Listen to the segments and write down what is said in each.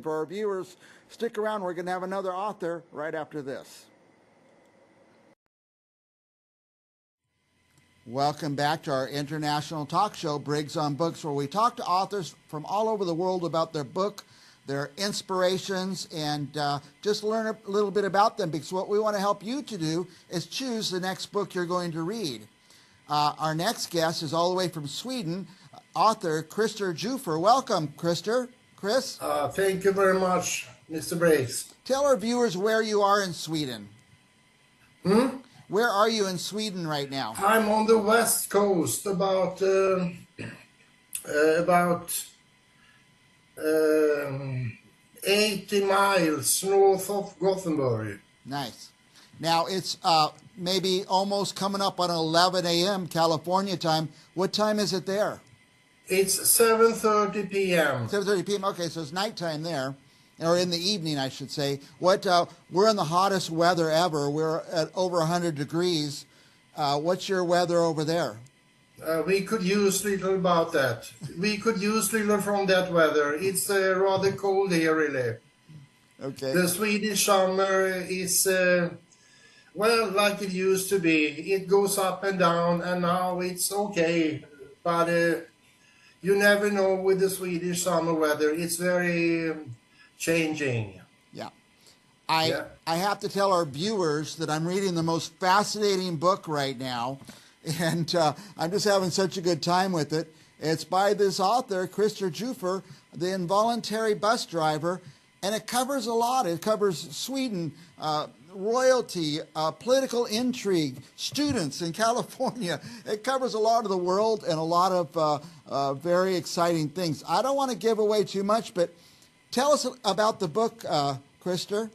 for our viewers, stick around. We're going to have another author right after this. Welcome back to our international talk show, Briggs on Books, where we talk to authors from all over the world about their book, their inspirations, and just learn a little bit about them, because what we want to help you to do is choose the next book you're going to read. Our next guest is all the way from Sweden, author Christer Jufer. Welcome, Christer. Chris? Thank you very much, Mr. Briggs. Tell our viewers where you are in Sweden. Where are you in Sweden right now? I'm on the west coast, about 80 miles north of Gothenburg. Nice. Now, it's maybe almost coming up on 11 a.m. California time. What time is it there? It's 7:30 p.m. 7:30 p.m. Okay, so it's nighttime there. Or in the evening, I should say. We're in the hottest weather ever. We're at over 100 degrees. What's your weather over there? We could use little about that. We could use little from that weather. It's rather cold here, really. Okay. The Swedish summer is, well, like it used to be. It goes up and down, and now it's okay. But you never know with the Swedish summer weather. It's very changing. Yeah. I have to tell our viewers that I'm reading the most fascinating book right now, and I'm just having such a good time with it. It's by this author, Christer Jufer, The Involuntary Bus Driver, and it covers a lot. It covers Sweden, royalty, political intrigue, students in California. It covers a lot of the world and a lot of very exciting things. I don't want to give away too much, but tell us about the book, Christer.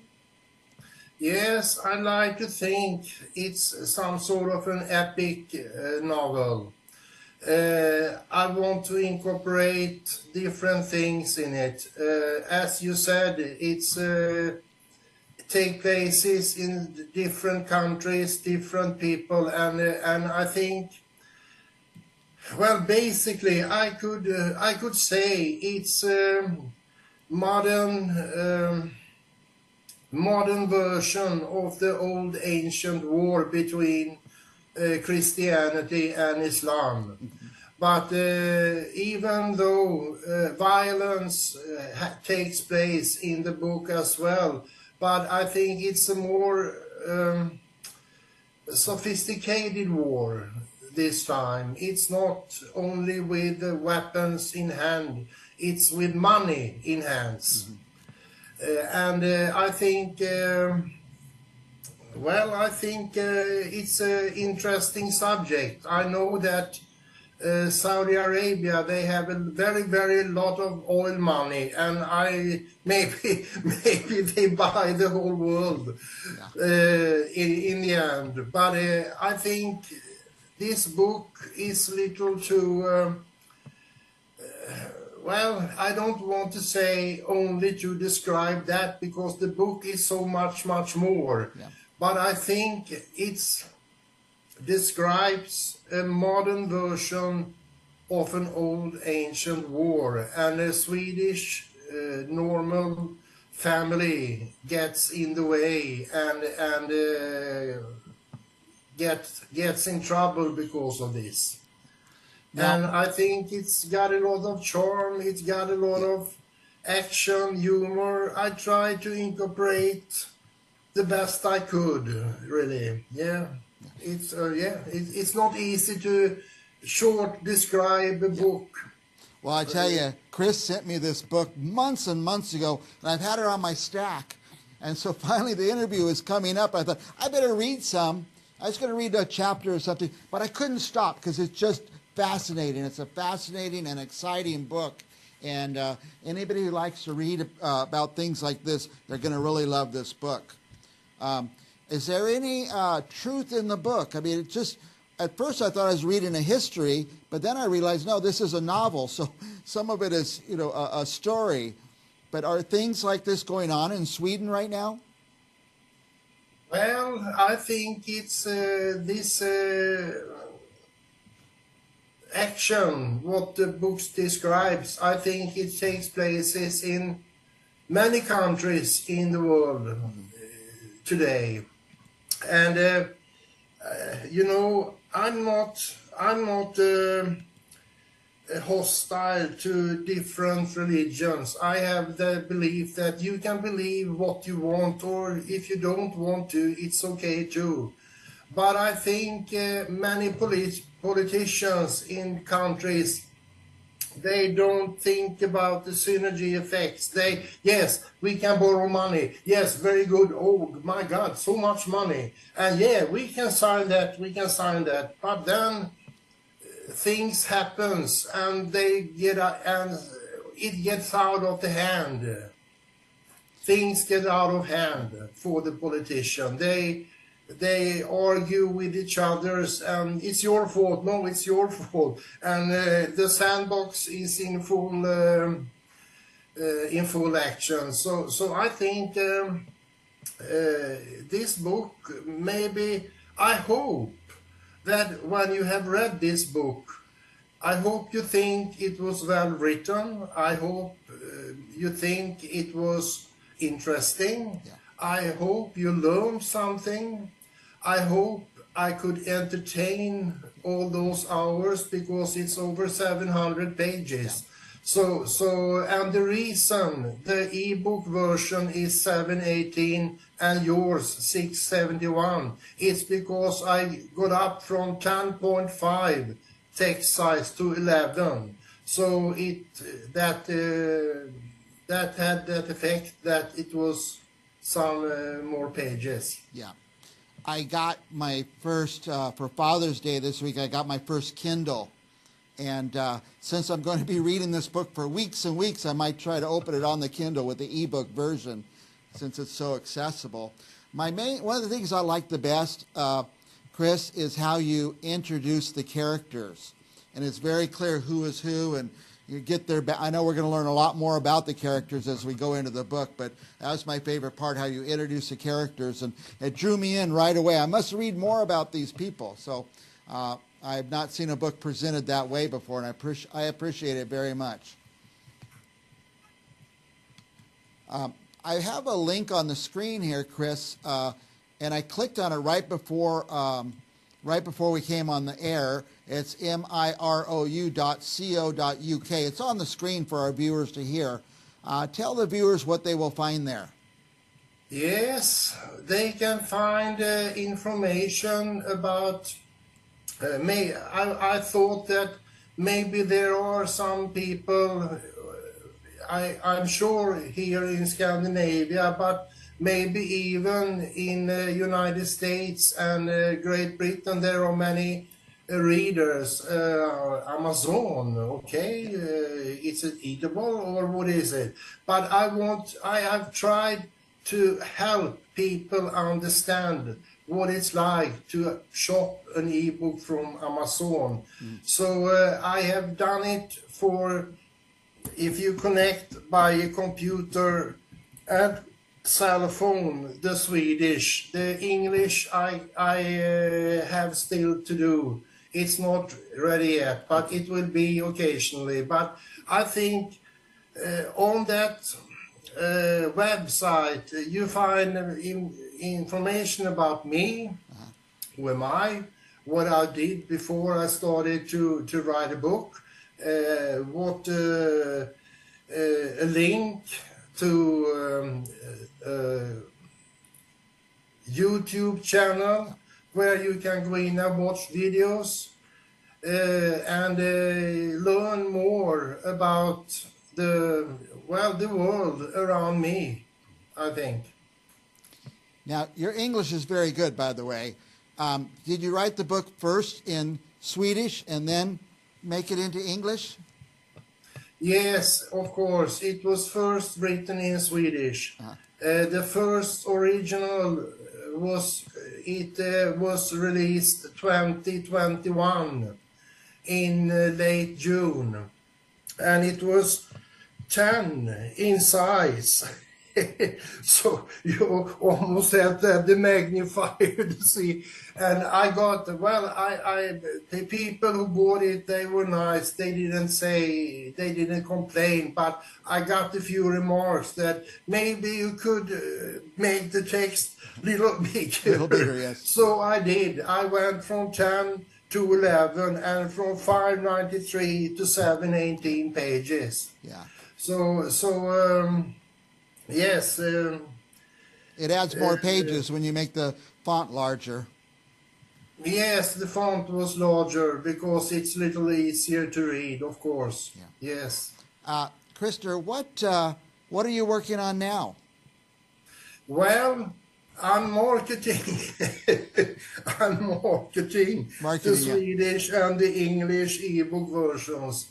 Yes, I like to think it's some sort of an epic novel. I want to incorporate different things in it. As you said, it's take places in different countries, different people, and I think, well, basically, I could say it's modern version of the old ancient war between Christianity and Islam. But even though violence takes place in the book as well, but I think it's a more sophisticated war this time. It's not only with the weapons in hand, it's with money in hands. And I think, it's an interesting subject. I know that Saudi Arabia, they have a very, very lot of oil money, and maybe they buy the whole world in the end. But I think this book is little too. Well, I don't want to say only to describe that, because the book is so much more. Yeah. But I think it describes a modern version of an old ancient war, and a Swedish normal family gets in the way and gets in trouble because of this. Yeah. And I think it's got a lot of charm, it's got a lot of action, humor. I tried to incorporate the best I could, really. Yeah, it's not easy to short describe a book. Well, I tell you, Chris sent me this book months and months ago, and I've had it on my stack. And so finally the interview is coming up. I thought, I better read some. I was going to read a chapter or something, but I couldn't stop because it's just fascinating. It's a fascinating and exciting book, and anybody who likes to read about things like this, they're going to really love this book. Is there any truth in the book? I mean, it just, at first I thought I was reading a history, but then I realized, no, this is a novel, so some of it is, a story. But are things like this going on in Sweden right now? Well, I think it's this action, what the book describes. I think it takes places in many countries in the world today. And you know, I'm not hostile to different religions. I have the belief that you can believe what you want, or if you don't want to, it's okay too. But I think many politicians in countries, they don't think about the synergy effects. Yes, we can borrow money. Yes, very good. Oh my God, so much money. And yeah, we can sign that. But then things happens, and and it gets out of the hand. Things get out of hand for the politician. They argue with each others, and it's your fault. No, it's your fault. And the sandbox is in full action. So I think this book, maybe, I hope that when you have read this book, I hope you think it was well written. I hope you think it was interesting. Yeah. I hope you learned something. I hope I could entertain all those hours, because it's over 700 pages. Yeah. So, and the reason the ebook version is 718 and yours 671, it's because I got up from 10.5 text size to 11. So that had that effect, that it was some more pages. Yeah. I got my first, for Father's Day this week, I got my first Kindle. And since I'm going to be reading this book for weeks and weeks, I might try to open it on the Kindle with the ebook version, since it's so accessible. One of the things I like the best, Chris, is how you introduce the characters. And it's very clear who is who, and you get their, I know we're going to learn a lot more about the characters as we go into the book, but that was my favorite part, how you introduce the characters, and it drew me in right away. I must read more about these people. So I have not seen a book presented that way before, and I appreciate it very much. I have a link on the screen here, Chris, and I clicked on it right before we came on the air. It's mirou.co.uk. It's on the screen for our viewers to hear. Tell the viewers what they will find there. Yes, they can find information about me. I thought that maybe there are some people, I'm sure here in Scandinavia, but maybe even in the United States and Great Britain, there are many readers. Amazon, okay, it's it eatable, or what is it? But I have tried to help people understand what it's like to shop an ebook from Amazon. So I have done it for, if you connect by a computer and cell phone, the Swedish, the English I have still to do. It's not ready yet, but it will be occasionally. But I think on that website you find information about me, who am I, what I did before I started to write a book, a link to YouTube channel where you can go in and watch videos and learn more about the world around me, I think. Now, your English is very good, by the way. Did you write the book first in Swedish and then make it into English? Yes, of course. It was first written in Swedish. The first original was released 2021 in late June, and it was 10 in size. So you almost have to have the magnifier to see. And I got, well, the people who bought it, they were nice. They didn't complain, but I got a few remarks that maybe you could make the text a little A little bigger, bigger. yes. So I did. I went from 10 to 11 and from 593 to 718 pages. Yeah. Yes, It adds more pages when you make the font larger. yes, the font was larger because it's a little easier to read, of course. Yeah. Yes. Krister, what are you working on now? Well, I'm marketing. I'm marketing the Marketing, yeah. Swedish and the English ebook versions.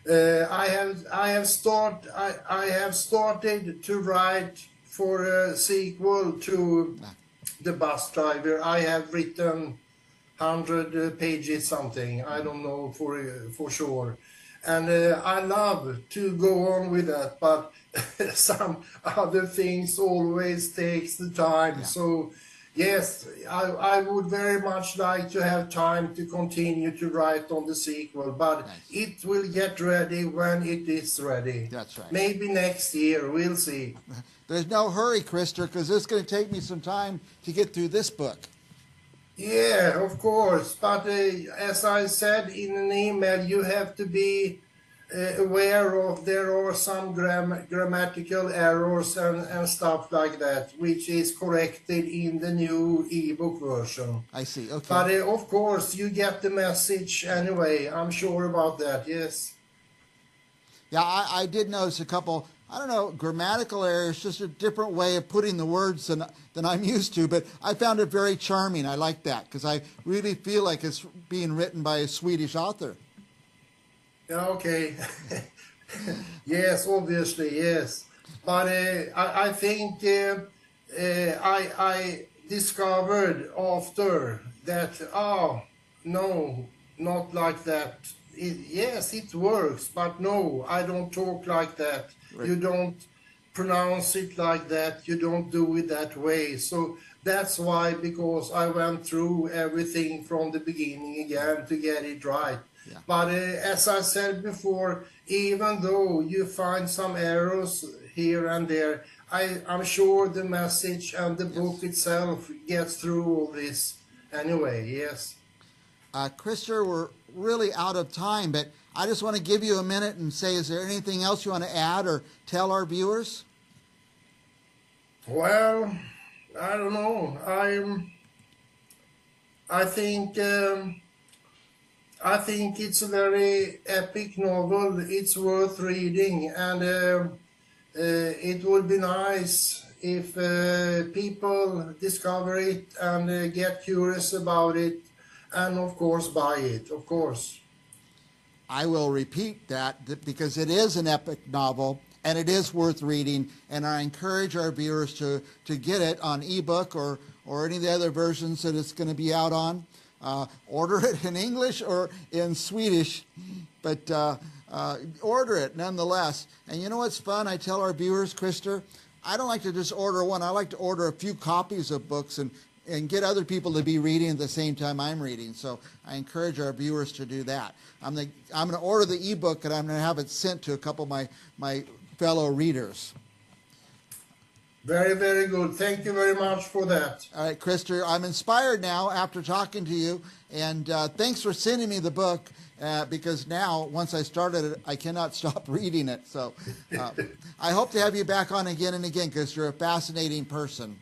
I have started to write for a sequel to The Bus Driver. I have written 100 pages something. I don't know for sure. And I love to go on with that, but some other things always takes the time. Yeah. So yes, I would very much like to have time to continue to write on the sequel, but Nice. it will get ready when it is ready. That's right. Maybe next year, we'll see. There's no hurry, Krister, because it's going to take me some time to get through this book. Yeah, of course. But as I said in an email, you have to be aware of there are some grammatical errors and stuff like that, which is corrected in the new ebook version. I see. Okay. But of course, you get the message anyway. I'm sure about that. Yes. Yeah, I did notice a couple, I don't know, grammatical errors, just a different way of putting the words than I'm used to, but I found it very charming. I like that because I really feel like it's being written by a Swedish author. Okay. Yes, obviously, yes. But I think I discovered after that, oh, no, not like that. Yes, it works, but no, I don't talk like that. Right. You don't pronounce it like that. You don't do it that way. So that's why, because I went through everything from the beginning again to get it right. Yeah. But as I said before, even though you find some errors here and there, I'm sure the message and the book itself gets through all this anyway, yes. Krister, we're really out of time, but I just want to give you a minute and say, is there anything else you want to add or tell our viewers? Well, I don't know. I think it's a very epic novel. It's worth reading, and it would be nice if people discover it and get curious about it, and of course buy it. Of course. I will repeat that because it is an epic novel and it is worth reading, and I encourage our viewers to get it on ebook or any of the other versions that it's going to be out on. Order it in English or in Swedish, but order it nonetheless. And you know what's fun? I tell our viewers, Krister, I don't like to just order one. I like to order a few copies of books and get other people to be reading at the same time I'm reading. So I encourage our viewers to do that. I'm going to order the ebook, and I'm going to have it sent to a couple of my fellow readers. Very, very good. Thank you very much for that. All right, Krister, I'm inspired now after talking to you, and thanks for sending me the book, because now, once I started it, I cannot stop reading it. So I hope to have you back on again and again, because you're a fascinating person.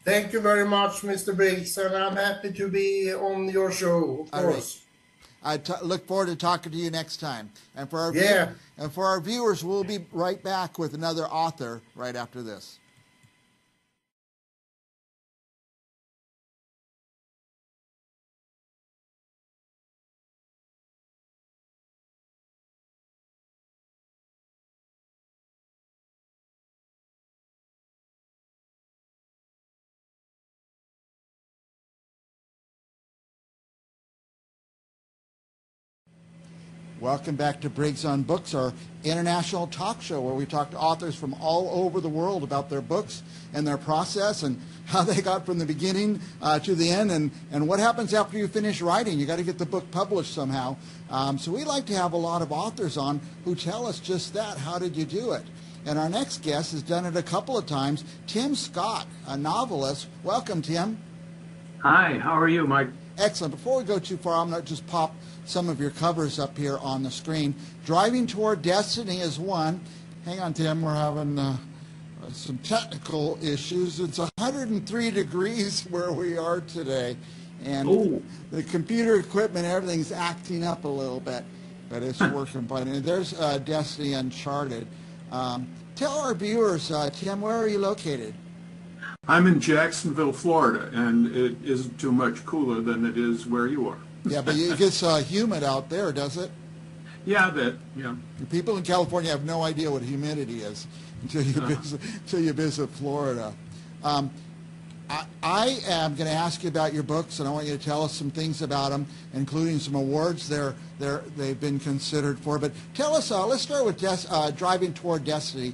Thank you very much, Mr. Briggs, and I'm happy to be on your show, of course. I look forward to talking to you next time. And for our viewers, we'll be right back with another author right after this. Welcome back to Briggs on Books, our international talk show where we talk to authors from all over the world about their books and their process and how they got from the beginning to the end and what happens after you finish writing. You got to get the book published somehow. So we like to have a lot of authors on who tell us just that. How did you do it? And our next guest has done it a couple of times. Tim Scott, a novelist. Welcome, Tim. Hi, how are you, Mike? Excellent. Before we go too far, I'm going to just pop some of your covers up here on the screen. Driving Toward Destiny is one. Hang on, Tim. We're having some technical issues. It's 103 degrees where we are today. And the computer equipment, everything's acting up a little bit. But it's working fine. And there's Destiny Uncharted. Tell our viewers, Tim, where are you located? I'm in Jacksonville, Florida, and it isn't too much cooler than it is where you are. Yeah, but it gets humid out there, does it? Yeah, a bit, yeah. People in California have no idea what humidity is until you visit Florida. I am going to ask you about your books, and I want you to tell us some things about them, including some awards they've been considered for. But tell us, let's start with Driving Toward Destiny.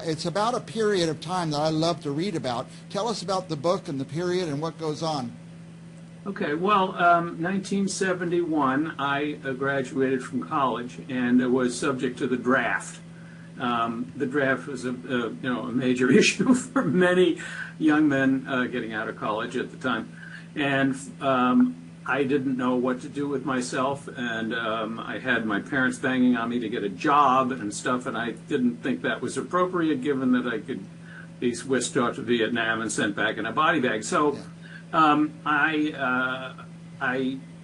It's about a period of time that I love to read about. Tell us about the book and the period and what goes on. Okay, well, 1971, I graduated from college and was subject to the draft. The draft was a major issue for many young men getting out of college at the time, and I didn't know what to do with myself, and I had my parents banging on me to get a job and stuff, and I didn't think that was appropriate given that I could be whisked off to Vietnam and sent back in a body bag. So I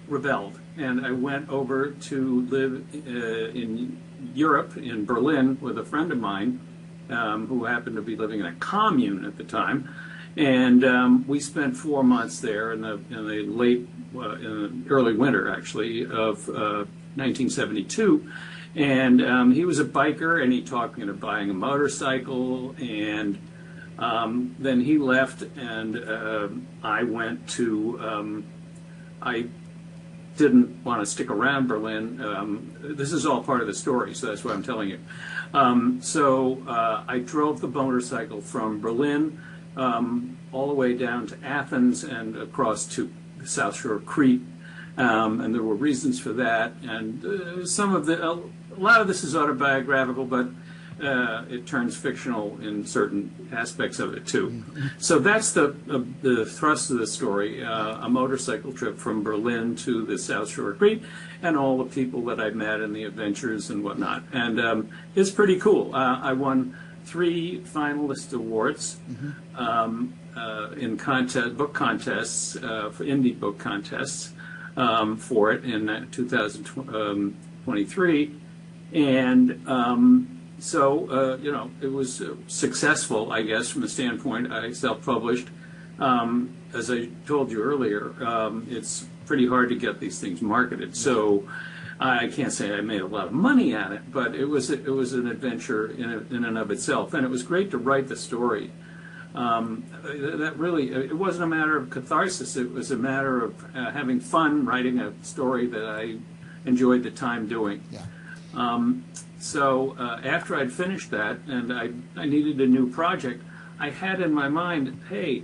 rebelled, and I went over to live in Europe, in Berlin, with a friend of mine who happened to be living in a commune at the time, and we spent 4 months there in the early winter, actually, of 1972. And he was a biker, and he talked me into buying a motorcycle, and then he left, and I went to, I didn't want to stick around Berlin. This is all part of the story, so that's what I'm telling you. So I drove the motorcycle from Berlin all the way down to Athens and across to the South Shore of Crete, and there were reasons for that. And a lot of this is autobiographical, but it turns fictional in certain aspects of it too. So that's the thrust of the story: a motorcycle trip from Berlin to the South Shore of Crete, and all the people that I met and the adventures and whatnot. And it's pretty cool. I won 3 finalist awards in book contests, for indie book contests, for it in 2023, and. So, it was successful, I guess, from the standpoint I self-published. As I told you earlier, it's pretty hard to get these things marketed. So I can't say I made a lot of money at it, but it was an adventure in and of itself. And it was great to write the story. It wasn't a matter of catharsis. It was a matter of having fun writing a story that I enjoyed the time doing. Yeah. So after I'd finished that and I needed a new project, I had in my mind, hey,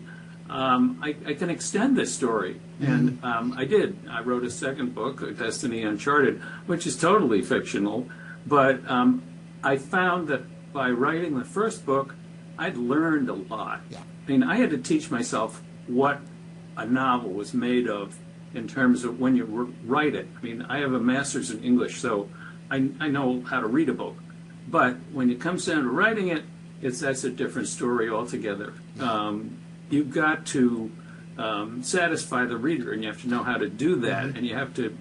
I can extend this story. And I did. I wrote a second book, Destiny Uncharted, which is totally fictional. But I found that by writing the first book, I'd learned a lot. Yeah. I mean, I had to teach myself what a novel was made of in terms of when you write it. I mean, I have a master's in English, so I know how to read a book, but when it comes down to writing it, that's a different story altogether. You've got to satisfy the reader, and you have to know how to do that, and you have to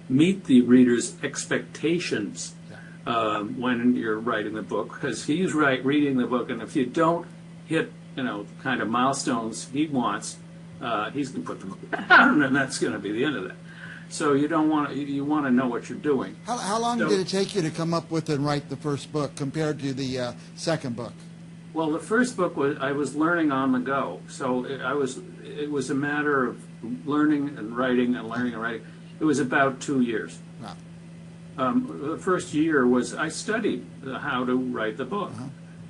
meet the reader's expectations when you're writing the book, because he's reading the book, and if you don't hit the kind of milestones he wants, he's going to put the book down, and that's going to be the end of that. So you want to know what you're doing. How long did it take you to come up with and write the first book compared to the second book? Well, the first book I was learning on the go. So it was a matter of learning and writing and learning and writing. It was about 2 years. Wow. the first year was I studied how to write the book,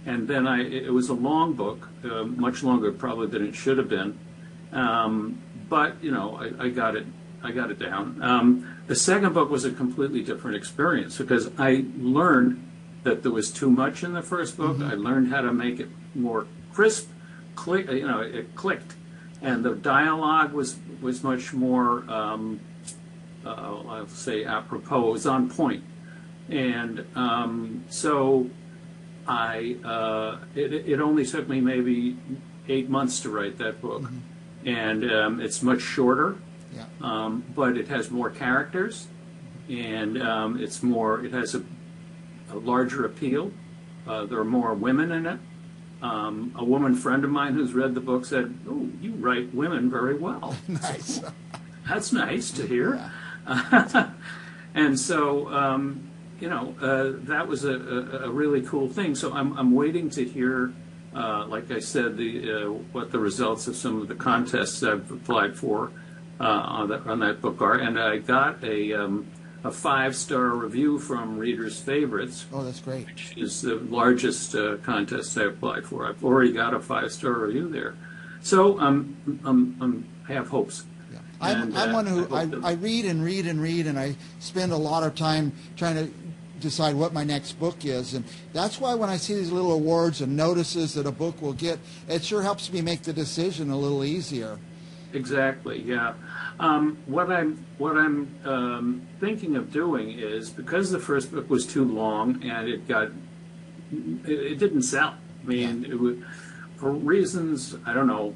and then it was a long book, much longer probably than it should have been, but I got it down. The second book was a completely different experience because I learned that there was too much in the first book. I learned how to make it more crisp, it clicked, and the dialogue was much more. I'll say apropos, it was on point. And so it only took me maybe 8 months to write that book. And it's much shorter, but it has more characters, and it has a larger appeal. There are more women in it. A woman friend of mine who's read the book said, "Oh, you write women very well." Nice. That's nice to hear. Yeah. And so, that was a really cool thing. So I'm waiting to hear, like I said, what the results of some of the contests I've applied for on that book are. And I got a 5-star review from Readers' Favorites. Oh, that's great. Which is the largest contest I applied for. I've already got a 5-star review there. So I have hopes. I'm one who I read and read and read, and I spend a lot of time trying to decide what my next book is. And that's why when I see these little awards and notices that a book will get, it sure helps me make the decision a little easier. Exactly, yeah. What I'm thinking of doing is, because the first book was too long and it didn't sell. I mean, it was, for reasons, I don't know,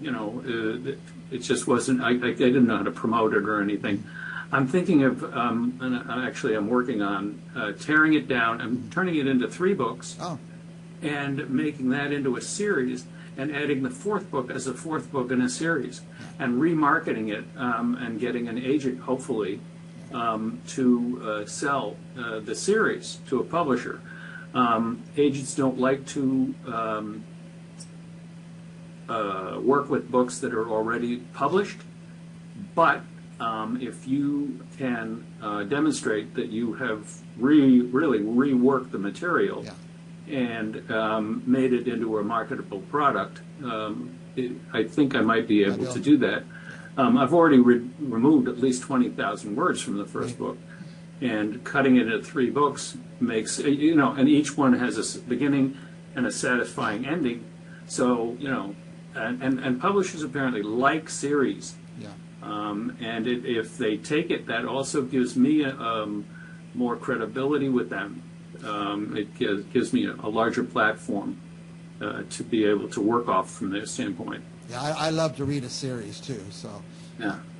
it just wasn't, I didn't know how to promote it or anything. I'm thinking of, and actually I'm working on tearing it down and turning it into 3 books and making that into a series and adding the 4th book as a 4th book in a series and remarketing it and getting an agent, hopefully, to sell the series to a publisher. Agents don't like to work with books that are already published, but if you can demonstrate that you have really reworked the material and made it into a marketable product, I think I might be able to do that. I've already removed at least 20,000 words from the first book, and cutting it into 3 books makes, and each one has a beginning and a satisfying ending. So, and publishers apparently like series. And if they take it, that also gives me more credibility with them. It gives me a larger platform to be able to work off from their standpoint. Yeah, I love to read a series too. So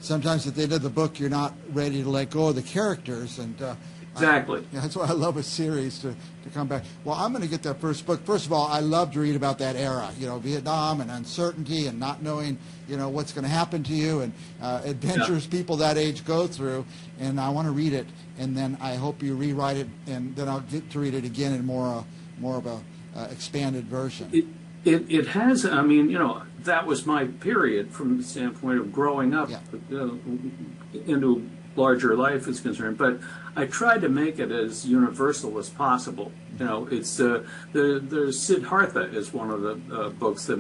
sometimes at the end of the book, you're not ready to let go of the characters, and exactly. That's why I love a series to come back. Well, I'm going to get that first book. First of all, I love to read about that era, Vietnam and uncertainty and not knowing, what's going to happen to you, and adventures people that age go through. And I want to read it, and then I hope you rewrite it, and then I'll get to read it again in more of a expanded version. It has, I mean, that was my period from the standpoint of growing up into larger life is concerned, but I tried to make it as universal as possible. It's the Siddhartha is one of the books that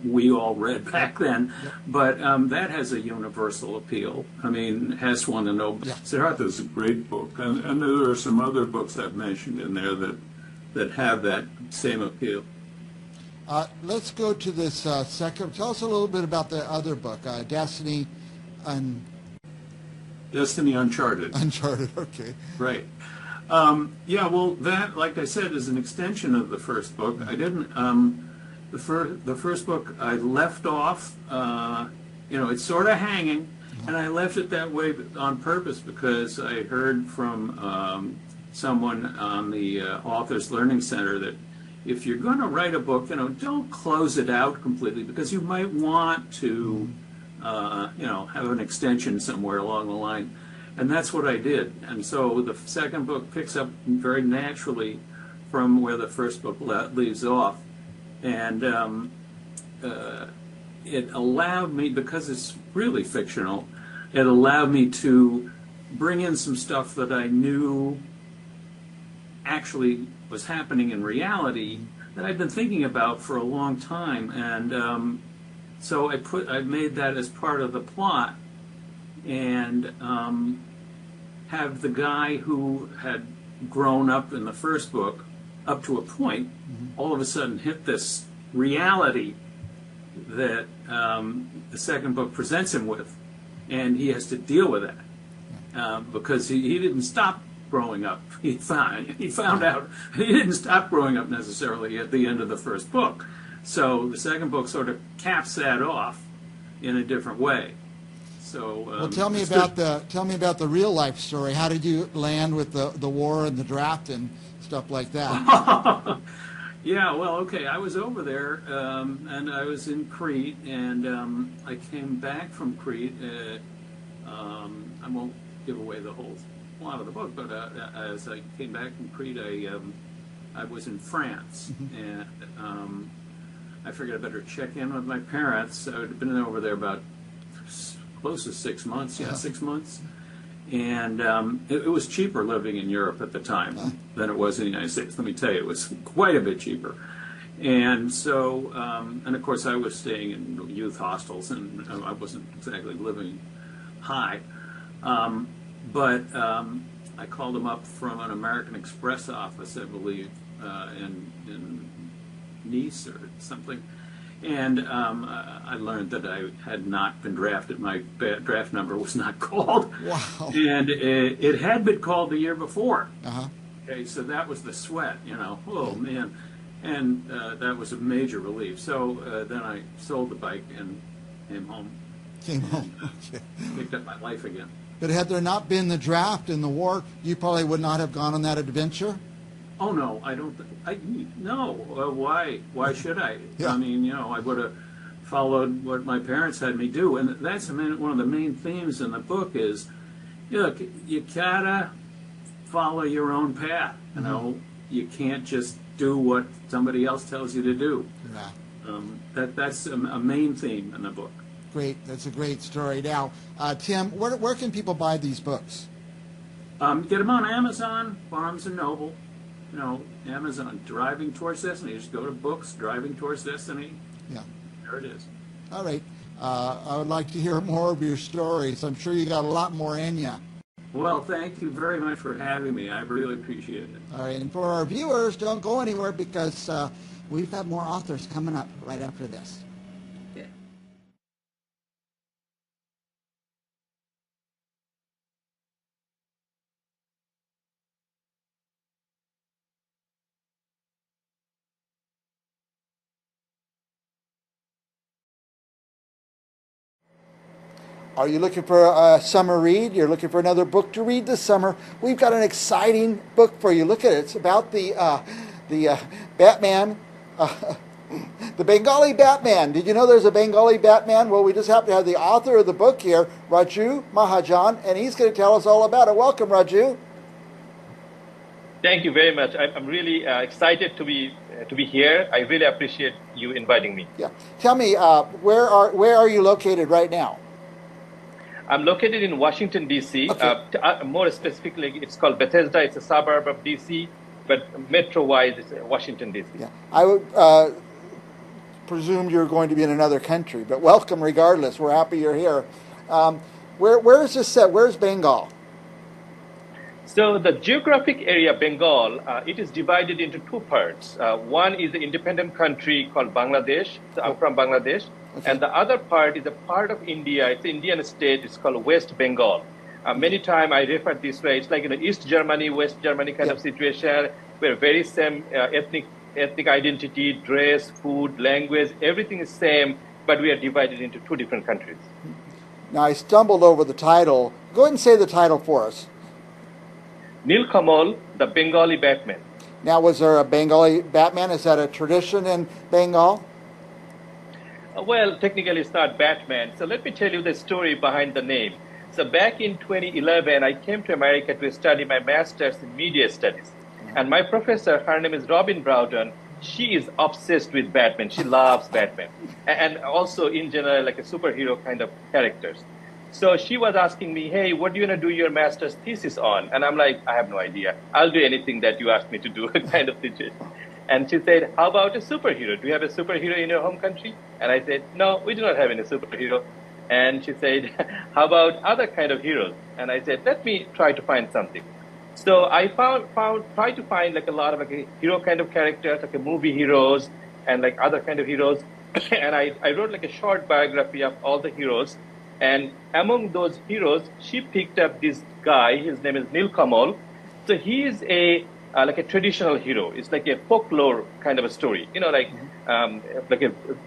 we all read back then, but that has a universal appeal. I mean, Hess won the Nobel. Siddhartha is a great book, and there are some other books I've mentioned in there that have that same appeal. Let's go to this second. Tell us a little bit about the other book, Destiny Uncharted. Uncharted, okay. Right. Well, that, like I said, is an extension of the first book. I didn't, the first book I left off, it's sort of hanging, and I left it that way on purpose because I heard from someone on the Authors Learning Center that if you're going to write a book, don't close it out completely because you might want to have an extension somewhere along the line. And that's what I did. And so the second book picks up very naturally from where the first book leaves off. And it allowed me, because it's really fictional, it allowed me to bring in some stuff that I knew actually was happening in reality that I'd been thinking about for a long time, and so I made that as part of the plot, and have the guy who had grown up in the first book up to a point, all of a sudden hit this reality that the second book presents him with, and he has to deal with that because he didn't stop growing up. He found out he didn't stop growing up necessarily at the end of the first book. So the second book sort of caps that off in a different way. So well, tell me about the real life story. How did you land with the war and the draft and stuff like that? Yeah, well, okay. I was over there, and I was in Crete, and I came back from Crete. I won't give away the whole plot of the book, but as I came back from Crete, I was in France, and I figured I better check in with my parents. I'd been over there about close to 6 months, 6 months. And it was cheaper living in Europe at the time than it was in the United States. Let me tell you, it was quite a bit cheaper. And so, and of course, I was staying in youth hostels, and I wasn't exactly living high. But I called them up from an American Express office, I believe, in Nice or something. And I learned that I had not been drafted. My draft number was not called. Wow. And it had been called the year before. Uh-huh. Okay, so that was the sweat, Oh, man. And that was a major relief. So then I sold the bike and came home. Came home. Okay. Picked up my life again. But had there not been the draft and the war, you probably would not have gone on that adventure? Oh, no, I don't. No. Why? Why should I? Yeah. I mean, I would have followed what my parents had me do, and that's one of the main themes in the book. Is, look, you gotta follow your own path. You can't just do what somebody else tells you to do. Yeah. That's a main theme in the book. Great. That's a great story. Now, Tim, where can people buy these books? Get them on Amazon, Barnes and Noble. Amazon, Driving Towards Destiny. Just go to books, Driving Towards Destiny. Yeah. There it is. All right. I would like to hear more of your stories. I'm sure you got a lot more in you. Well, thank you very much for having me. I really appreciate it. All right. And for our viewers, don't go anywhere because we've got more authors coming up right after this. Are you looking for a summer read? You're looking for another book to read this summer? We've got an exciting book for you. Look at it. It's about the Batman, the Bengali Batman. Did you know there's a Bengali Batman? Well, we just happen to have the author of the book here, Raju Mahajan, and he's going to tell us all about it. Welcome, Raju. Thank you very much. I'm really excited to be here. I really appreciate you inviting me. Yeah. Tell me, where are you located right now? I'm located in Washington, D.C. Okay. More specifically, it's called Bethesda. It's a suburb of D.C., but metro-wise, it's Washington, D.C. Yeah. I would presume you're going to be in another country, but welcome regardless. We're happy you're here. Where is this set? Where's Bengal? So the geographic area, Bengal, it is divided into two parts. One is the independent country called Bangladesh. So I'm from Bangladesh. Okay. And the other part is a part of India. It's an Indian state. It's called West Bengal. Many times I refer this way. It's like East Germany, West Germany kind of situation where very same ethnic identity, dress, food, language, everything is same, but we are divided into two different countries. Now I stumbled over the title. Go ahead and say the title for us. Nilkamal, the Bengali Batman. Now, was there a Bengali Batman? Is that a tradition in Bengal? Well, technically it's not Batman. So let me tell you the story behind the name. So back in 2011, I came to America to study my master's in media studies. And my professor, her name is Robin Browden, she is obsessed with Batman. She loves Batman. And also in general, like a superhero kind of characters. So she was asking me, hey, what do you want to do your master's thesis on? And I'm like, I have no idea. I'll do anything that you ask me to do, kind of situation. And she said, how about a superhero? Do you have a superhero in your home country? And I said, no, we do not have any superhero. And she said, how about other kind of heroes? And I said, let me try to find something. So I tried to find like a lot of like a hero kind of characters, like a movie heroes and like other kind of heroes. And I wrote like a short biography of all the heroes. And among those heroes, she picked up this guy. His name is Neil Kamal. So he is a like a traditional hero. It's like a folklore kind of a story. You know, like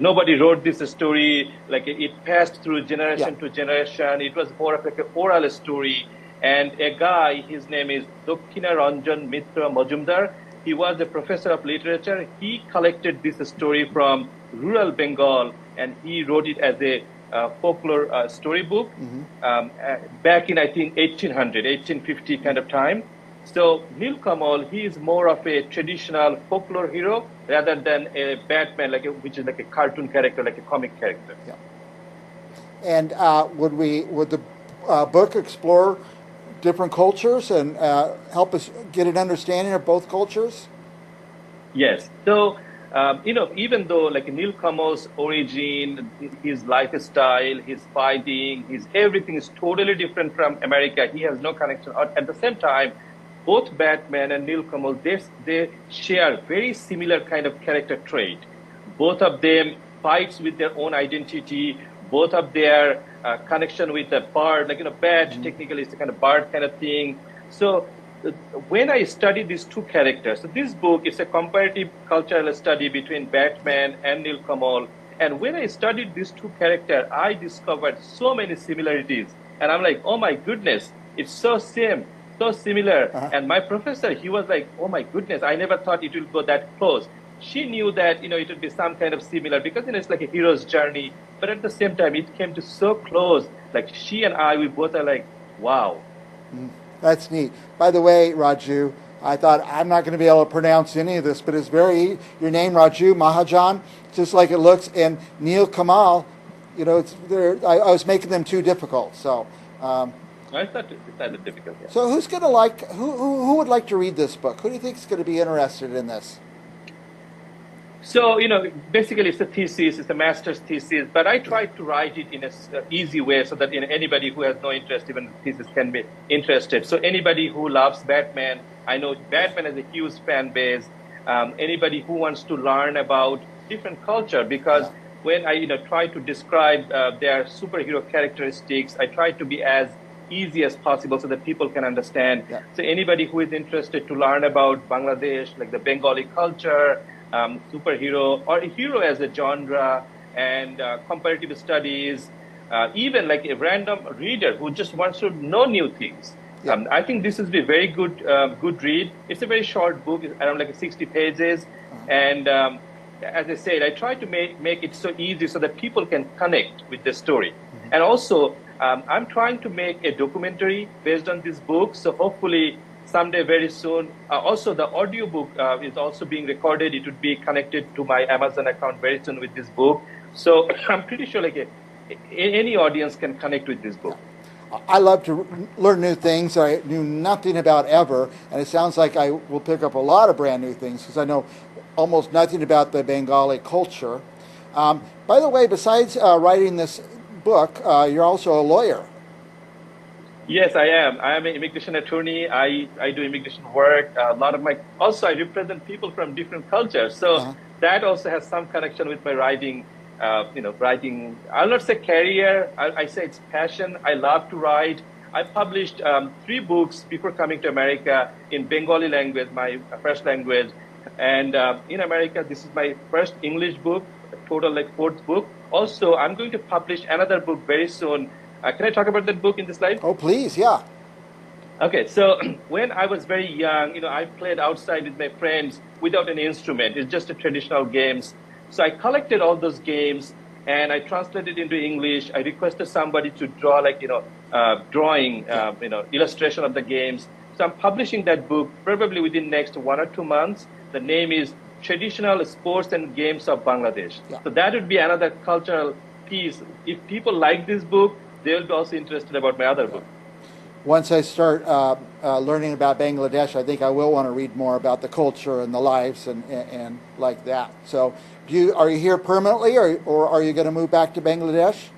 nobody wrote this story. Like it passed through generation to generation. It was more of like an oral story. And a guy, his name is Dokina Ranjan Mitra Majumdar. He was a professor of literature. He collected this story from rural Bengal, and he wrote it as a folklore storybook back in, I think, 1800, 1850 kind of time. So Neil Kamal, he is more of a traditional folklore hero rather than a Batman, which is like a cartoon character, like a comic character. Yeah. And would the book explore different cultures and help us get an understanding of both cultures? Yes. So, even though like Neil Kamal's origin, his lifestyle, his fighting, his everything is totally different from America. He has no connection. At the same time, both Batman and Neil Kamal, they share very similar kind of character trait. Both of them fights with their own identity. Both of their connection with the bird, bat technically is a kind of bird kind of thing. So when I studied these two characters, so this book is a comparative cultural study between Batman and Neil Kamal. And when I studied these two characters, I discovered so many similarities. And I'm like, oh my goodness, it's so same, so similar. And my professor, he was like, oh my goodness, I never thought it would go that close. She knew that, it would be some kind of similar because, it's like a hero's journey. But at the same time, it came to so close. Like she and I, we both are like, wow. That's neat. By the way, Raju, I thought I'm not going to be able to pronounce any of this, but it's your name, Raju Mahajan, just like it looks, and Neil Kamal, I was making them too difficult. So I thought it's kind of difficult. Yeah. So who's going to who would like to read this book? Who do you think is going to be interested in this? So, basically it's a thesis, it's a master's thesis, but I tried to write it in an easy way so that anybody who has no interest, even the thesis can be interested. So anybody who loves Batman, I know Batman has a huge fan base. Anybody who wants to learn about different culture, because when I try to describe their superhero characteristics, I try to be as easy as possible so that people can understand. Yeah. So anybody who is interested to learn about Bangladesh, like the Bengali culture, superhero or a hero as a genre and comparative studies, even like a random reader who just wants to know new things. Yeah. I think this is a very good read. It's a very short book, it's around like 60 pages. And as I said, I try to make it so easy so that people can connect with the story. And also, I'm trying to make a documentary based on this book. So hopefully someday very soon. Also, the audiobook is also being recorded. It would be connected to my Amazon account very soon with this book. So I'm pretty sure any audience can connect with this book. I love to learn new things I knew nothing about ever, and it sounds like I will pick up a lot of brand new things because I know almost nothing about the Bengali culture. By the way, besides writing this book, you're also a lawyer. Yes, I am. I am an immigration attorney. I do immigration work. A lot of also I represent people from different cultures. So that also has some connection with my writing. Writing, I'll not say career. I say it's passion. I love to write. I published 3 books before coming to America in Bengali language, my first language. And in America, this is my first English book, total 4th book. Also, I'm going to publish another book very soon. Can I talk about that book in this slide? Oh, please, yeah. Okay, so when I was very young, I played outside with my friends without an instrument. It's just a traditional games. So I collected all those games and I translated into English. I requested somebody to draw drawing, illustration of the games. So I'm publishing that book probably within next 1 or 2 months. The name is Traditional Sports and Games of Bangladesh. Yeah. So that would be another cultural piece. If people like this book, they'll be also interested about my other book. Once I start learning about Bangladesh, I think I will want to read more about the culture and the lives and like that. So, are you here permanently, or are you going to move back to Bangladesh?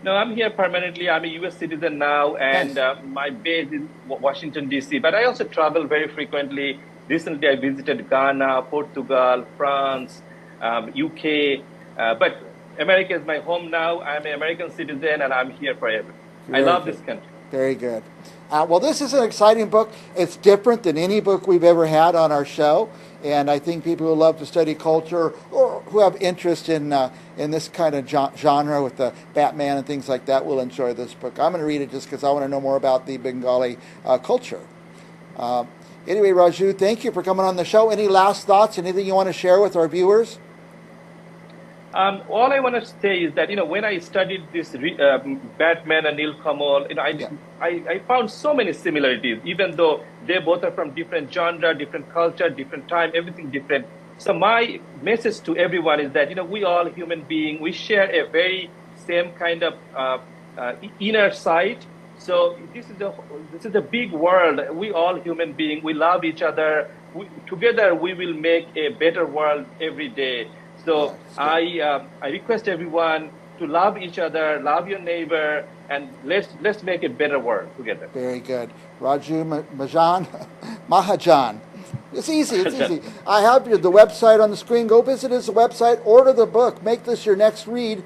No, I'm here permanently. I'm a U.S. citizen now, and Nice. my base is Washington, D.C. But I also travel very frequently. Recently, I visited Ghana, Portugal, France, UK. But America is my home now. I'm an American citizen, and I'm here forever. I Very love good. this country. Very good. Well, this is an exciting book. It's different than any book we've ever had on our show, and I think people who love to study culture or who have interest in this kind of genre with the Batman and things like that will enjoy this book. I'm going to read it just because I want to know more about the Bengali culture. Anyway, Raju, thank you for coming on the show. Any last thoughts? Anything you want to share with our viewers? All I want to say is that, when I studied this Batman and Neil Kamal, Yeah. I found so many similarities, even though they both are from different genre, different culture, different time, everything different. So my message to everyone is that, we all human beings, we share a very same kind of inner side. So this is a big world. We all human beings, we love each other. Together we will make a better world every day. So I request everyone to love each other, love your neighbor, and let's make a better world together. Very good. Raju Mahajan. It's easy. It's easy. I have the website on the screen. Go visit his website. Order the book. Make this your next read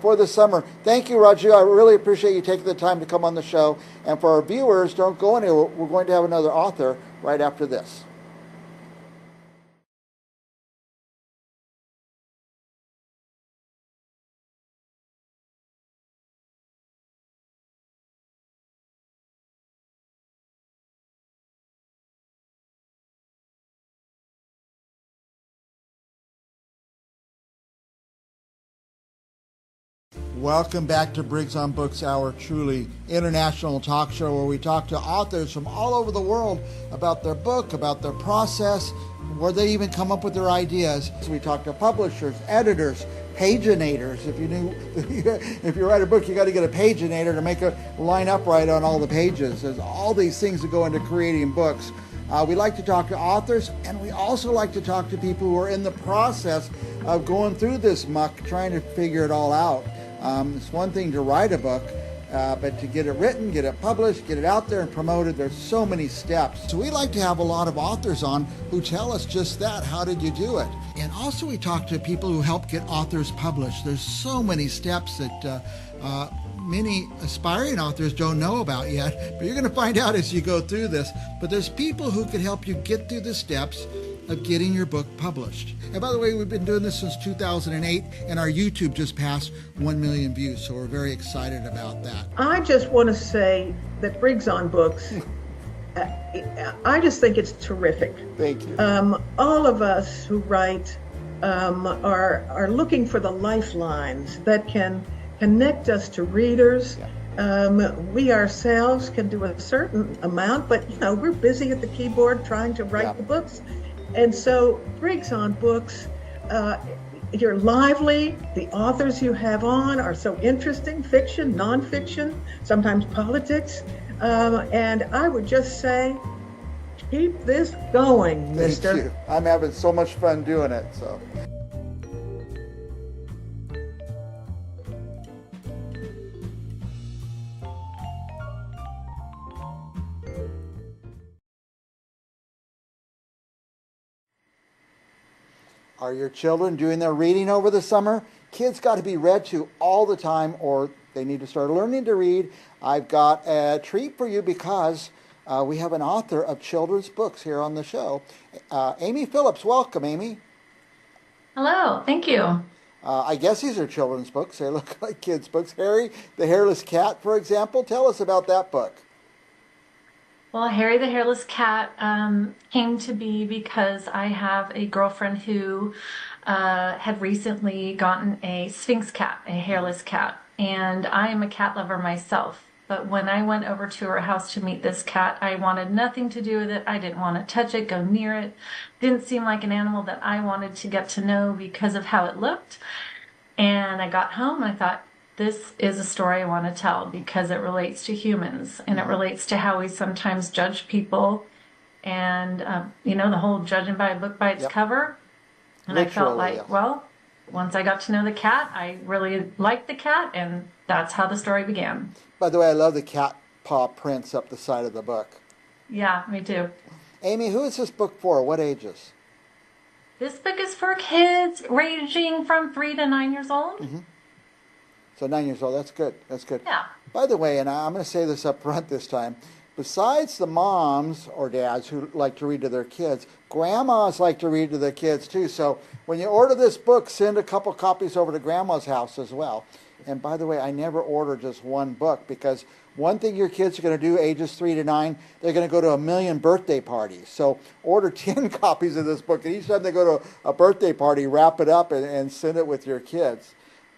for the summer. Thank you, Raju. I really appreciate you taking the time to come on the show. And for our viewers, don't go anywhere. We're going to have another author right after this. Welcome back to Briggs on Books, our truly international talk show where we talk to authors from all over the world about their book, about their process, where they even come up with their ideas. So we talk to publishers, editors, paginators. If you write a book, you got to get a paginator to make it line up right on all the pages. There's all these things that go into creating books. We like to talk to authors, and we also like to talk to people who are in the process of going through this muck, trying to figure it all out. It's one thing to write a book, but to get it written, get it published, get it out there and promoted, there's so many steps. So we like to have a lot of authors on who tell us just that. How did you do it? And also we talk to people who help get authors published. There's so many steps that many aspiring authors don't know about yet, but you're going to find out as you go through this. But there's people who can help you get through the steps of getting your book published. And by the way, we've been doing this since 2008, and our YouTube just passed 1 million views, so we're very excited about that. I just want to say that Briggs on Books, I just think it's terrific. Thank you. All of us who write are looking for the lifelines that can connect us to readers. Yeah. We ourselves can do a certain amount, but we're busy at the keyboard trying to write the books. And so Briggs on Books, you're lively. The authors you have on are so interesting, fiction, nonfiction, sometimes politics. And I would just say, keep this going, mister. Thank you. I'm having so much fun doing it. So. Are your children doing their reading over the summer? Kids got to be read to all the time, or they need to start learning to read. I've got a treat for you because we have an author of children's books here on the show. Amy Phillips, welcome, Amy. Hello, thank you. I guess these are children's books. They look like kids' books. Harry the Hairless Cat, for example. Tell us about that book. Well, Harry the Hairless Cat came to be because I have a girlfriend who had recently gotten a Sphinx cat, a hairless cat, and I am a cat lover myself. But when I went over to her house to meet this cat, I wanted nothing to do with it. I didn't want to touch it, go near it. Didn't seem like an animal that I wanted to get to know because of how it looked. And I got home and I thought, this is a story I want to tell because it relates to humans and it relates to how we sometimes judge people and, the whole judging by a book by its Yep. cover. And I felt Literally, like, yes. well, once I got to know the cat, I really liked the cat, and that's how the story began. By the way, I love the cat paw prints up the side of the book. Yeah, me too. Amy, who is this book for? What ages? This book is for kids ranging from 3 to 9 years old. So 9 years old. That's good. That's good. Yeah. By the way, and I'm going to say this up front this time, besides the moms or dads who like to read to their kids, grandmas like to read to their kids too. So when you order this book, send a couple copies over to grandma's house as well. And by the way, I never order just one book because one thing your kids are going to do, ages 3 to 9, they're going to go to 1 million birthday parties. So order 10 copies of this book. And each time they go to a birthday party, wrap it up and send it with your kids.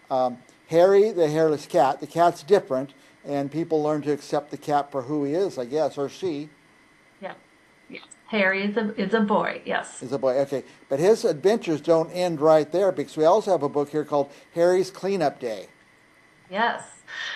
Harry, the hairless cat. The cat's different, and people learn to accept the cat for who he is, I guess, or she. Yeah. Yes. Harry is a boy, yes. Is a boy, okay. But his adventures don't end right there because we also have a book here called Harry's Cleanup Day. Yes.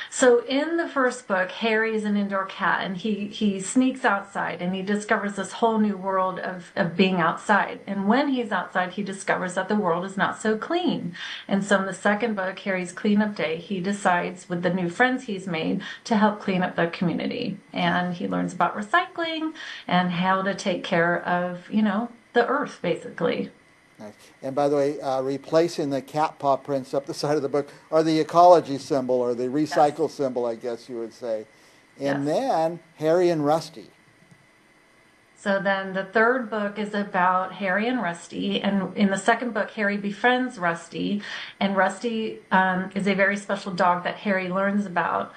So in the first book, Harry is an indoor cat, and he sneaks outside, and he discovers this whole new world of being outside. And when he's outside, he discovers that the world is not so clean. And so in the second book, Harry's Cleanup Day, he decides with the new friends he's made to help clean up the community. And he learns about recycling and how to take care of, the earth, basically. Nice. And by the way, replacing the cat paw prints up the side of the book are the ecology symbol or the recycle symbol, I guess you would say. And then Harry and Rusty. So then the third book is about Harry and Rusty. And in the second book, Harry befriends Rusty. And Rusty is a very special dog that Harry learns about.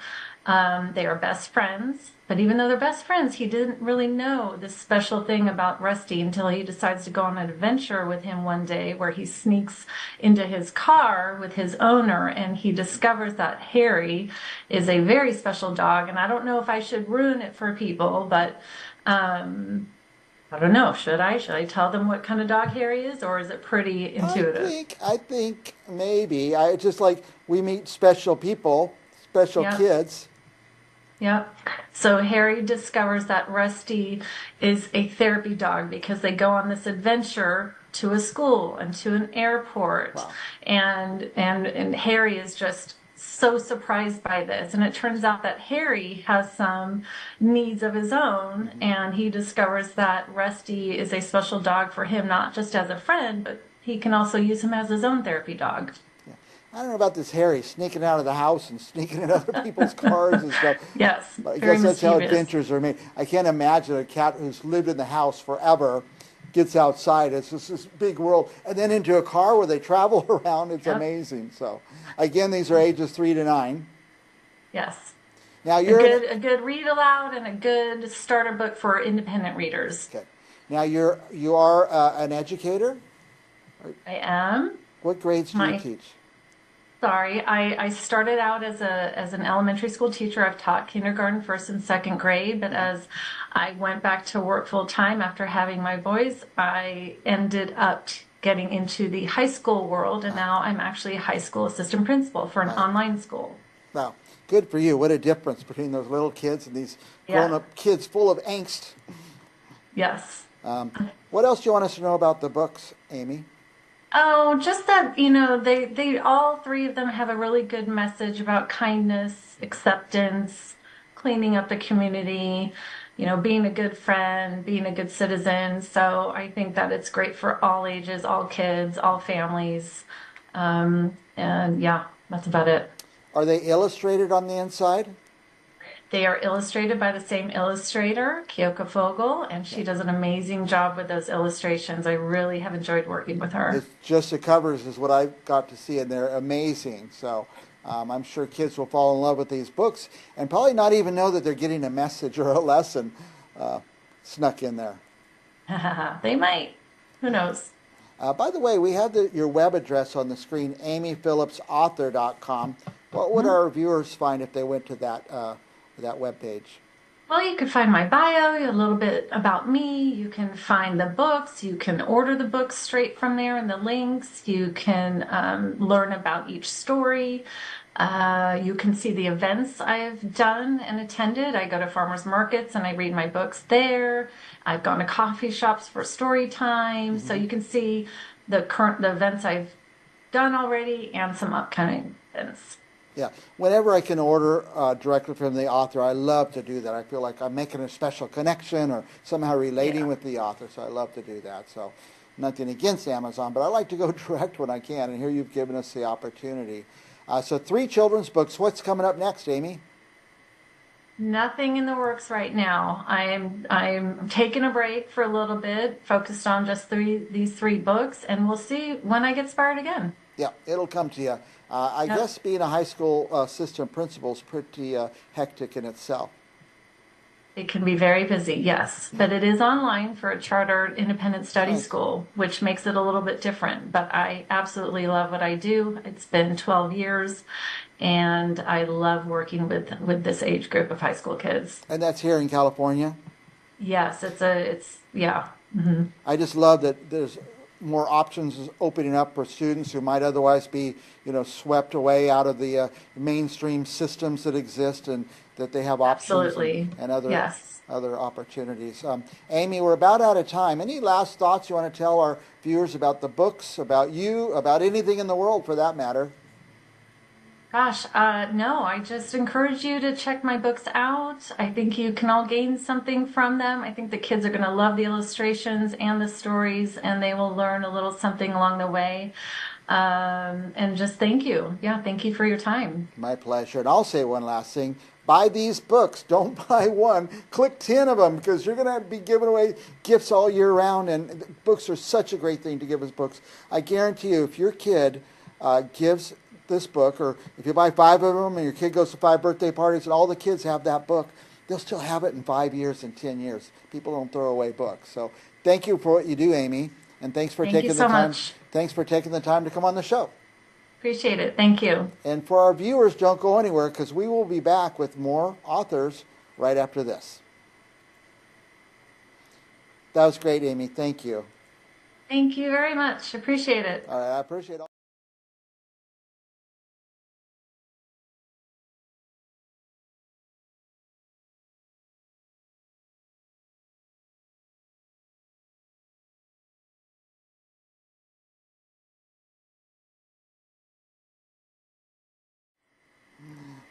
They are best friends. But even though they're best friends, he didn't really know this special thing about Rusty until he decides to go on an adventure with him one day where he sneaks into his car with his owner and he discovers that Harry is a very special dog. And I don't know if I should ruin it for people, but I don't know. Should I? Should I tell them what kind of dog Harry is, or is it pretty intuitive? I think maybe. Just like we meet special people, special kids. Yep. So Harry discovers that Rusty is a therapy dog because they go on this adventure to a school and to an airport. Wow. And Harry is just so surprised by this. And it turns out that Harry has some needs of his own, and he discovers that Rusty is a special dog for him, not just as a friend, but he can also use him as his own therapy dog. I don't know about this Harry sneaking out of the house and sneaking in other people's cars and stuff. Yes, But I very guess that's how mischievous. adventures are made. I can't imagine a cat who's lived in the house forever gets outside. It's just this big world. And then into a car where they travel around. It's amazing. So, again, these are ages 3 to 9. Yes. Now A you're good read aloud and a good starter book for independent readers. okay. Now you are an educator. I am. What grades do you teach? Sorry, I started out as an elementary school teacher. I've taught kindergarten, first and second grade, but as I went back to work full time after having my boys, I ended up getting into the high school world, and now I'm actually a high school assistant principal for an online school. Wow, good for you. What a difference between those little kids and these grown-up kids full of angst. Yes. What else do you want us to know about the books, Amy? Oh, just that, they all three of them have a really good message about kindness, acceptance, cleaning up the community, being a good friend, being a good citizen. So I think that it's great for all ages, all kids, all families. And yeah, that's about it. Are they illustrated on the inside? They are illustrated by the same illustrator, Kyoka Fogel, and she does an amazing job with those illustrations. I really have enjoyed working with her. It's just the covers is what I've got to see, and they're amazing. So I'm sure kids will fall in love with these books and probably not even know that they're getting a message or a lesson snuck in there. They might. Who knows? By the way, we have your web address on the screen, amyphillipsauthor.com. What would our viewers find if they went to that web page? Well, you can find my bio, a little bit about me. You can find the books. You can order the books straight from there in the links. You can learn about each story. You can see the events I've done and attended. I go to farmers markets and I read my books there. I've gone to coffee shops for story time. So you can see the events I've done already and some upcoming events. Yeah, whenever I can order directly from the author, I love to do that. I feel like I'm making a special connection or somehow relating with the author, so I love to do that. So nothing against Amazon, but I like to go direct when I can, and here you've given us the opportunity. So 3 children's books. What's coming up next, Amy? Nothing in the works right now. I'm taking a break for a little bit, focused on just these 3 books, and we'll see when I get inspired again. Yeah, it'll come to you. I guess being a high school assistant principal is pretty hectic in itself. It can be very busy, yes, but it is online for a chartered independent study school, which makes it a little bit different. But I absolutely love what I do. It's been 12 years, and I love working with this age group of high school kids. And that's here in California? Yes, yeah. Mm-hmm. I just love that there's more options opening up for students who might otherwise be, swept away out of the mainstream systems that exist, and that they have options and other opportunities. Amy, we're about out of time. Any last thoughts you want to tell our viewers about the books, about you, about anything in the world for that matter? Gosh, no, I just encourage you to check my books out. I think you can all gain something from them. I think the kids are going to love the illustrations and the stories, and they will learn a little something along the way. And just thank you. Yeah, thank you for your time. My pleasure. And I'll say one last thing. Buy these books. Don't buy one. Click 10 of them, because you're going to be giving away gifts all year round, and books are such a great thing to give us books. I guarantee you, if your kid gives this book, or if you buy 5 of them and your kid goes to 5 birthday parties and all the kids have that book, they'll still have it in 5 years and 10 years. People don't throw away books. So thank you for what you do, Amy, and thanks for taking the time. Thanks for taking the time to come on the show. Appreciate it. Thank you. And for our viewers, don't go anywhere, because we will be back with more authors right after this. That was great, Amy. Thank you. Thank you very much. Appreciate it. All right, I appreciate it.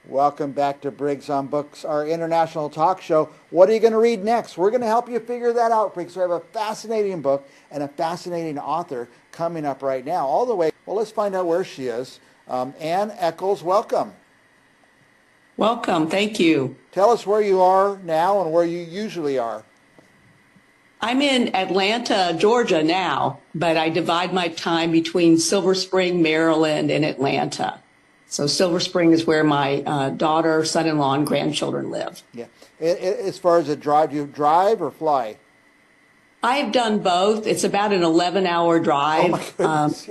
Welcome back to Briggs on Books, our international talk show. What are you going to read next? We're going to help you figure that out, Briggs. We have a fascinating book and a fascinating author coming up right now, all the way. Well, let's find out where she is. Ann Eccles, welcome. Welcome. Thank you. Tell us where you are now and where you usually are. I'm in Atlanta, Georgia now, but I divide my time between Silver Spring, Maryland, and Atlanta. So Silver Spring is where my daughter, son-in-law, and grandchildren live. Yeah. As far as a drive, do you drive or fly? I've done both. It's about an 11-hour drive. Oh, my goodness.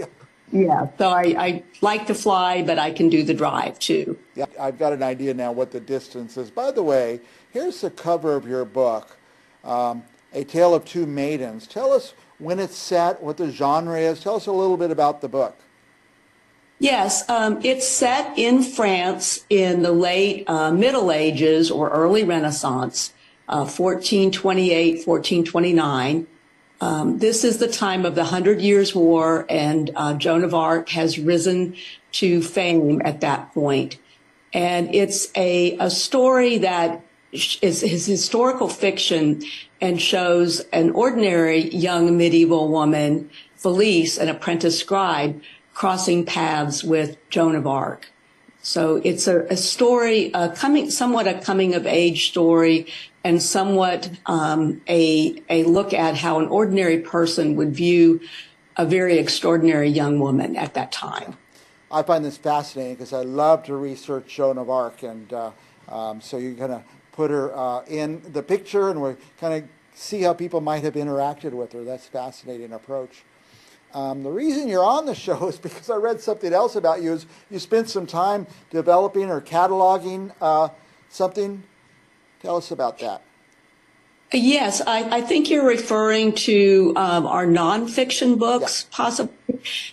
Yeah. So I like to fly, but I can do the drive, too. Yeah, I've got an idea now what the distance is. By the way, here's the cover of your book, A Tale of Two Maidens. Tell us when it's set, what the genre is. Tell us a little bit about the book. Yes, it's set in France in the late Middle Ages or early Renaissance, 1428, 1429. This is the time of the 100 Years' War, and Joan of Arc has risen to fame at that point. And it's a story that is historical fiction and shows an ordinary young medieval woman, Felice, an apprentice scribe, crossing paths with Joan of Arc. So it's a story, somewhat a coming of age story, and somewhat a look at how an ordinary person would view a very extraordinary young woman at that time. I find this fascinating because I love to research Joan of Arc, and so you're going to put her in the picture, and we're kind of see how people might have interacted with her. That's a fascinating approach. The reason you're on the show is because I read something else about you. Is you spent some time developing or cataloging something Tell us about that. Yes, I think you're referring to our nonfiction books, possibly.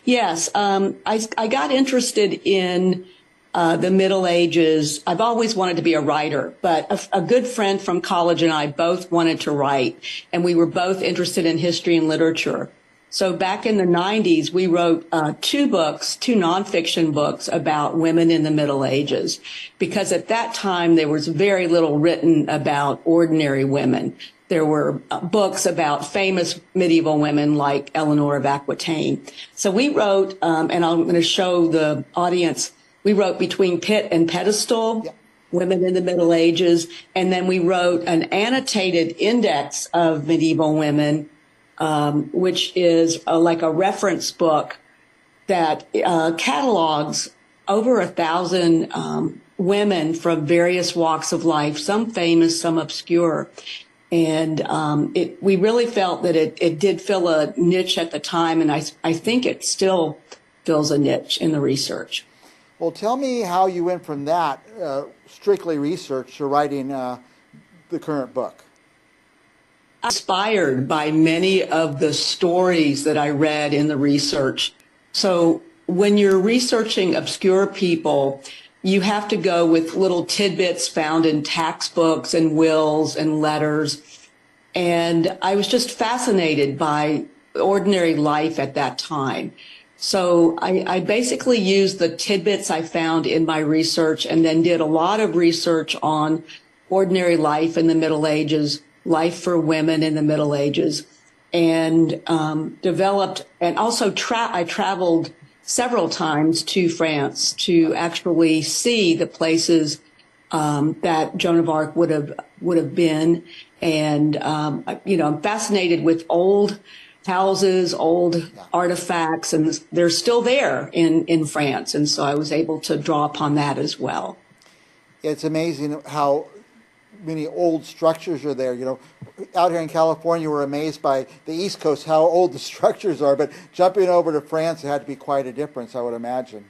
Yes, I got interested in the Middle Ages. I've always wanted to be a writer, but a good friend from college and I both wanted to write, and we were both interested in history and literature. So back in the 90s, we wrote two nonfiction books about women in the Middle Ages, because at that time there was very little written about ordinary women. There were books about famous medieval women like Eleanor of Aquitaine. So we wrote, and I'm going to show the audience, we wrote Between Pit and Pedestal, Women in the Middle Ages, and then we wrote an annotated index of medieval women, which is like a reference book that catalogs over 1,000 women from various walks of life, some famous, some obscure. And we really felt that it did fill a niche at the time, and I think it still fills a niche in the research. Well, tell me how you went from that strictly research to writing the current book. Inspired by many of the stories that I read in the research. So when you're researching obscure people, you have to go with little tidbits found in tax books and wills and letters. And I was just fascinated by ordinary life at that time. So I basically used the tidbits I found in my research and then did a lot of research on ordinary life in the Middle Ages, life for women in the Middle Ages, and developed, and also I traveled several times to France to actually see the places that Joan of Arc would have been. And, I'm fascinated with old houses, old artifacts, and they're still there in France. And so I was able to draw upon that as well. It's amazing how many old structures are there. Out here in California, we're amazed by the East Coast, how old the structures are. But jumping over to France, it had to be quite a difference, I would imagine.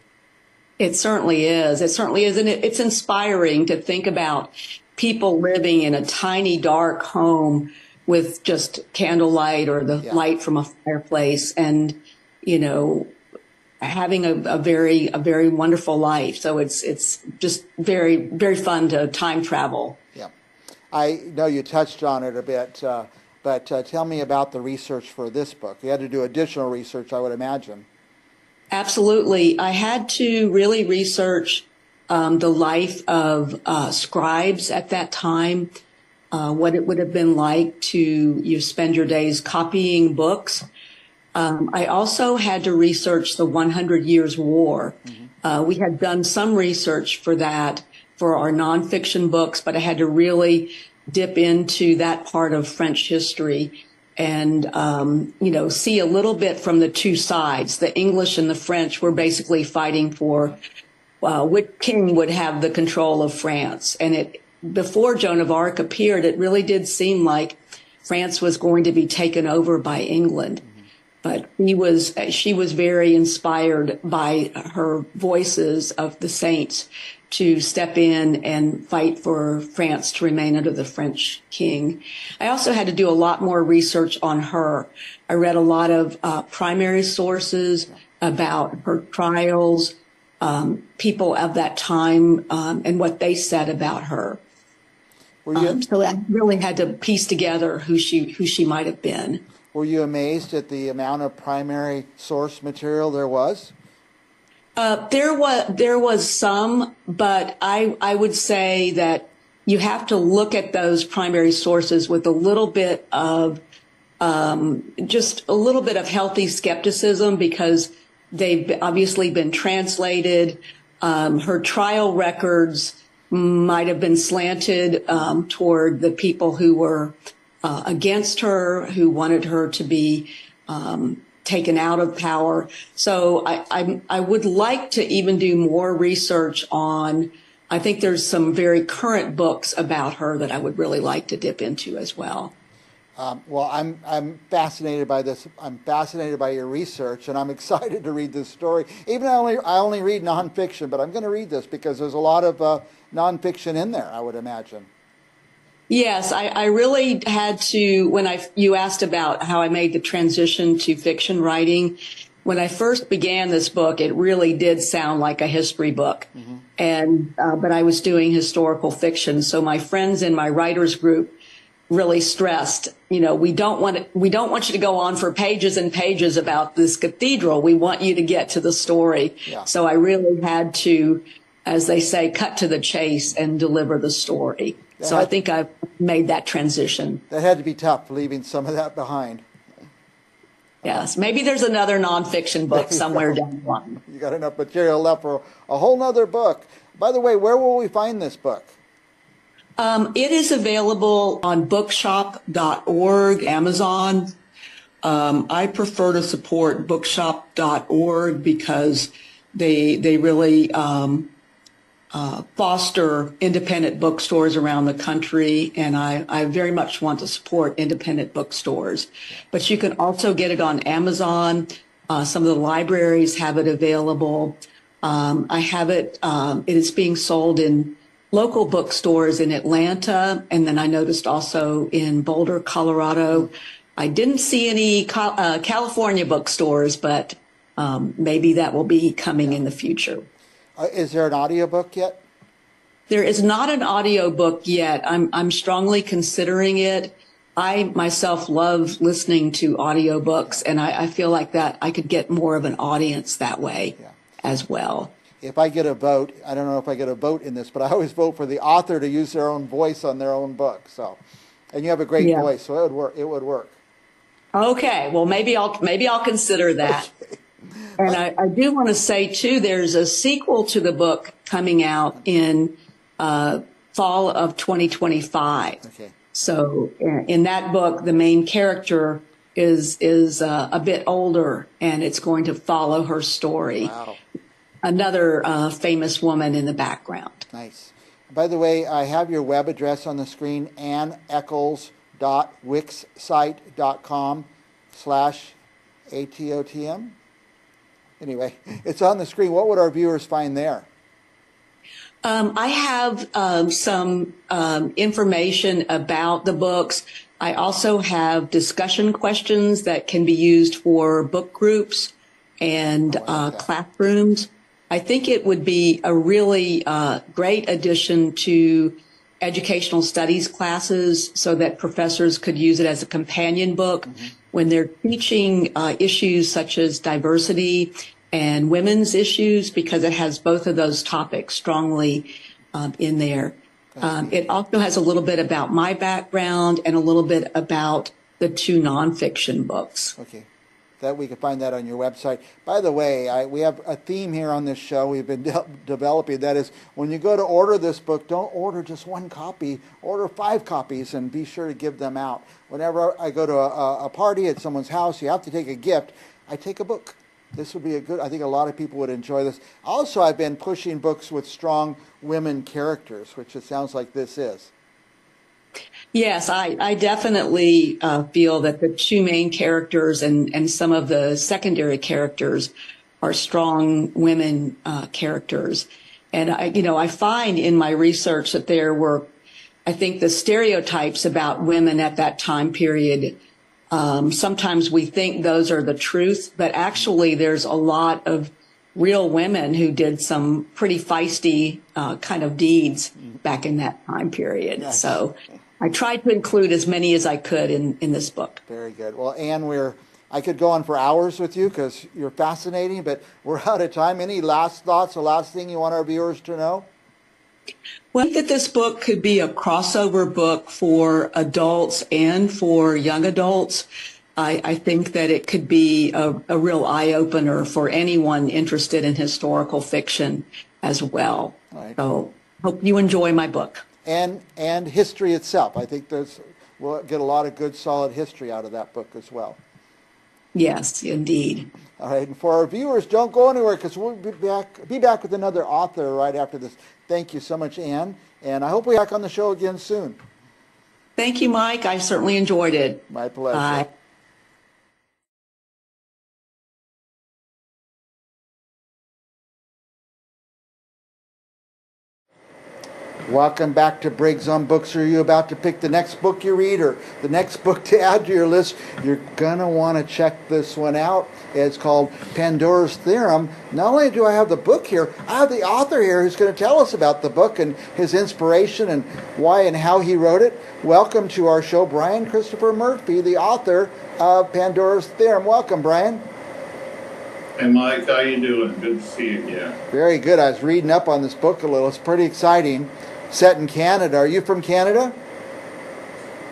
It certainly is. It certainly is. And it's inspiring to think about people living in a tiny, dark home with just candlelight or the light from a fireplace and, having a very wonderful life. So it's just very, very fun to time travel. Yeah. I know you touched on it a bit, but tell me about the research for this book. You had to do additional research, I would imagine. Absolutely. I had to really research the life of scribes at that time, what it would have been like to spend your days copying books. I also had to research the 100 Years' War. We had done some research for that for our nonfiction books, but I had to really dip into that part of French history and, see a little bit from the two sides. The English and the French were basically fighting for which king would have the control of France. And before Joan of Arc appeared, it really did seem like France was going to be taken over by England. But she was very inspired by her voices of the saints to step in and fight for France to remain under the French king. I also had to do a lot more research on her. I read a lot of primary sources about her trials, people of that time, and what they said about her. So I really had to piece together who she might have been. Were you amazed at the amount of primary source material there was? There was some, but I would say that you have to look at those primary sources with a little bit of just a little bit of healthy skepticism, because they've obviously been translated. Her trial records might have been slanted toward the people who were against her, who wanted her to be taken out of power. So I would like to even do more research on, I think there's some very current books about her that I would really like to dip into as well. Well, I'm fascinated by this. I'm fascinated by your research, and I'm excited to read this story. Even I only read nonfiction, but I'm going to read this because there's a lot of nonfiction in there, I would imagine. Yes, I really had to, you asked about how I made the transition to fiction writing. When I first began this book, it really did sound like a history book. But I was doing historical fiction. So my friends in my writers group really stressed, we don't want you to go on for pages and pages about this cathedral. We want you to get to the story. Yeah. So I really had to, as they say, cut to the chase and deliver the story. So I think I've made that transition. That had to be tough, leaving some of that behind. Yes. Maybe there's another nonfiction book somewhere down the line. You got enough material left for a whole nother book. By the way, where will we find this book? It is available on bookshop.org, Amazon. I prefer to support bookshop.org because they really foster independent bookstores around the country, and I very much want to support independent bookstores. But you can also get it on Amazon. Some of the libraries have it available. I have it. It is being sold in local bookstores in Atlanta, and then I noticed also in Boulder, Colorado. I didn't see any California bookstores, but maybe that will be coming in the future. Is there an audiobook yet? There is not an audiobook yet. I'm strongly considering it. I myself love listening to audiobooks, and I feel like that I could get more of an audience that way as well. If I get a vote, I don't know if I get a vote in this, but I always vote for the author to use their own voice on their own book. So, and you have a great voice, so it would work. It would work. Okay, well maybe I'll consider that. Okay. And I do want to say too, there's a sequel to the book coming out in fall of 2025. Okay. So in that book, the main character is a bit older, and it's going to follow her story. Wow. Another famous woman in the background. Nice. By the way, I have your web address on the screen, anneeccles.wixsite.com/ATOTM. Anyway, it's on the screen. What would our viewers find there? I have some information about the books. I also have discussion questions that can be used for book groups and classrooms. I think it would be a really great addition to educational studies classes so that professors could use it as a companion book when they're teaching issues such as diversity and women's issues, because it has both of those topics strongly in there. It also has a little bit about my background and a little bit about the two nonfiction books. Okay. That we can find that on your website. By the way, we have a theme here on this show we've been developing. That is, when you go to order this book, don't order just one copy. Order 5 copies and be sure to give them out. Whenever I go to a party at someone's house, you have to take a gift. I take a book. This would be I think a lot of people would enjoy this. Also, I've been pushing books with strong women characters, which it sounds like this is. Yes, I definitely feel that the two main characters and some of the secondary characters are strong women characters. And I find in my research that there were, I think, the stereotypes about women at that time period. Sometimes we think those are the truth, but actually there's a lot of real women who did some pretty feisty kind of deeds back in that time period. Yes. So I tried to include as many as I could in this book. Very good. Well, Anne, I could go on for hours with you because you're fascinating, but we're out of time. Any last thoughts, or last thing you want our viewers to know? Well, I think that this book could be a crossover book for adults and for young adults. I think that it could be a real eye-opener for anyone interested in historical fiction as well. Right. So hope you enjoy my book. And history itself. I think we'll get a lot of good, solid history out of that book as well. Yes, indeed. All right, and for our viewers, don't go anywhere because we'll be back with another author right after this. Thank you so much, Anne, and I hope we're back on the show again soon. Thank you, Mike. I certainly enjoyed it. My pleasure. Bye. Welcome back to Briggs on Books. Are you about to pick the next book you read or the next book to add to your list? You're going to want to check this one out. It's called Pandora's Theorem. Not only do I have the book here, I have the author here who's going to tell us about the book and his inspiration and why and how he wrote it. Welcome to our show, Brian Christopher Murphy, the author of Pandora's Theorem. Welcome, Brian. Hey, Mike, how you doing? Good to see you again. Very good. I was reading up on this book a little. It's pretty exciting. Set in Canada. Are you from Canada?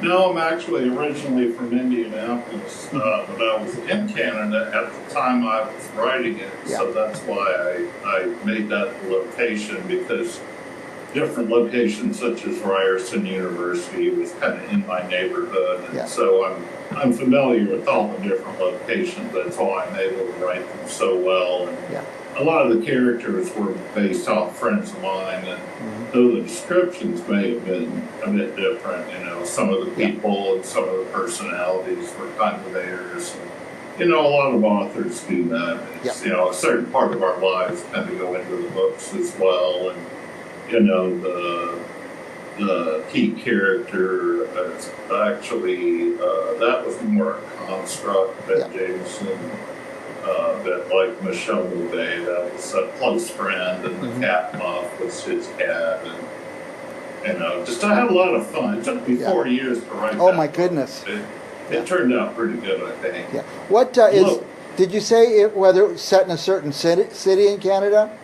No, I'm actually originally from Indianapolis, but I was in Canada at the time I was writing it, so that's why I made that location, because different locations such as Ryerson University was kind of in my neighborhood, and so I'm familiar with all the different locations. That's why I'm able to write them so well. And a lot of the characters were based off friends of mine, and though the descriptions may have been a bit different, you know, some of the people and some of the personalities were kind of theirs. You know, a lot of authors do that. It's, you know, a certain part of our lives kind of go into the books as well, and you know, the key character is actually that was more a construct that Jameson. That like Michelle Bouvet, that was a close friend, and the cat Muff was his cat, and you know, just I had a lot of fun. It took me 4 years to write. Oh my goodness! It turned out pretty good, I think. Yeah. What is? Did you say whether it was set in a certain city in Canada?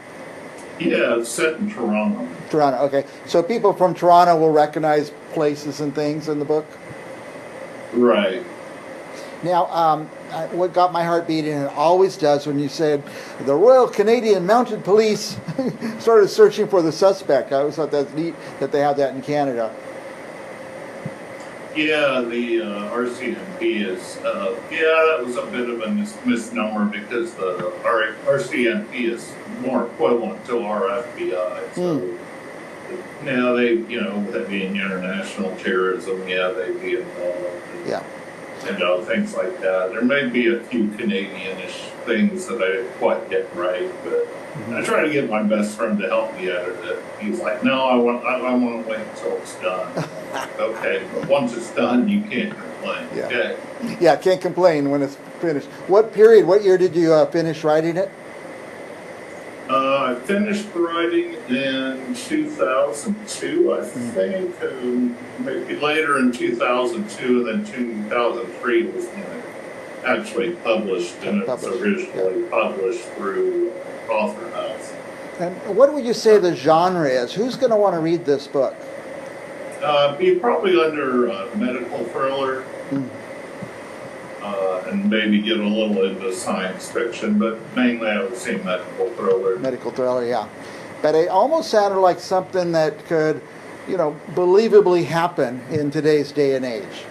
Yeah, it's set in Toronto. Toronto. Okay, so people from Toronto will recognize places and things in the book. Right. Now, what got my heart beating, and it always does when you said the Royal Canadian Mounted Police started searching for the suspect. I always thought that's neat that they have that in Canada. Yeah, the RCMP is, that was a bit of a misnomer, because the RCMP is more equivalent to our FBI. So, now they, you know, that being international terrorism, they'd be involved. You know, things like that. There may be a few Canadian-ish things that I didn't quite get right, but I try to get my best friend to help me edit it. He's like, no, I want to wait until it's done. Okay, but once it's done, you can't complain. Okay? Yeah, can't complain when it's finished. What year did you finish writing it? I finished writing in 2002, I think. Maybe later in 2002, and then 2003 was when it actually published, and it was originally published through Author House. And what would you say the genre is? Who's going to want to read this book? Be probably under medical thriller. And maybe get a little into science fiction, but mainly I would say medical thriller. Medical thriller, yeah. But it almost sounded like something that could, you know, believably happen in today's day and age.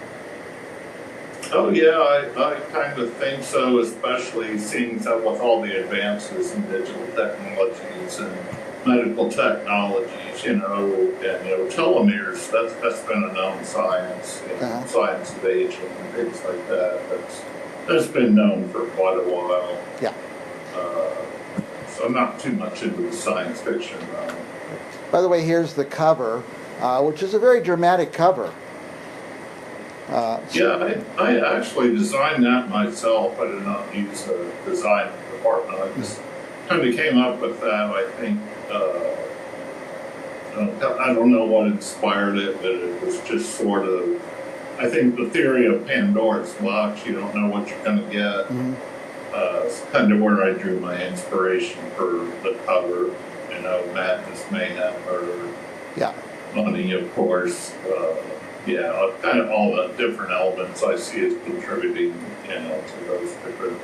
Oh yeah, I kind of think so, especially seeing that with all the advances in digital technologies and medical technologies, you know, and telomeres. That's been a known science, science of aging and things like that. That's been known for quite a while. Yeah. So I'm not too much into the science fiction realm. By the way, here's the cover, which is a very dramatic cover. I actually designed that myself. I did not use a design department. I just kind of came up with that. I think I don't know what inspired it, but it was just sort of. I think the theory of Pandora's box. You don't know what you're going to get. It's kind of where I drew my inspiration for the cover. You know, madness, mayhem, murder. Yeah. Money, of course. Kind of all the different elements I see as contributing, to those different,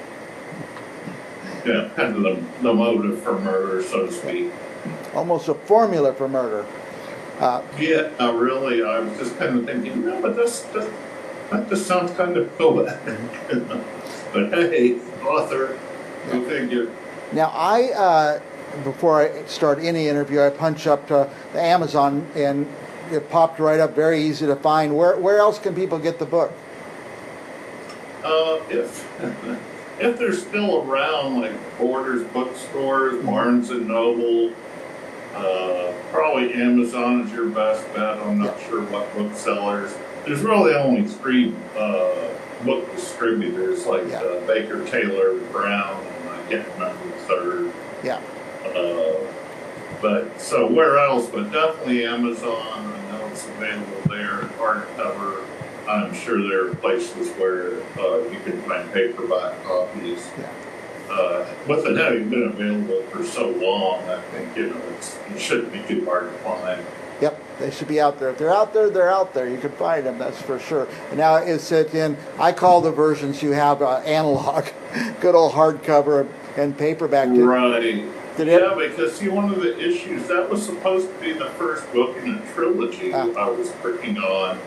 kind of the motive for murder, so to speak. Almost a formula for murder. Really, I was just kind of thinking, no, but that just sounds kind of cool. But hey, author, go figure. Now, before I start any interview, I punch up to the Amazon, and it popped right up, very easy to find. Where else can people get the book? If they're still around, like Borders bookstores, Barnes and Noble, Probably Amazon is your best bet. I'm not sure what booksellers. There's really only three book distributors, like Baker, Taylor, Brown, and I can't remember the third. Yeah. But so where else? But definitely Amazon. I know it's available there, hardcover. I'm sure there are places where you can find paperback copies. Yeah. With it having been available for so long, I think it shouldn't be too hard to find. Yep, they should be out there. If they're out there, they're out there. You can find them, that's for sure. And now is it in? I call the versions you have analog, good old hardcover and paperback. Right. Because see, one of the issues that was supposed to be the first book in a trilogy I was working on.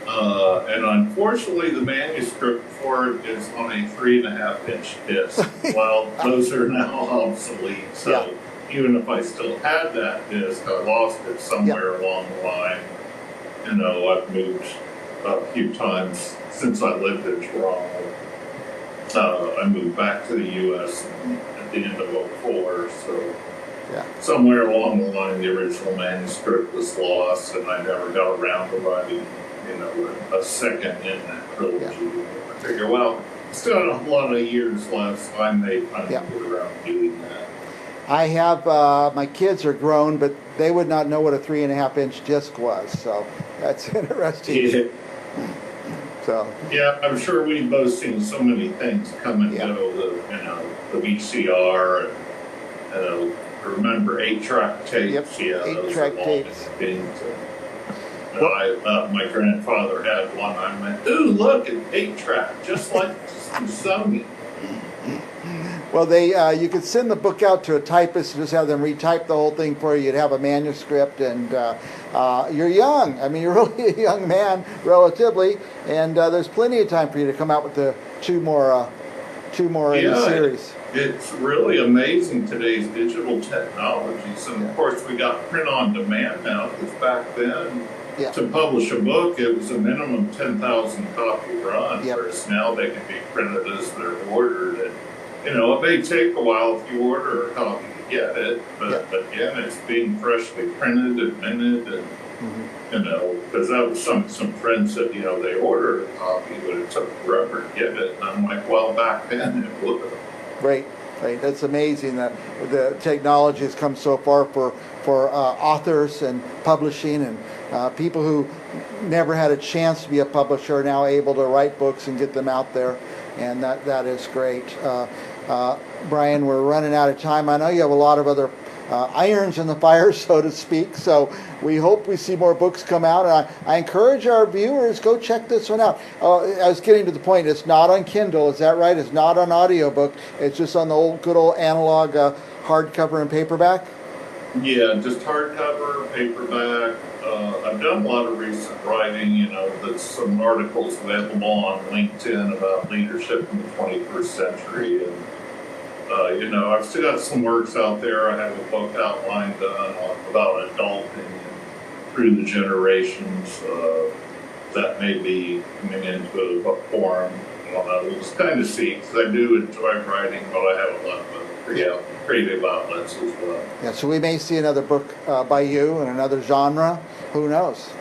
And unfortunately, the manuscript for it is on a 3.5-inch disc. Well, those are now obsolete. So even if I still had that disc, I lost it somewhere along the line. You know, I've moved a few times since I lived in Toronto. I moved back to the U.S. at the end of '04. So somewhere along the line, the original manuscript was lost, and I never got around to writing a second in that trilogy. I figure, well, still got a lot of years left, so I may finally get around to doing that. I have, my kids are grown, but they would not know what a 3.5-inch disc was, so that's interesting. Yeah. So. Yeah, I'm sure we've both seen so many things come and go, the VCR, and remember 8-track tapes? Yep, 8-track tapes. My grandfather had one. I went, ooh, look, an 8-track, just like Sony. Well, you could send the book out to a typist and just have them retype the whole thing for you. You'd have a manuscript, and you're young. I mean, you're really a young man, relatively, and there's plenty of time for you to come out with the two more in the series. It's really amazing today's digital technologies, and of course we got print on demand now. Because back then, to publish a book, it was a minimum 10,000 copy run. Whereas now they can be printed as they're ordered, and it may take a while if you order a copy to get it. But again, it's being freshly printed and minted, and because that was some friends said they ordered a copy, but it took forever to get it. And I'm like, well, back then it would have. Right. That's amazing that the technology has come so far for authors and publishing, and people who never had a chance to be a publisher are now able to write books and get them out there, and that is great. Brian, we're running out of time. I know you have a lot of other irons in the fire, so to speak, so we hope we see more books come out. And I encourage our viewers, go check this one out. I was getting to the point, it's not on Kindle, is that right? It's not on audiobook, it's just on the good old analog hardcover and paperback? Yeah, just hardcover, paperback. I've done a lot of recent writing, that's some articles available on LinkedIn about leadership in the 21st century. And I've still got some works out there. I have a book outlined about adulting through the generations that may be coming into a book form. We'll just kind of see, because I do enjoy writing, but I have a lot of creative outlets as well. Yeah, so we may see another book by you in another genre. Who knows?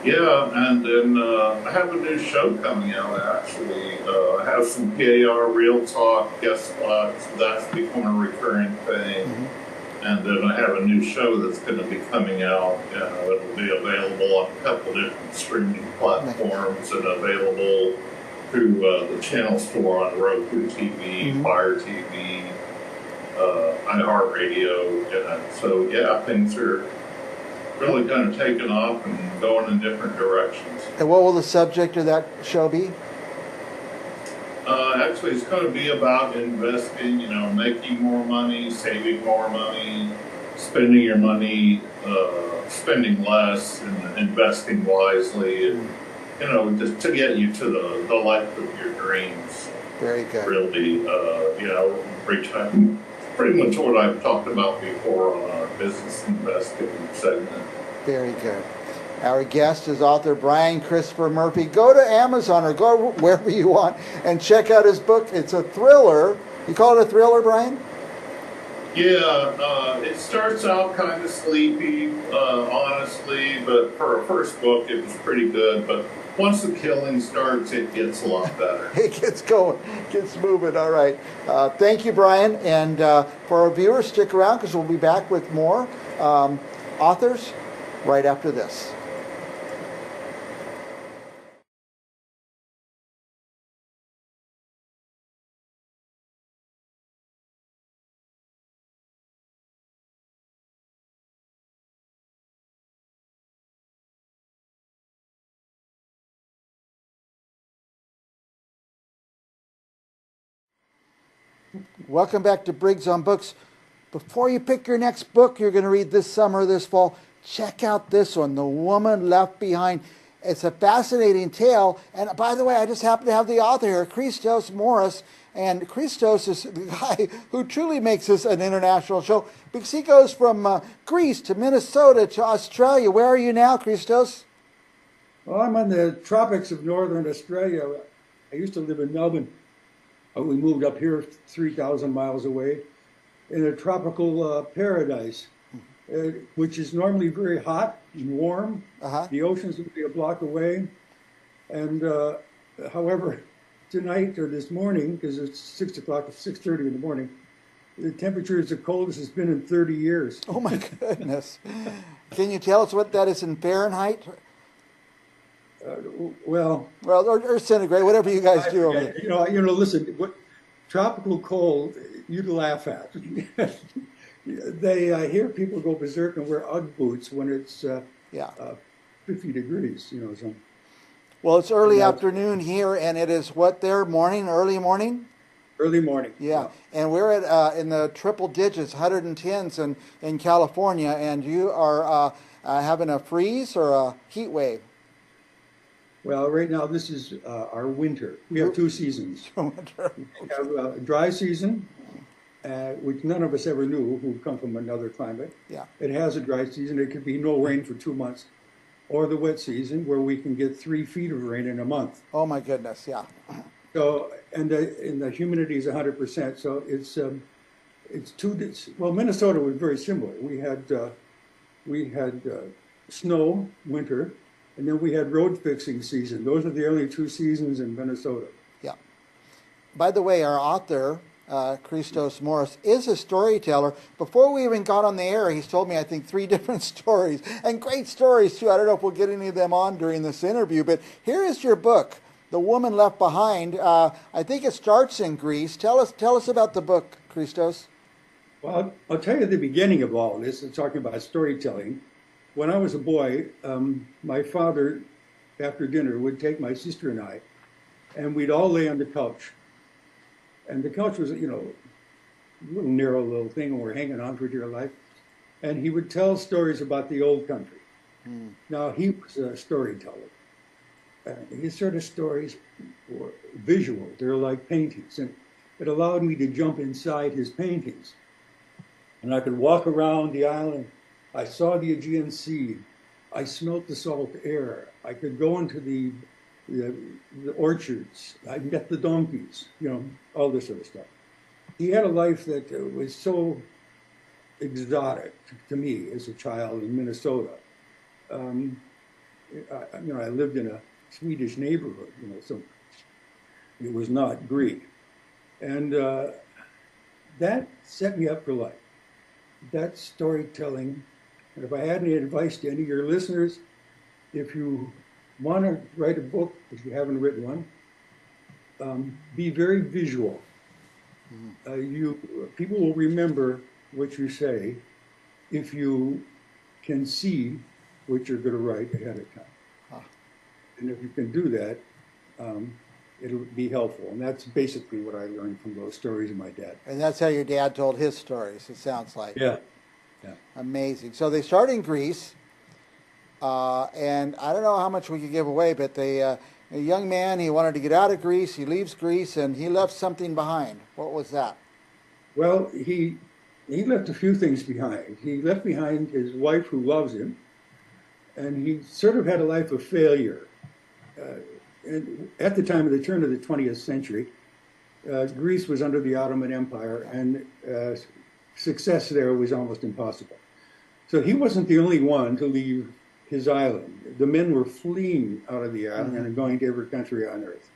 Yeah, and then I have a new show coming out, actually. I have some PAR Real Talk guest spots. That's become a recurring thing. Mm-hmm. And then I have a new show that's going to be coming out. It'll be available on a couple different streaming platforms and available through the channel store on Roku TV, Fire TV, iHeartRadio. So, yeah, things are really kind of taken off and going in different directions. And what will the subject of that show be? Actually, it's going to be about investing, making more money, saving more money, spending your money, spending less, and investing wisely, and, just to get you to the life of your dreams. Very good. Really, pretty much what I've talked about before on our business investing segment. Very good. Our guest is author Brian Christopher Murphy. Go to Amazon or go wherever you want and check out his book. It's a thriller. You call it a thriller, Brian? Yeah, it starts out kind of sleepy, honestly, but for a first book, it was pretty good. But once the killing starts, it gets a lot better. It gets going, gets moving. All right. Thank you, Brian. And for our viewers, stick around because we'll be back with more authors right after this. Welcome back to Briggs on Books. Before you pick your next book you're going to read this summer, this fall, check out this one, The Woman Left Behind. It's a fascinating tale. And by the way, I just happen to have the author here, Christos Morris. And Christos is the guy who truly makes this an international show because he goes from Greece to Minnesota to Australia. Where are you now, Christos? Well, I'm in the tropics of northern Australia. I used to live in Melbourne. We moved up here 3,000 miles away in a tropical paradise, which is normally very hot and warm. The ocean's going to be a block away. And however, tonight or this morning, because it's 6 o'clock, 6:30 in the morning, the temperature is the coldest it's been in 30 years. Oh my goodness. Can you tell us what that is in Fahrenheit? Well, or centigrade, whatever you guys do over there. Listen, what tropical cold you'd laugh at. They hear people go berserk and wear UGG boots when it's 50 degrees. So. Well, it's early afternoon here, and it is what there, morning, early morning? Early morning. Yeah, and we're at in the triple digits, 110s in California, and you are having a freeze or a heat wave? Well, right now this is our winter. We have two seasons. We have a dry season, which none of us ever knew who come from another climate. Yeah. It has a dry season. It could be no rain for 2 months. Or the wet season where we can get 3 feet of rain in a month. Oh my goodness, yeah. So, and the humidity is 100%. So it's well, Minnesota was very similar. We had snow, winter, and then we had road fixing season. Those are the only 2 seasons in Minnesota. Yeah. By the way, our author, Christos Morris, is a storyteller. Before we even got on the air, he's told me, I think, 3 different stories, and great stories, too. I don't know if we'll get any of them on during this interview, but here is your book, The Woman Left Behind. I think it starts in Greece. Tell us about the book, Christos. Well, I'll tell you the beginning of all this, and talking about storytelling. When I was a boy, my father, after dinner, would take my sister and I, and we'd all lay on the couch. And the couch was, a little narrow little thing, and we're hanging on for dear life. And he would tell stories about the old country. Now, he was a storyteller. His sort of stories were visual. They're like paintings. And it allowed me to jump inside his paintings. And I could walk around the island. I saw the Aegean Sea. I smelt the salt air. I could go into the orchards. I met the donkeys, all this sort of stuff. He had a life that was so exotic to me as a child in Minnesota. I lived in a Swedish neighborhood, so it was not Greek. And that set me up for life. That storytelling. And if I had any advice to any of your listeners, if you want to write a book, if you haven't written one, be very visual. People will remember what you say if you can see what you're going to write ahead of time. And if you can do that, it'll be helpful. And that's basically what I learned from those stories of my dad. And that's how your dad told his stories, it sounds like. Yeah. Amazing. So they start in Greece, and I don't know how much we could give away, but a young man, he wanted to get out of Greece, he leaves Greece, and he left something behind. What was that? Well, he left a few things behind. He left behind his wife who loves him, and he sort of had a life of failure. And at the time of the turn of the 20th century, Greece was under the Ottoman Empire, and success there was almost impossible. So he wasn't the only one to leave his island. The men were fleeing out of the island and going to every country on earth.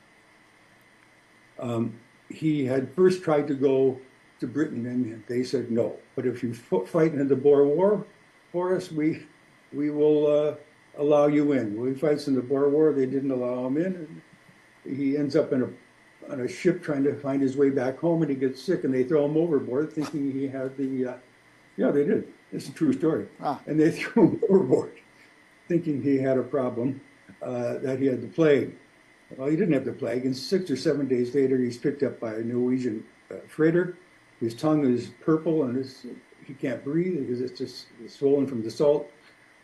He had first tried to go to Britain, and they said no. But if you fight in the Boer War for us, we will allow you in. Well, he fights in the Boer War. They didn't allow him in. And he ends up on a ship trying to find his way back home, and he gets sick, and they throw him overboard, thinking he had the. Yeah, they did. It's a true story. And they threw him overboard, thinking he had a problem, that he had the plague. Well, he didn't have the plague, and 6 or 7 days later, he's picked up by a Norwegian freighter. His tongue is purple, and he can't breathe because it's just swollen from the salt,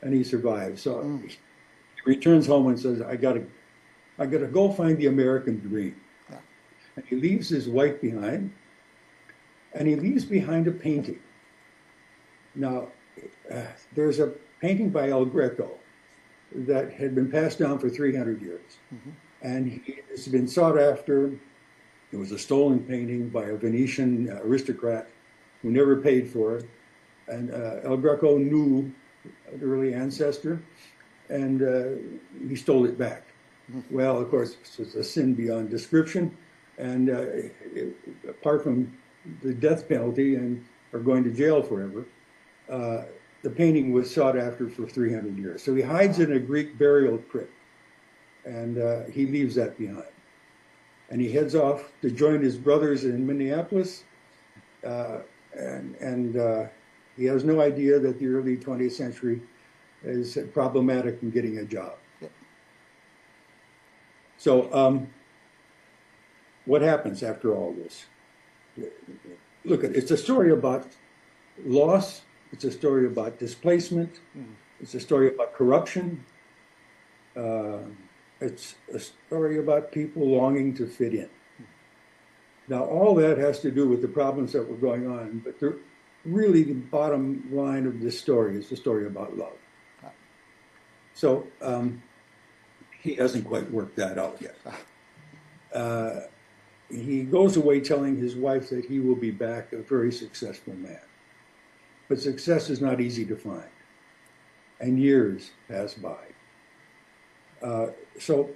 and he survives. So he returns home and says, I gotta go find the American dream. Yeah. And he leaves his wife behind, and he leaves behind a painting. Now, there's a painting by El Greco that had been passed down for 300 years. And it's been sought after. It was a stolen painting by a Venetian aristocrat who never paid for it. And El Greco knew an early ancestor, and he stole it back. Well, of course, this was a sin beyond description. And apart from the death penalty and or going to jail forever, the painting was sought after for 300 years. So he hides in a Greek burial crypt, and he leaves that behind. And he heads off to join his brothers in Minneapolis, and he has no idea that the early 20th century is problematic in getting a job. So what happens after all this? Look, it's a story about loss. It's a story about displacement. It's a story about corruption. It's a story about people longing to fit in. Now, all that has to do with the problems that were going on, but really the bottom line of this story is the story about love. So he hasn't quite worked that out yet. He goes away telling his wife that he will be back a very successful man. But success is not easy to find. And years pass by. So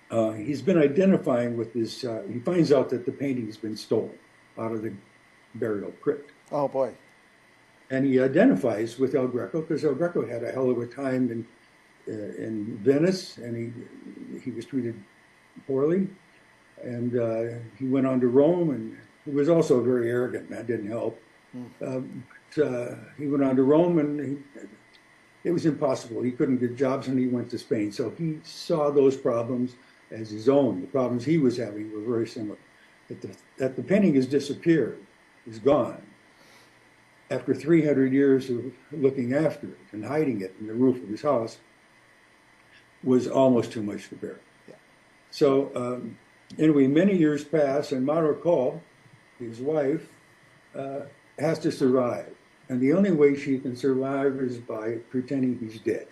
he's been identifying with this. He finds out that the painting has been stolen out of the burial crypt. Oh, boy. And he identifies with El Greco because El Greco had a hell of a time in Venice, and he was treated poorly. And he went on to Rome, and he was also a very arrogant man, didn't help. He went on to Rome, and it was impossible. He couldn't get jobs, and he went to Spain. So he saw those problems as his own. The problems he was having were very similar. That the painting has disappeared, is gone, after 300 years of looking after it and hiding it in the roof of his house, was almost too much to bear. Yeah. So anyway, many years pass, and Marocco, his wife, has to survive. And the only way she can survive is by pretending he's dead.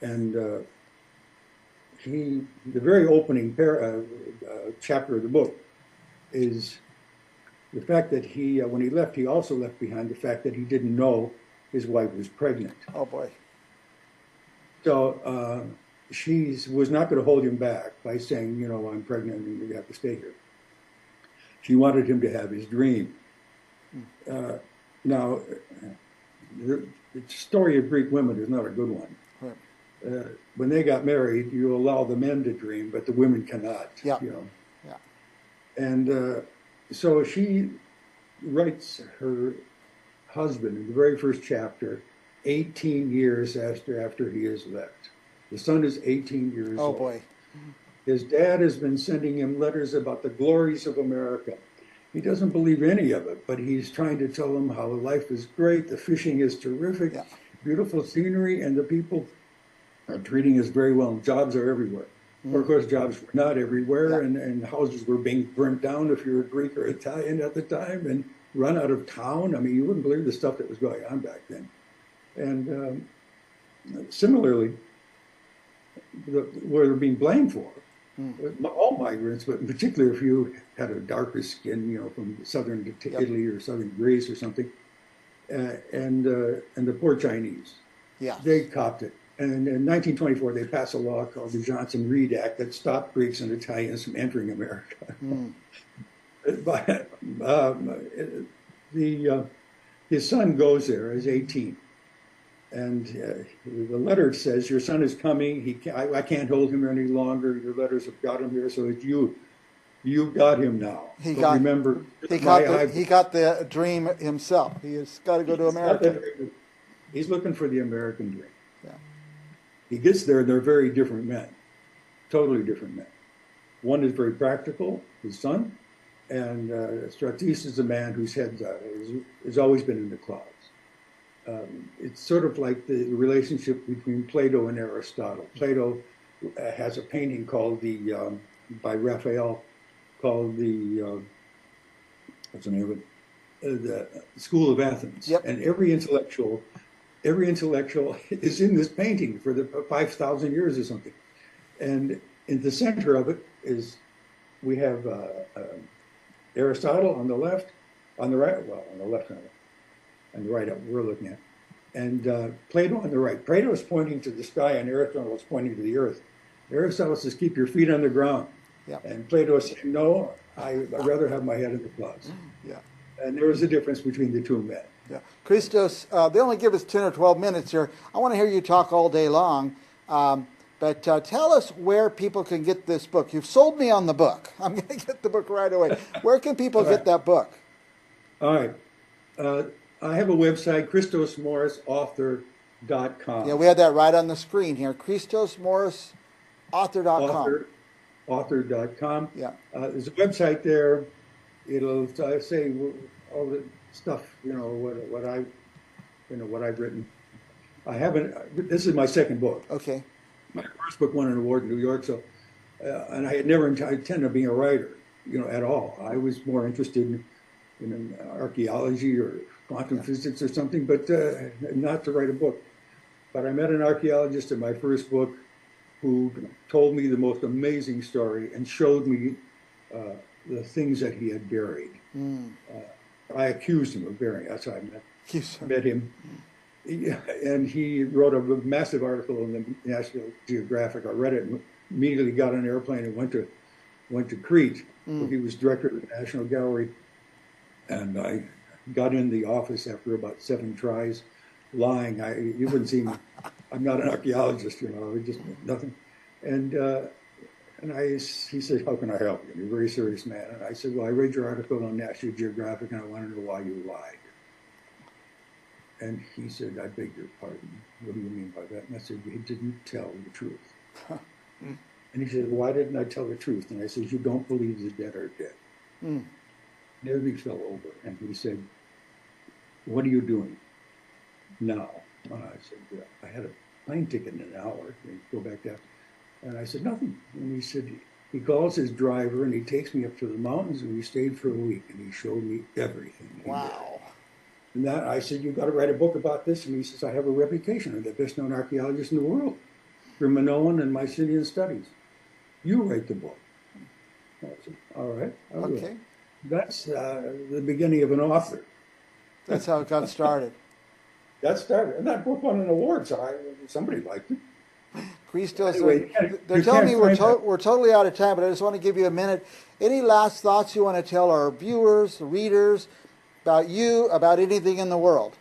And the very opening chapter of the book is the fact that when he left, he also left behind the fact that he didn't know his wife was pregnant. Oh, boy. So she was not going to hold him back by saying, I'm pregnant and you have to stay here. She wanted him to have his dream. Now, the story of Greek women is not a good one. Right. When they got married, you allow the men to dream, but the women cannot. Yeah. Yeah. And so she writes her husband in the very first chapter 18 years after he has left. The son is 18 years old. Oh, boy. His dad has been sending him letters about the glories of America. He doesn't believe any of it, but he's trying to tell him how life is great, the fishing is terrific, yeah, beautiful scenery, and the people are treating us very well. Jobs are everywhere. Of course, jobs were not everywhere, yeah, and houses were being burnt down if you were Greek or Italian at the time, and run out of town. I mean, you wouldn't believe the stuff that was going on back then. And similarly, where they're being blamed for all migrants, but in particular if you had a darker skin, from southern to Italy or southern Greece or something, and the poor Chinese, they copped it. And in 1924, they passed a law called the Johnson-Reed Act that stopped Greeks and Italians from entering America. But his son goes there as 18. And the letter says, your son is coming. I can't hold him any longer. Your letters have got him here, so it's you. You've got him now. He got the dream himself. He's got to go to America. He's looking for the American dream. Yeah. He gets there, and they're very different men, totally different men. One is very practical, his son, and Stratis is a man whose head has always been in the clouds. It's sort of like the relationship between Plato and Aristotle. Plato has a painting called by Raphael, called what's the name of it? The School of Athens. Yep. And every intellectual is in this painting for the 5,000 years or something. And in the center of it we have Aristotle on the left, on the right, well, on the left and the right we're looking at, and Plato on the right. Plato is pointing to the sky and Aristotle is pointing to the earth. Aristotle says, keep your feet on the ground. Yep. And Plato is saying, no, I'd rather have my head in the clouds. Yeah. And there is a difference between the two men. Yeah. Christos, they only give us 10 or 12 minutes here. I want to hear you talk all day long. But tell us where people can get this book. You've sold me on the book. I'm going to get the book right away. Where can people get that book? All right. I have a website, ChristosMorrisAuthor.com. Yeah, we had that right on the screen here. ChristosMorrisAuthor.com. Author.com. Yeah. There's a website there. It'll say all the stuff, what I've written. I haven't. This is my second book. Okay. My first book won an award in New York, so and I had never intended on being a writer, at all. I was more interested in archaeology or quantum physics or something, but not to write a book. But I met an archaeologist in my first book who told me the most amazing story and showed me the things that he had buried. I accused him of burying. That's how I met him. And he wrote a massive article in the National Geographic. I read it and immediately got on an airplane and went to Crete. He was director of the National Gallery. And I got in the office after about 7 tries, lying. You wouldn't see me. I'm not an archaeologist, just nothing. And he said, how can I help you? You're a very serious man. And I said, well, I read your article on National Geographic and I want to know why you lied. And he said, I beg your pardon. What do you mean by that? And I said, you didn't tell the truth. And he said, why didn't I tell the truth? And I said, you don't believe the dead are dead. And everything fell over. And he said, what are you doing now? And I said, I had a plane ticket in an hour. And go back down. And I said, nothing. And he said, he calls his driver and he takes me up to the mountains and we stayed for a week and he showed me everything. Wow. And I said, you've got to write a book about this. And he says, I have a reputation. I'm the best known archaeologist in the world for Minoan and Mycenaean studies. You write the book. I said, all right, I will. Okay. That's the beginning of an author. That's how it got started. That started. And that book won an award, so somebody liked it. Christos, Anyway, they're telling me we're totally out of time, but I just want to give you a minute. Any last thoughts you want to tell our viewers, readers, about you, about anything in the world?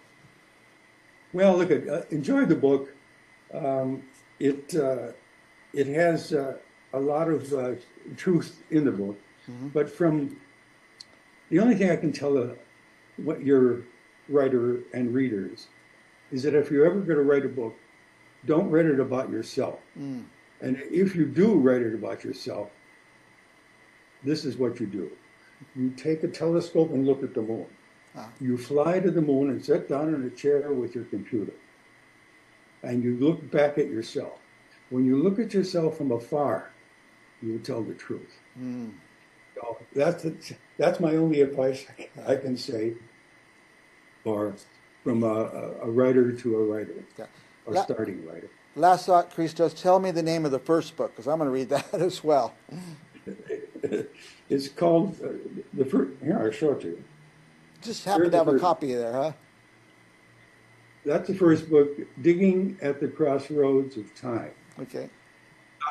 Well, look, enjoy the book. It has a lot of truth in the book, but from the only thing I can tell what your writer and readers is that if you're ever going to write a book, don't write it about yourself. And if you do write it about yourself, this is what you do. You take a telescope and look at the moon. You fly to the moon and sit down in a chair with your computer. And you look back at yourself. When you look at yourself from afar, you'll tell the truth. So that's my only advice I can say, or from a writer to a writer, or starting writer. last thought, Christos, tell me the name of the first book, because I'm going to read that as well. It's called the first. Here, I'll show it to you. Just happen to have a copy there, huh? That's the first book, Digging at the Crossroads of Time. Okay.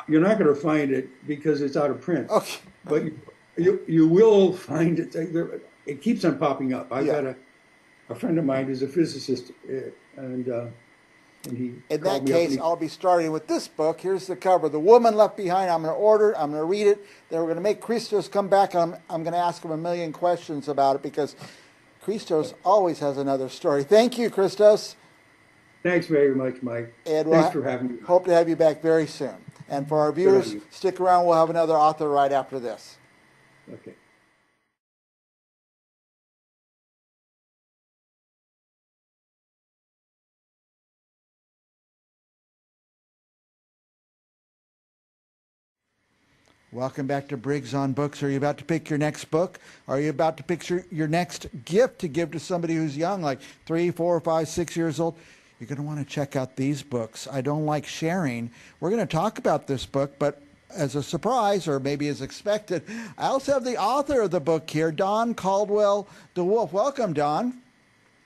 You're not going to find it because it's out of print. Okay. But you will find it. It keeps on popping up. I've got a friend of mine who's a physicist, and he. In that case, I'll be starting with this book. Here's the cover, The Woman Left Behind. I'm going to order it. I'm going to read it. Then we're going to make Christos come back, and I'm going to ask him a million questions about it because Christos always has another story. Thank you, Christos. Thanks very much, Mike. And thanks for having me. Hope to have you back very soon. And for our viewers, stick around. We'll have another author right after this. Okay. Welcome back to Briggs on Books. Are you about to pick your next book? Are you about to pick your next gift to give to somebody who's young, like 3, 4, 5, 6 years old? You're going to want to check out these books. I Don't Like Sharing. We're going to talk about this book, but as a surprise, or maybe as expected, I also have the author of the book here, Dawn Caldwell DeWolf. Welcome, Dawn.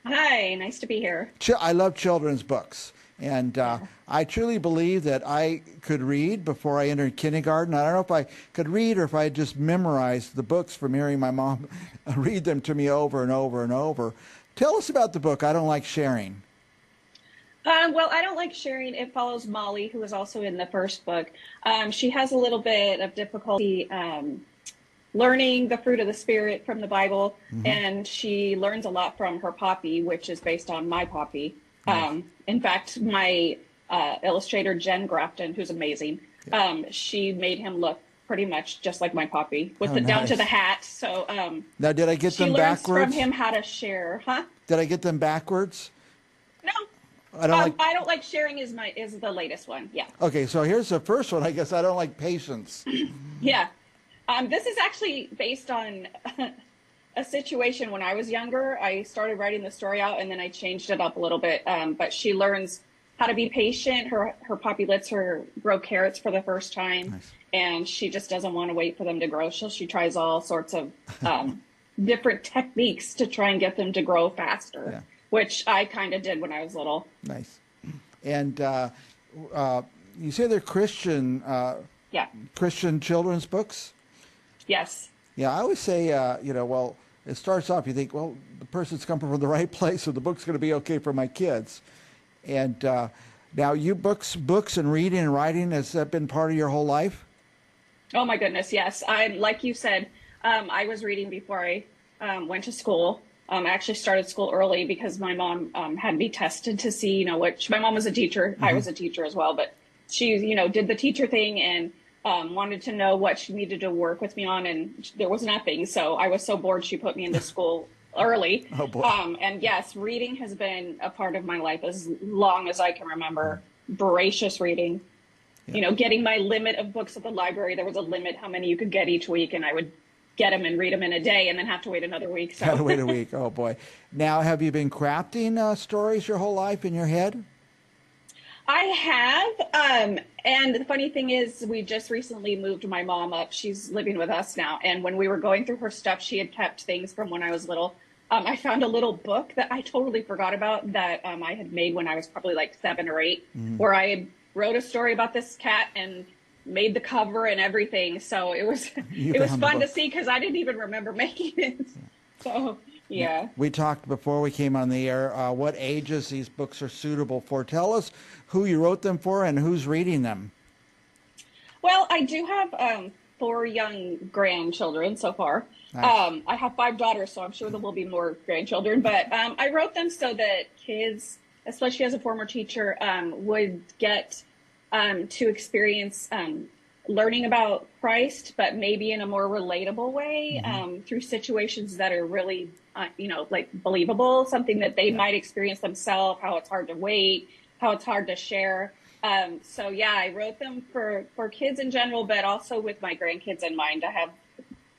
Hi, nice to be here. I love children's books. And I truly believe that I could read before I entered kindergarten. I don't know if I could read or if I just memorized the books from hearing my mom read them to me over and over and over. Tell us about the book, I Don't Like Sharing. Well, I Don't Like Sharing. It follows Molly, who was also in the first book. She has a little bit of difficulty learning the fruit of the Spirit from the Bible, and she learns a lot from her Poppy, which is based on my Poppy. In fact, my illustrator, Jen Grafton, who's amazing, she made him look pretty much just like my Poppy, with down to the hat. So now, did I get them backwards? She learns from him how to share, huh? Did I get them backwards? No. I don't like sharing is the latest one. Yeah. Okay, so here's the first one. I guess I don't like patience. Yeah. This is actually based on a situation when I was younger. I started writing the story out and then I changed it up a little bit. But she learns how to be patient. Her Poppy lets her grow carrots for the first time. Nice. And she just doesn't want to wait for them to grow. So she tries all sorts of different techniques to try and get them to grow faster. Yeah. Which I kind of did when I was little. Nice. And you say they're Christian, Christian children's books? Yes. Yeah, I always say, well, it starts off, you think, well, the person's coming from the right place, so the book's going to be okay for my kids. And now you books and reading and writing, has that been part of your whole life? Oh, my goodness, yes. Like you said, I was reading before I went to school. I actually started school early because my mom had me tested to see, my mom was a teacher. I was a teacher as well, but she, did the teacher thing and wanted to know what she needed to work with me on, and there was nothing. So I was so bored, she put me into school early. Oh, boy. And yes, reading has been a part of my life as long as I can remember. Voracious reading. Yeah. Getting my limit of books at the library. There was a limit how many you could get each week, and I would get them and read them in a day and then have to wait another week. So. Had to wait a week. Oh, boy. Now, have you been crafting stories your whole life in your head? I have. And the funny thing is, we just recently moved my mom up. She's living with us now. And when we were going through her stuff, she had kept things from when I was little. I found a little book that I totally forgot about that I had made when I was probably like 7 or 8, where I had wrote a story about this cat and made the cover and everything. So it was fun to see because I didn't even remember making it. So, yeah. We talked before we came on the air what ages these books are suitable for. Tell us who you wrote them for and who's reading them. Well, I do have 4 young grandchildren so far. Nice. I have 5 daughters, so I'm sure there will be more grandchildren. But I wrote them so that kids, especially as a former teacher, would get to experience learning about Christ, but maybe in a more relatable way, through situations that are really, like believable, something that they might experience themselves, how it's hard to wait, how it's hard to share. So yeah, I wrote them for kids in general, but also with my grandkids in mind. I have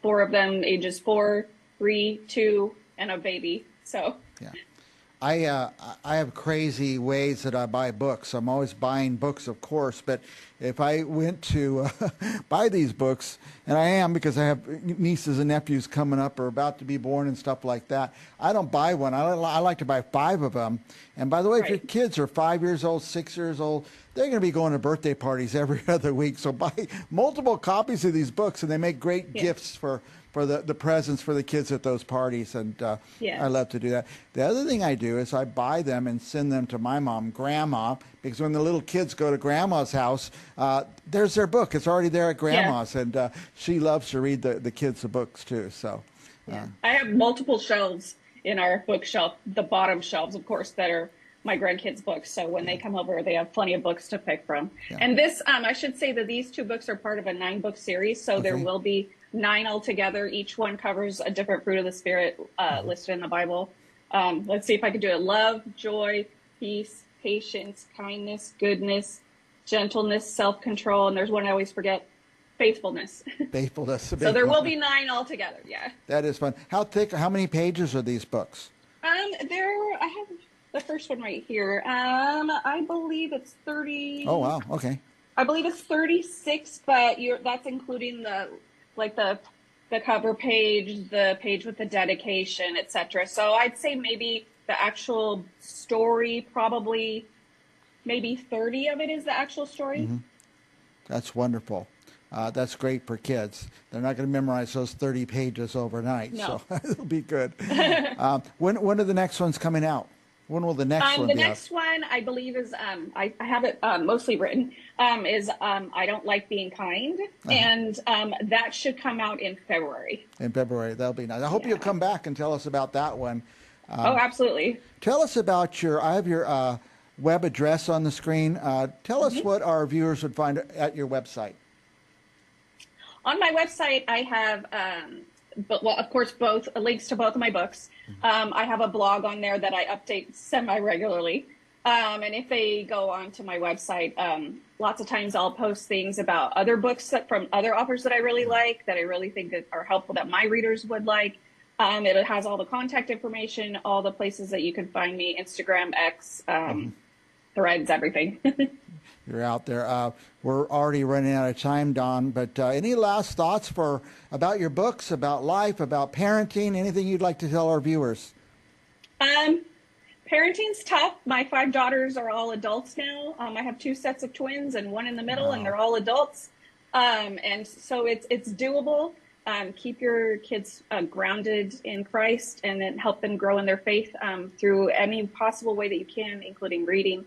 4 of them, ages 4, 3, 2, and a baby. So yeah. I have crazy ways that I buy books. I'm always buying books, of course, but if I went to buy these books, and I am because I have nieces and nephews coming up or about to be born and stuff like that, I don't buy one. I like to buy 5 of them. And by the way, if your kids are 5 years old, 6 years old, they're going to be going to birthday parties every other week. So buy multiple copies of these books, and they make great gifts for the presents for the kids at those parties, and I love to do that. The other thing I do is I buy them and send them to my mom, Grandma, because when the little kids go to Grandma's house, there's their book. It's already there at Grandma's, and she loves to read the kids the books too. So, I have multiple shelves in our bookshelf, the bottom shelves, of course, that are my grandkids' books. So when they come over, they have plenty of books to pick from. And this, I should say that these 2 books are part of a 9-book series, so there will be 9 altogether. Each one covers a different fruit of the Spirit listed in the Bible. Let's see if I can do it. Love, joy, peace, patience, kindness, goodness, gentleness, self-control, and there's one I always forget, faithfulness. Faithfulness. So there will be 9 altogether, That is fun. How thick, how many pages are these books? I have the first one right here. I believe it's 30. Oh, wow. Okay. I believe it's 36, but that's including the cover page, the page with the dedication, etc. So I'd say maybe the actual story, probably maybe 30 of it is the actual story. Mm-hmm. That's wonderful. That's great for kids. They're not going to memorize those 30 pages overnight, so it'll be good. When are the next ones coming out? When will the next one be out? The next one, I believe, is I have it mostly written, is I Don't Like Being Kind, and that should come out in February. In February, that'll be nice. I hope you'll come back and tell us about that one. Oh, absolutely. Tell us about I have your web address on the screen. Tell us what our viewers would find at your website. On my website, I have, of course, both links to both of my books. I have a blog on there that I update semi-regularly. And if they go onto my website, lots of times I'll post things about other books from other authors that I really like, that I really think that are helpful, that my readers would like. It has all the contact information, all the places that you can find me, Instagram, X, Threads, everything. You're out there. We're already running out of time, Dawn, but any last thoughts about your books, about life, about parenting, anything you'd like to tell our viewers? Parenting's tough. My 5 daughters are all adults now. I have 2 sets of twins and one in the middle, and they're all adults. And so it's doable. Keep your kids grounded in Christ, and then help them grow in their faith through any possible way that you can, including reading,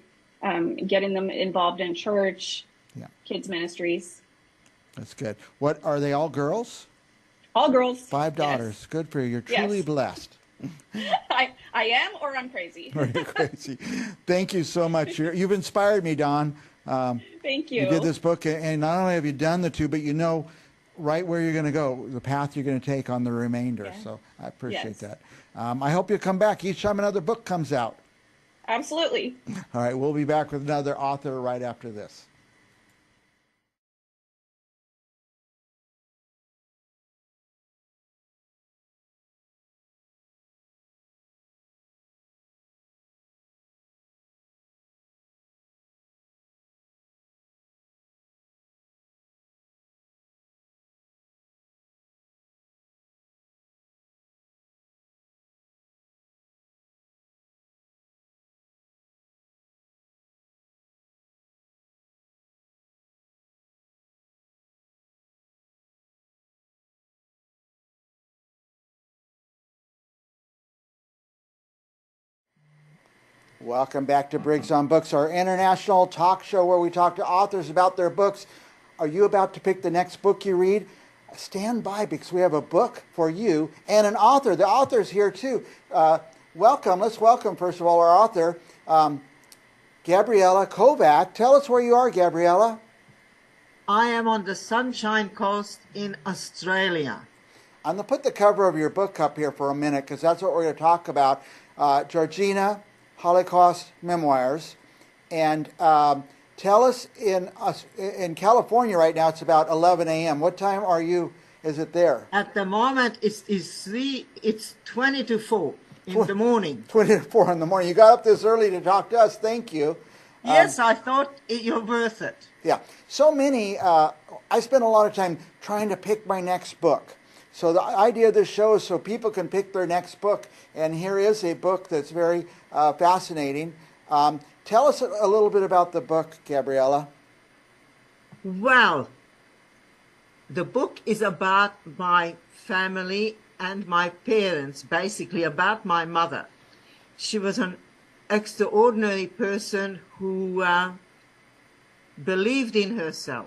getting them involved in church, kids ministries. That's good. What are they, all girls? All girls. 5 daughters. Yes. Good for you. You're truly blessed. I am, or I'm crazy. Or you're crazy. Thank you so much. You've inspired me, Dawn. Thank you. You did this book, and not only have you done the 2, but you know right where you're going to go, the path you're going to take on the remainder. So I appreciate that. I hope you come back each time another book comes out. Absolutely. All right, we'll be back with another author right after this. Welcome back to Briggs on Books, our international talk show where we talk to authors about their books. Are you about to pick the next book you read? Stand by, because we have a book for you and an author. The author's here too. Welcome. Let's welcome, first of all, our author, Gabriella Kovac. Tell us where you are, Gabriella. I am on the Sunshine Coast in Australia. I'm going to put the cover of your book up here for a minute, because that's what we're going to talk about. Georgina, Holocaust Memoirs. And tell us, in California right now, it's about 11 a.m. What time is it there? At the moment, it's 20 to 4. in the morning. 20 to 4 in the morning. You got up this early to talk to us. Thank you. Yes, I thought you're worth it. Yeah. So many, I spend a lot of time trying to pick my next book. So the idea of this show is so people can pick their next book. And here is a book that's very fascinating. Tell us a little bit about the book, Gabriella. Well, the book is about my family and my parents, basically about my mother. She was an extraordinary person who believed in herself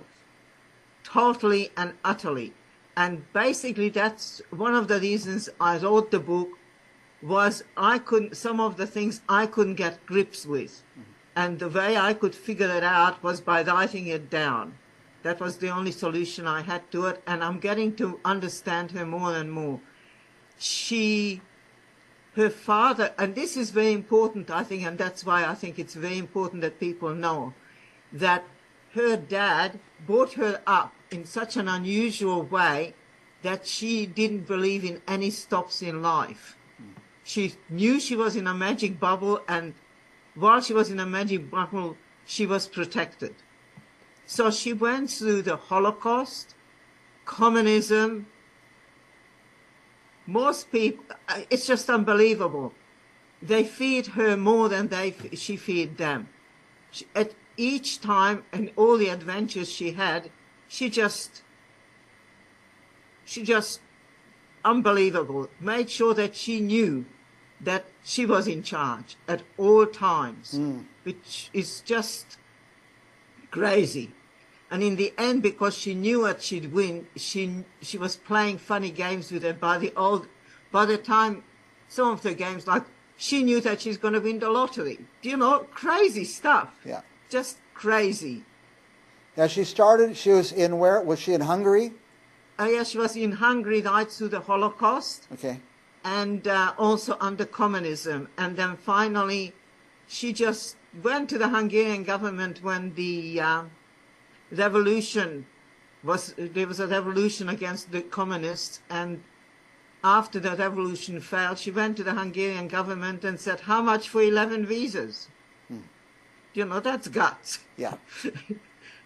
totally and utterly. And basically that's one of the reasons I wrote the book, was some of the things I couldn't get grips with. And the way I could figure it out was by writing it down. That was the only solution I had to it, and I'm getting to understand her more and more. Her father, and this is very important, I think, and that's why I think it's very important that people know, that her dad brought her up in such an unusual way that she didn't believe in any stops in life. She knew she was in a magic bubble, and while she was in a magic bubble, she was protected. So she went through the Holocaust, communism. Most people, it's just unbelievable. They feared her more than she feared them. At each time and all the adventures she had, she just unbelievable. Made sure that she knew that she was in charge at all times, which is just crazy. And in the end, because she knew that she'd win, she was playing funny games with it. By the time some of the games, like she knew that she's going to win the lottery. You know, crazy stuff. Yeah. Just crazy. Now she was in where? Was she in Hungary? Yes, she was in Hungary right through the Holocaust. Okay. And also under communism. And then finally, she just went to the Hungarian government when the there was a revolution against the communists, and after the revolution failed, she went to the Hungarian government and said, how much for 11 visas? You know, that's guts. Yeah.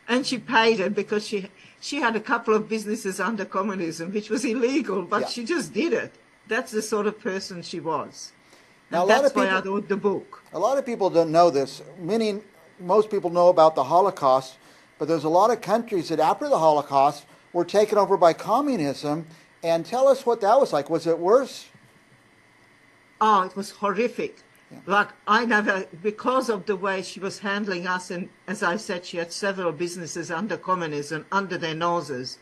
And she paid it because she had a couple of businesses under communism, which was illegal, but she just did it. That's the sort of person she was. Now, and that's why I wrote the book. A lot of people don't know this. Most people know about the Holocaust, but there's a lot of countries that after the Holocaust were taken over by communism. And tell us what that was like. Was it worse? Oh, it was horrific. Yeah. Like because of the way she was handling us, and as I said, she had several businesses under communism, under their noses.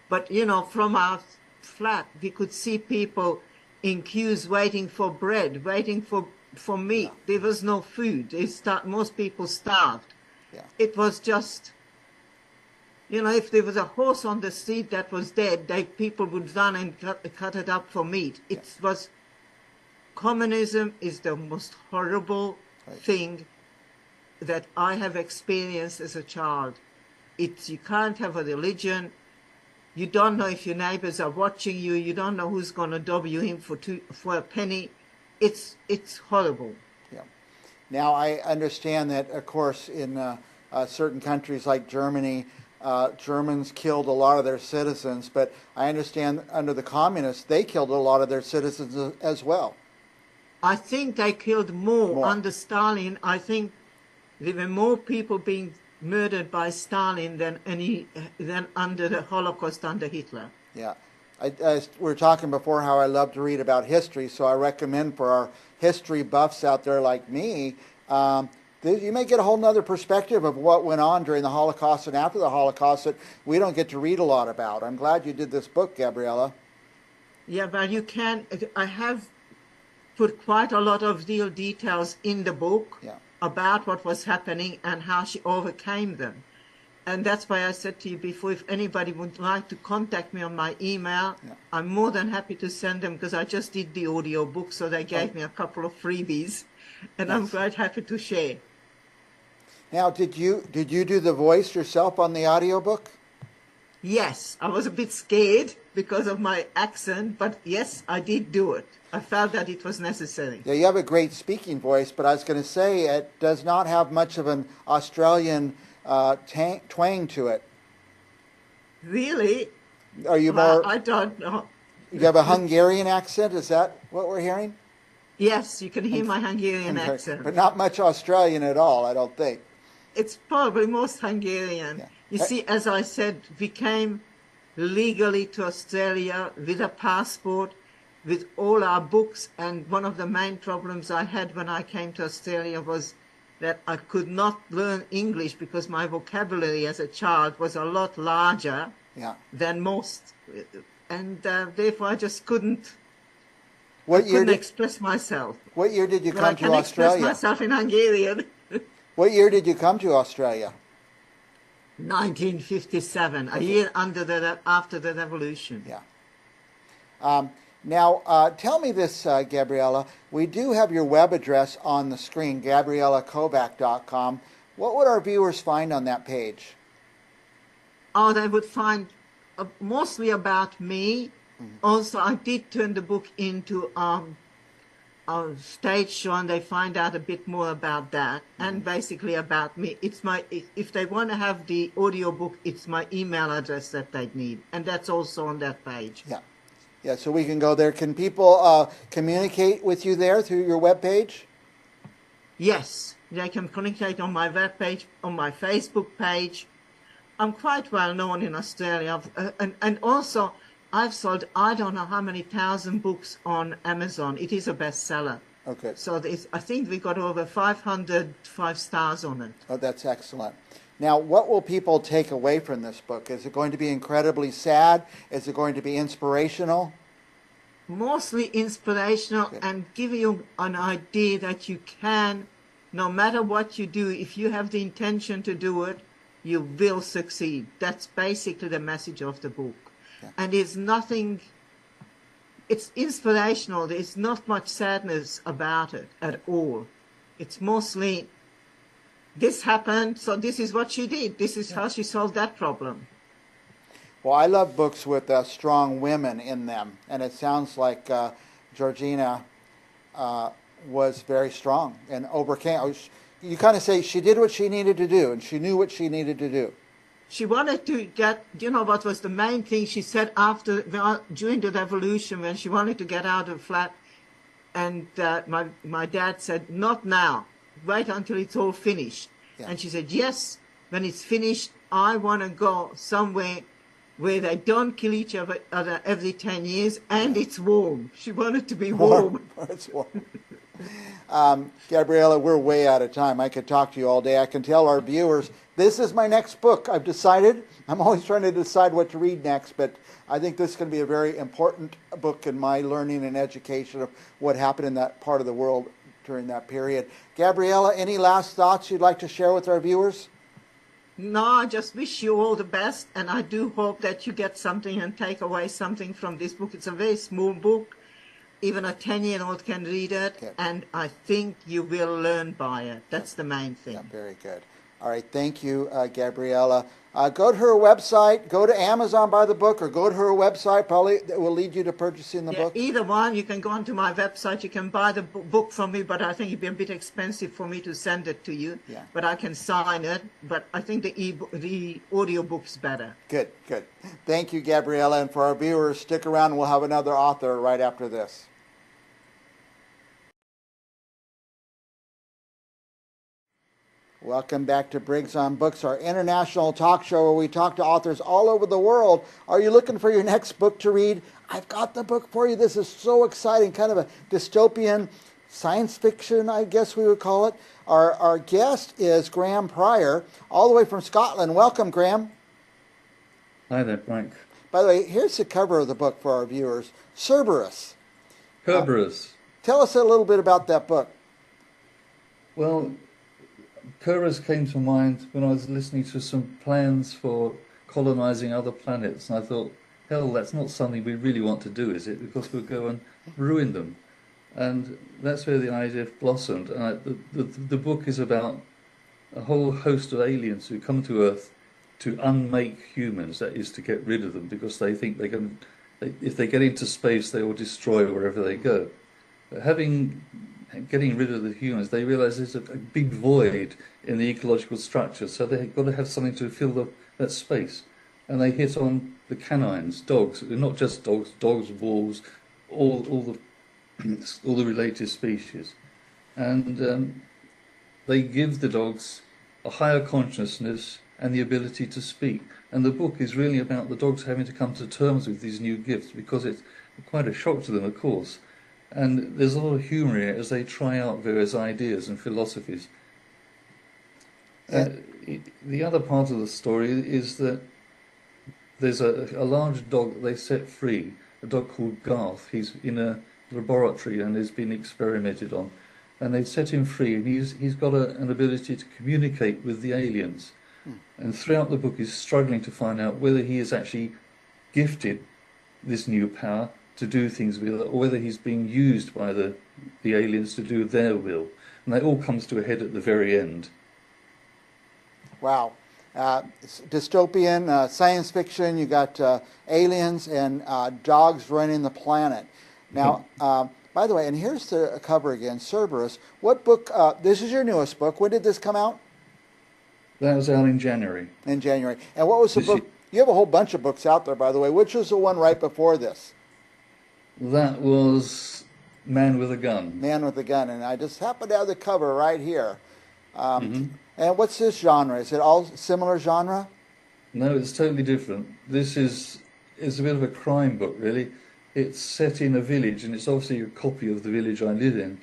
But, you know, from our flat, we could see people in queues waiting for bread, waiting for meat. Yeah. There was no food. Most people starved. Yeah. It was just... You know, if there was a horse on the street that was dead, people would run and cut it up for meat. Communism is the most horrible thing that I have experienced as a child. You can't have a religion. You don't know if your neighbors are watching you. You don't know who's going to dob you in for a penny. It's horrible. Yeah. Now, I understand that, of course, in certain countries like Germany, Germans killed a lot of their citizens, but I understand under the communists, they killed a lot of their citizens as well. I think they killed more under Stalin. I think there were more people being murdered by Stalin than under the Holocaust under Hitler. Yeah. We were talking before how I love to read about history, so I recommend for our history buffs out there like me, you may get a whole nother perspective of what went on during the Holocaust and after the Holocaust that we don't get to read a lot about. I'm glad you did this book, Gabriella. Yeah, but you can. I have put quite a lot of real details in the book about what was happening and how she overcame them. And that's why I said to you before, if anybody would like to contact me on my email, I'm more than happy to send them, because I just did the audio book, so they gave me a couple of freebies, and I'm quite happy to share. Now, did you do the voice yourself on the audiobook? Yes, I was a bit scared because of my accent, but yes, I did do it. I felt that it was necessary. Yeah, you have a great speaking voice, but I was going to say it does not have much of an Australian twang to it. Really? Are you Well, more? I don't know. You have a Hungarian accent. Is that what we're hearing? Yes, you can hear my Hungarian accent. But not much Australian at all, I don't think. It's probably most Hungarian. Yeah. You see, as I said, we came legally to Australia with a passport, with all our books, and one of the main problems I had when I came to Australia was that I could not learn English because my vocabulary as a child was a lot larger than most. And therefore I just couldn't express myself. What year did you But come I to can Australia? express myself in Hungarian. What year did you come to Australia? 1957, a year after the revolution. Yeah. Now, tell me this, Gabriella. We do have your web address on the screen, GabriellaKovac.com. What would our viewers find on that page? Oh, they would find mostly about me. Mm-hmm. Also, I did turn the book into a stage show, and they find out a bit more about that, and basically about me. It's if they want to have the audio book, it's my email address that they need, and that's also on that page. Yeah. Yeah, so we can go there. Can people communicate with you there through your webpage? Yes, they can communicate on my webpage, on my Facebook page. I'm quite well known in Australia, and also I've sold I don't know how many thousand books on Amazon. It is a bestseller. Okay. So I think we got over 500 5-stars on it. Oh, that's excellent. Now, what will people take away from this book? Is it going to be incredibly sad? Is it going to be inspirational? Mostly inspirational, and give you an idea that you can, no matter what you do, if you have the intention to do it, you will succeed. That's basically the message of the book. Yeah. And it's inspirational. There's not much sadness about it at all. It's mostly, this happened, so this is what she did. This is how she solved that problem. Well, I love books with strong women in them, and it sounds like Georgina was very strong and overcame. You kind of say she did what she needed to do, and she knew what she needed to do. She wanted to get, what was the main thing she said during the revolution, when she wanted to get out of the flat, and my dad said, not now, wait until it's all finished. Yeah. And she said, yes, when it's finished, I want to go somewhere where they don't kill each other every 10 years, and it's warm. She wanted to be warm. It's warm. Gabriella, we're way out of time. I could talk to you all day. I can tell our viewers, this is my next book. I've decided. I'm always trying to decide what to read next, but I think this is going to be a very important book in my learning and education of what happened in that part of the world during that period. Gabriella, any last thoughts you'd like to share with our viewers? No, I just wish you all the best, and I do hope that you get something and take away something from this book. It's a very small book. Even a 10-year-old can read it, and I think you will learn by it. That's the main thing. Yeah, very good. All right, thank you, Gabriella. Go to her website, go to Amazon, buy the book, or go to her website. Probably it will lead you to purchasing the book. Either one. You can go onto my website. You can buy the book from me, but I think it'd be a bit expensive for me to send it to you. Yeah. But I can sign it. But I think the audio book's better. Good, good. Thank you, Gabriella. And for our viewers, stick around. We'll have another author right after this. Welcome back to Briggs on Books, our international talk show where we talk to authors all over the world. Are you looking for your next book to read? I've got the book for you. This is so exciting, kind of a dystopian science fiction, I guess we would call it. Our guest is Graham Pryor, all the way from Scotland. Welcome, Graham. Hi there, Frank. By the way, here's the cover of the book for our viewers, Cerberus. Cerberus. Tell us a little bit about that book. Well, Cerberus came to mind when I was listening to some plans for colonizing other planets, and I thought, hell, that's not something we really want to do, is it? Because we'll go and ruin them. And that's where the idea blossomed. And the book is about a whole host of aliens who come to Earth to unmake humans, that is, to get rid of them, because they think they can if they get into space, they will destroy wherever they go. But getting rid of the humans, they realize there's a big void in the ecological structure, so they've got to have something to fill that space. And they hit on the canines, dogs, not just dogs, wolves, all the related species. And they give the dogs a higher consciousness and the ability to speak. And the book is really about the dogs having to come to terms with these new gifts, because it's quite a shock to them, of course. And there's a lot of humour in it as they try out various ideas and philosophies. The other part of the story is that there's a large dog that they set free, a dog called Garth. He's in a laboratory and has been experimented on. And they set him free, and he's got an ability to communicate with the aliens. And throughout the book, he's struggling to find out whether he is actually gifted this new power to do things with it, or whether he's being used by the aliens to do their will. And that all comes to a head at the very end. Wow. Dystopian, science fiction, you got aliens and dogs running the planet. Now, by the way, and here's the cover again, Cerberus. What book, this is your newest book. When did this come out? That was out in January. In January. And what was the book? You have a whole bunch of books out there, by the way. Which was the one right before this? That was Man with a Gun. Man with a Gun. And I just happen to have the cover right here. And what's this genre? Is it all similar genre? No, it's totally different. This is a bit of a crime book, really. It's set in a village, and it's obviously a copy of the village I live in.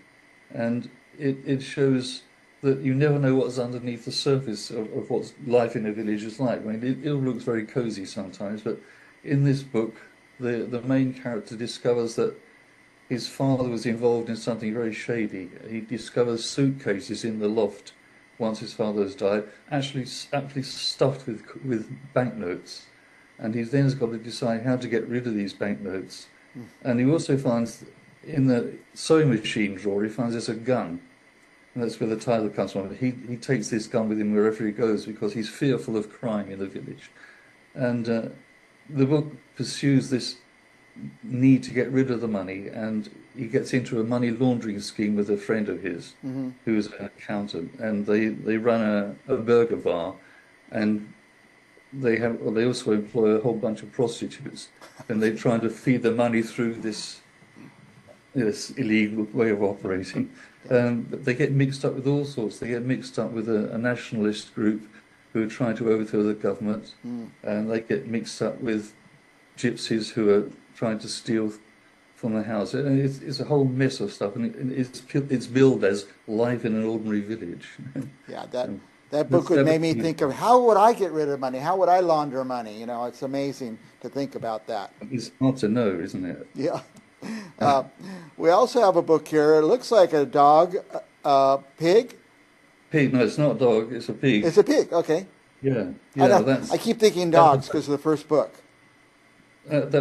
And it shows that you never know what's underneath the surface of what life in a village is like. I mean, it all looks very cozy sometimes, but in this book, the main character discovers that his father was involved in something very shady. He discovers suitcases in the loft once his father has died, actually stuffed with banknotes. And he then has got to decide how to get rid of these banknotes. And he also finds in the sewing machine drawer, he finds there's a gun. And that's where the title comes from. He takes this gun with him wherever he goes because he's fearful of crime in the village. And the book pursues this need to get rid of the money, and he gets into a money laundering scheme with a friend of his who's an accountant, and they run a burger bar, and they also employ a whole bunch of prostitutes, and they're trying to feed the money through this illegal way of operating. But they get mixed up with all sorts. They get mixed up with a nationalist group who are trying to overthrow the government, and they get mixed up with gypsies who are trying to steal from the house. And it's a whole mess of stuff, and it's billed as life in an ordinary village. Yeah, that book would make me think of, how would I get rid of money? How would I launder money? You know, it's amazing to think about that. It's hard to know, isn't it? Yeah. We also have a book here. It looks like a dog, pig. Pig? No, it's not a dog. It's a pig. It's a pig. Okay. Yeah. I keep thinking dogs because of the first book. It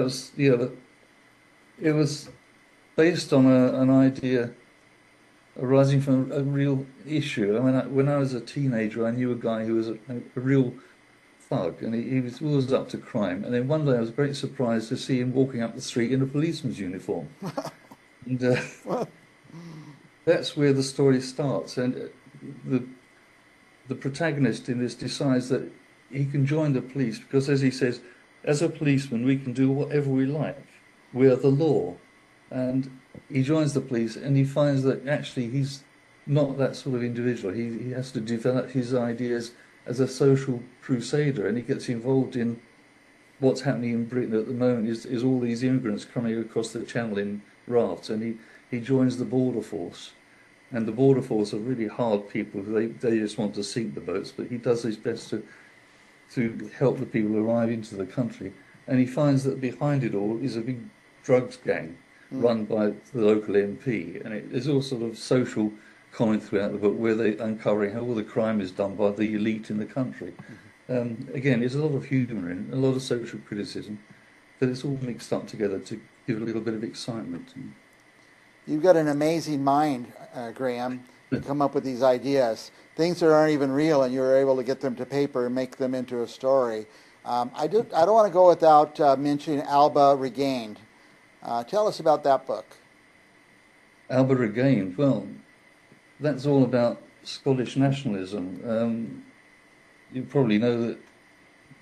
was based on an idea arising from a real issue. I mean, when I was a teenager, I knew a guy who was a real thug, and he was always up to crime. And then one day I was very surprised to see him walking up the street in a policeman's uniform. And that's where the story starts. And the protagonist in this decides that he can join the police because, as he says, as a policeman, we can do whatever we like. We are the law. And he joins the police, and he finds that actually he's not that sort of individual. He has to develop his ideas as a social crusader, and he gets involved in what's happening in Britain at the moment is all these immigrants coming across the channel in rafts, and he joins the border force. And the border force are really hard people. They just want to sink the boats, but he does his best to help the people arrive into the country. And he finds that behind it all is a big drugs gang run by the local MP. And there's all sort of social comment throughout the book where they're uncovering how all the crime is done by the elite in the country. Again, there's a lot of humour in it, a lot of social criticism, but it's all mixed up together to give it a little bit of excitement. You've got an amazing mind, Graham, to come up with these ideas. Things that aren't even real, and you're able to get them to paper and make them into a story. I don't want to go without mentioning Alba Regained. Tell us about that book. Alba Regained, well, that's all about Scottish nationalism. You probably know that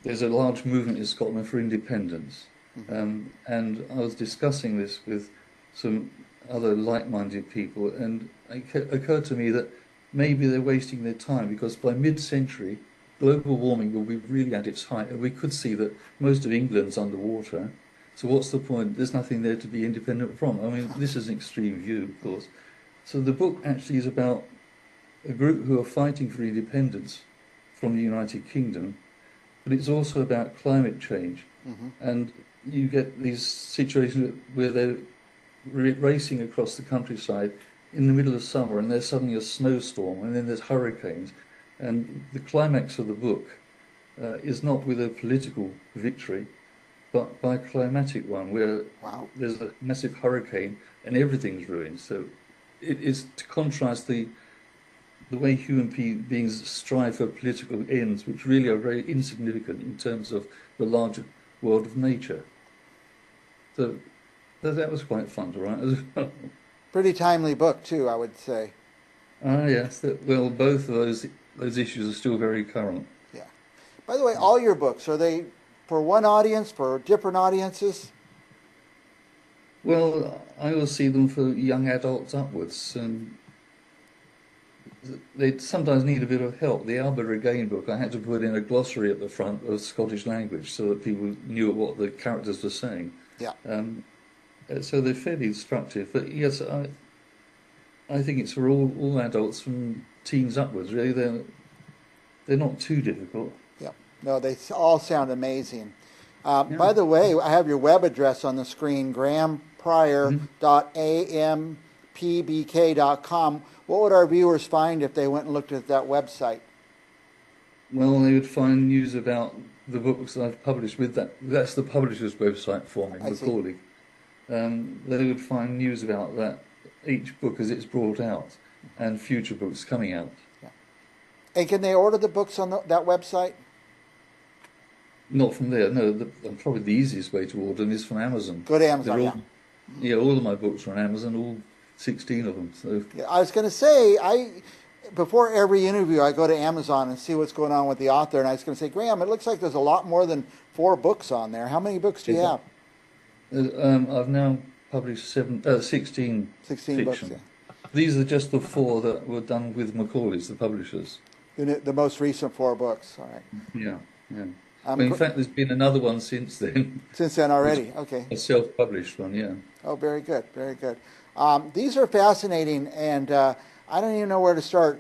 there's a large movement in Scotland for independence. And I was discussing this with some other like-minded people, and it occurred to me that maybe they're wasting their time, because by mid-century, global warming will be really at its height, and we could see that most of England's underwater. So what's the point? There's nothing there to be independent from. I mean, this is an extreme view, of course. So the book actually is about a group who are fighting for independence from the United Kingdom, but it's also about climate change. And you get these situations where they're racing across the countryside in the middle of summer, and there's suddenly a snowstorm, and then there's hurricanes. And the climax of the book is not with a political victory, but by a climatic one, where there's a massive hurricane and everything's ruined. So it is to contrast the way human beings strive for political ends, which really are very insignificant in terms of the larger world of nature. So that was quite fun to write as well. Pretty timely book too, I would say. Ah, yes. Well, both of those issues are still very current. Yeah. By the way, all your books, are they for one audience, for different audiences? Well, I will see them for young adults upwards, and they sometimes need a bit of help. The Alba Regain book, I had to put in a glossary at the front of Scottish language so that people knew what the characters were saying. Yeah. So they're fairly instructive. But yes, I think it's for all adults from teens upwards. Really, they're not too difficult. Yeah. No, they all sound amazing. By the way, I have your web address on the screen, grahampryor.ampbk.com. What would our viewers find if they went and looked at that website? Well, they would find news about the books that I've published with that. That's the publisher's website for me, Macaulay. They would find news about that, each book as it's brought out, and future books coming out. Yeah. And can they order the books on that website? Not from there, no. Probably the easiest way to order them is from Amazon. Go to Amazon, all of my books are on Amazon, all 16 of them. So. Yeah, I was going to say, before every interview, I go to Amazon and see what's going on with the author, and I was going to say, Graham, it looks like there's a lot more than 4 books on there. How many books do you have? I've now published 16 fiction. Books, yeah. These are just the 4 that were done with Macaulay's, the publishers. The most recent 4 books, all right. Yeah. In fact, there's been another one since then. Since then already, okay. A self-published one, yeah. Oh, very good, very good. These are fascinating, and I don't even know where to start.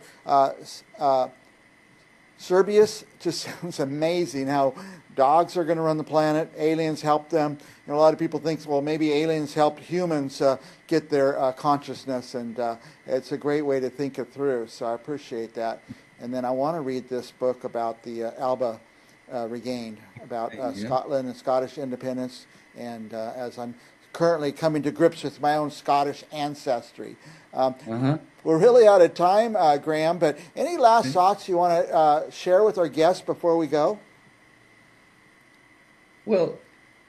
Serbius just sounds amazing, how dogs are going to run the planet, aliens help them. A lot of people think, well, maybe aliens helped humans get their consciousness, and it's a great way to think it through, so I appreciate that. And then I want to read this book about the Alba Regained, about Scotland and Scottish independence, and as I'm currently coming to grips with my own Scottish ancestry. We're really out of time, Graham, but any last thoughts you want to share with our guests before we go? Well,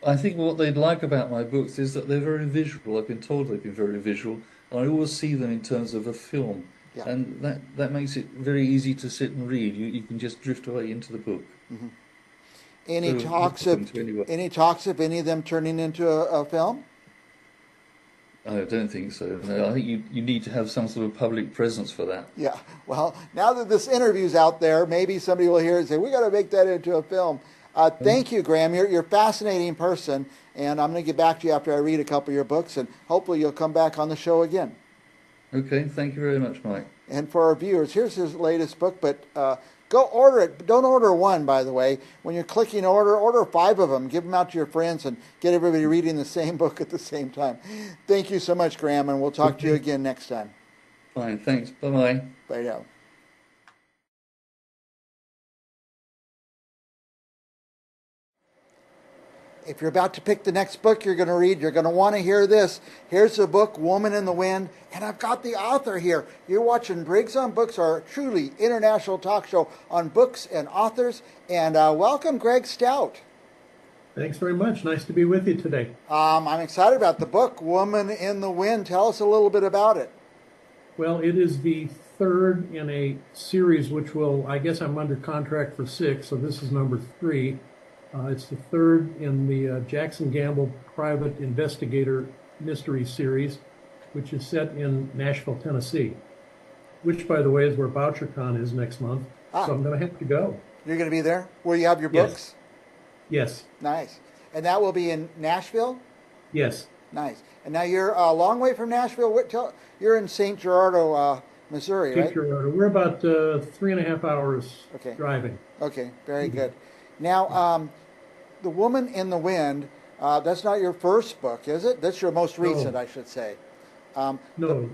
I think what they'd like about my books is that they're very visual. I've been told they've been very visual, and I always see them in terms of a film. Yeah. And that makes it very easy to sit and read. You can just drift away into the book. Mm-hmm. Any talks of any of them turning into a film? I don't think so. No, I think you need to have some sort of public presence for that. Yeah. Well, now that this interview's out there, maybe somebody will hear it and say, we got to make that into a film. Thank you, Graham. You're a fascinating person, and I'm going to get back to you after I read a couple of your books, and hopefully you'll come back on the show again. Okay. Thank you very much, Mike. And for our viewers, here's his latest book, but go order it. Don't order one, by the way. When you're clicking order 5 of them. Give them out to your friends and get everybody reading the same book at the same time. Thank you so much, Graham, and we'll talk to you again next time. Fine, thanks. Bye-bye. Bye now. if you're about to pick the next book you're going to read, you're going to want to hear this. Here's the book, Woman in the Wind, and I've got the author here. You're watching Briggs on Books, our truly international talk show on books and authors. And welcome, Greg Stout. Thanks very much. Nice to be with you today. I'm excited about the book, Woman in the Wind. Tell us a little bit about it. Well, it is the third in a series which will, I guess I'm under contract for 6, so this is number 3. It's the third in the Jackson Gamble Private Investigator Mystery Series, which is set in Nashville, Tennessee, which, by the way, is where BoucherCon is next month. So I'm going to have to go. You're going to be there? Where you have your books? Yes. Nice. And that will be in Nashville? Yes. Nice. And now you're a long way from Nashville. You're in St. Gerardo, Missouri, right? St. Gerardo. We're about 3.5 hours driving. Okay, very good. Now, The Woman in the Wind, that's not your first book, is it? That's your most recent, I should say. No.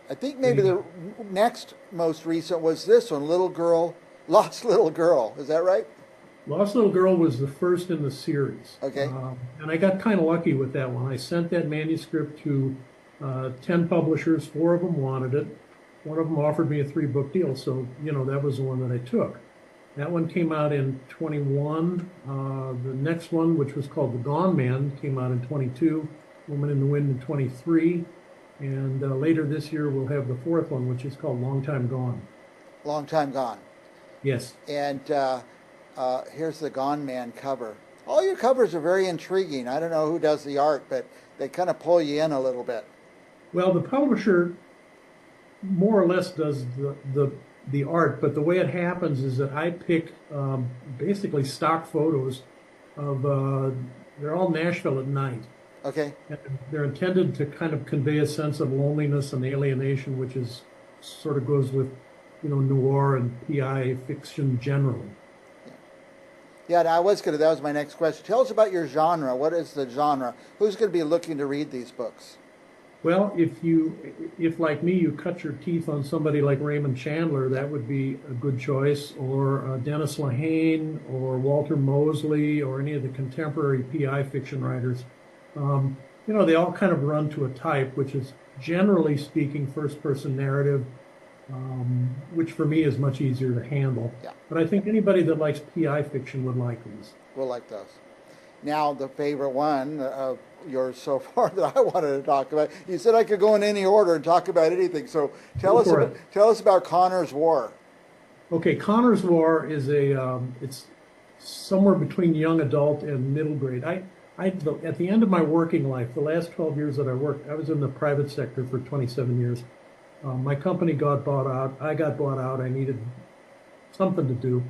I think maybe the next most recent was this one, Lost Little Girl. Is that right? Lost Little Girl was the first in the series. Okay. And I got kind of lucky with that one. I sent that manuscript to 10 publishers. 4 of them wanted it. One of them offered me a 3-book deal, so, that was the one that I took. That one came out in 21. The next one, which was called The Gone Man, came out in 22. Woman in the Wind in 23. And later this year, we'll have the 4th one, which is called Long Time Gone. Long Time Gone. Yes. And here's the Gone Man cover. All your covers are very intriguing. I don't know who does the art, but they kind of pull you in a little bit. Well, the publisher more or less does the art, but the way it happens is that I pick basically stock photos of, they're all Nashville at night. Okay. And they're intended to kind of convey a sense of loneliness and alienation, which is sort of goes with, noir and PI fiction generally. Yeah, that was my next question. Tell us about your genre. What is the genre? Who's going to be looking to read these books? Well, if like me, you cut your teeth on somebody like Raymond Chandler, that would be a good choice, or Dennis Lehane, or Walter Mosley, or any of the contemporary PI fiction writers. They all kind of run to a type, which is generally speaking first-person narrative, which for me is much easier to handle. Yeah. But I think anybody that likes PI fiction would like these. We'll like those. Now, the favorite one of yours so far that I wanted to talk about. You said I could go in any order and talk about anything. So tell us about Connor's War. Okay, Connor's War is it's somewhere between young adult and middle grade. At the end of my working life, the last 12 years that I worked, I was in the private sector for 27 years. My company got bought out. I got bought out. I needed something to do.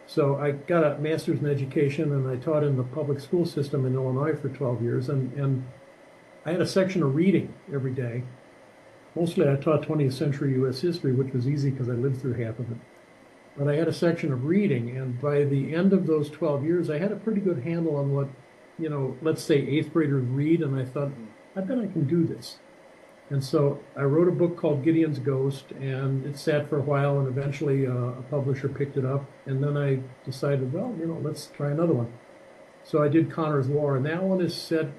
So I got a master's in education, and I taught in the public school system in Illinois for 12 years. And I had a section of reading every day. Mostly I taught 20th century U.S. history, which was easy because I lived through half of it. But I had a section of reading, and by the end of those 12 years, I had a pretty good handle on what, let's say 8th graders read, and I thought, I bet I can do this. And so I wrote a book called Gideon's Ghost, and it sat for a while, and eventually a publisher picked it up. And then I decided, well, let's try another one. So I did Connor's War, and that one is set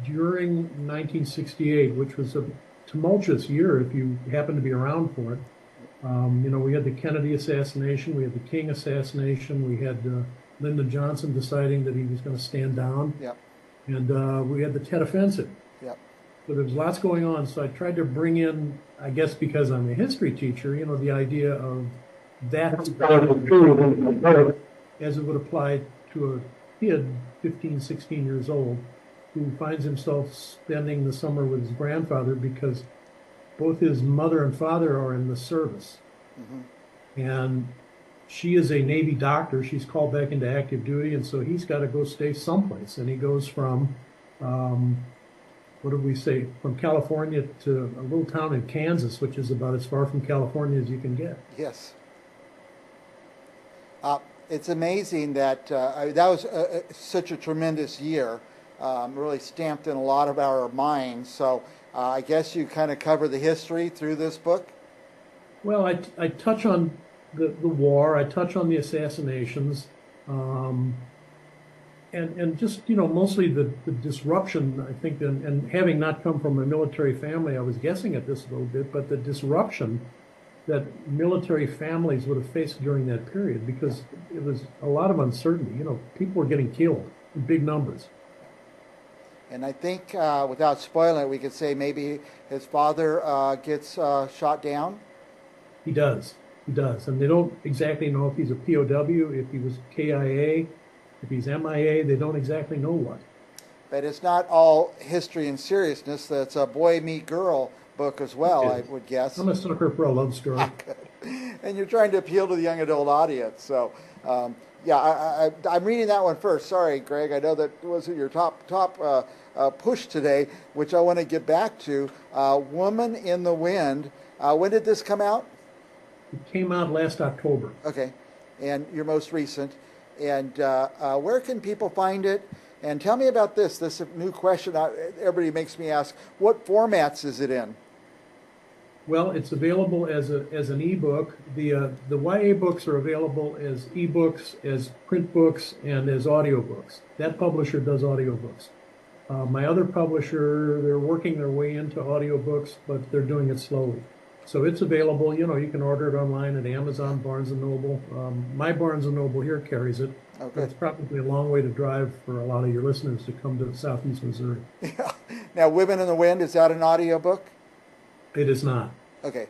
during 1968, which was a tumultuous year if you happen to be around for it. We had the Kennedy assassination, we had the King assassination, we had Lyndon Johnson deciding that he was going to stand down, and we had the Tet Offensive. So there was lots going on, so I tried to bring in, I guess because I'm a history teacher, the idea of that as it would apply to a kid, 15, 16 years old, who finds himself spending the summer with his grandfather because both his mother and father are in the service. Mm-hmm. And she is a Navy doctor. She's called back into active duty, and so he's got to go stay someplace. And he goes from... from California to a little town in Kansas, which is about as far from California as you can get. Yes. It's amazing that that was such a tremendous year, really stamped in a lot of our minds. So I guess you kind of cover the history through this book? Well, I touch on the war, I touch on the assassinations, and and just, you know, mostly the disruption, I think, and having not come from a military family, I was guessing at this a little bit, but the disruption that military families would have faced during that period, because it was a lot of uncertainty. You know, people were getting killed in big numbers. And I think, without spoiling it, we could say maybe his father gets shot down. He does. He does. And they don't exactly know if he's a POW, if he was KIA, if he's MIA. They don't exactly know what. But it's not all history and seriousness. That's a boy meet girl book as well, I would guess. I'm a sucker for a love story. And you're trying to appeal to the young adult audience. So, yeah, I'm reading that one first. Sorry, Greg. I know that wasn't your top push today, which I want to get back to. Woman in the Wind. When did this come out? It came out last October. Okay. And your most recent. And where can people find it? And tell me about this new question everybody makes me ask. What formats is it in? Well, it's available as an ebook. The YA books are available as ebooks, as print books, and as audiobooks. That publisher does audiobooks. My other publisher, they're working their way into audiobooks, but they're doing it slowly. So it's available. You know, you can order it online at Amazon, Barnes & Noble. My Barnes & Noble here carries it. Okay. It's probably a long way to drive for a lot of your listeners to come to southeast Missouri. Yeah. Now, Women in the Wind, is that an audiobook? It is not. Okay.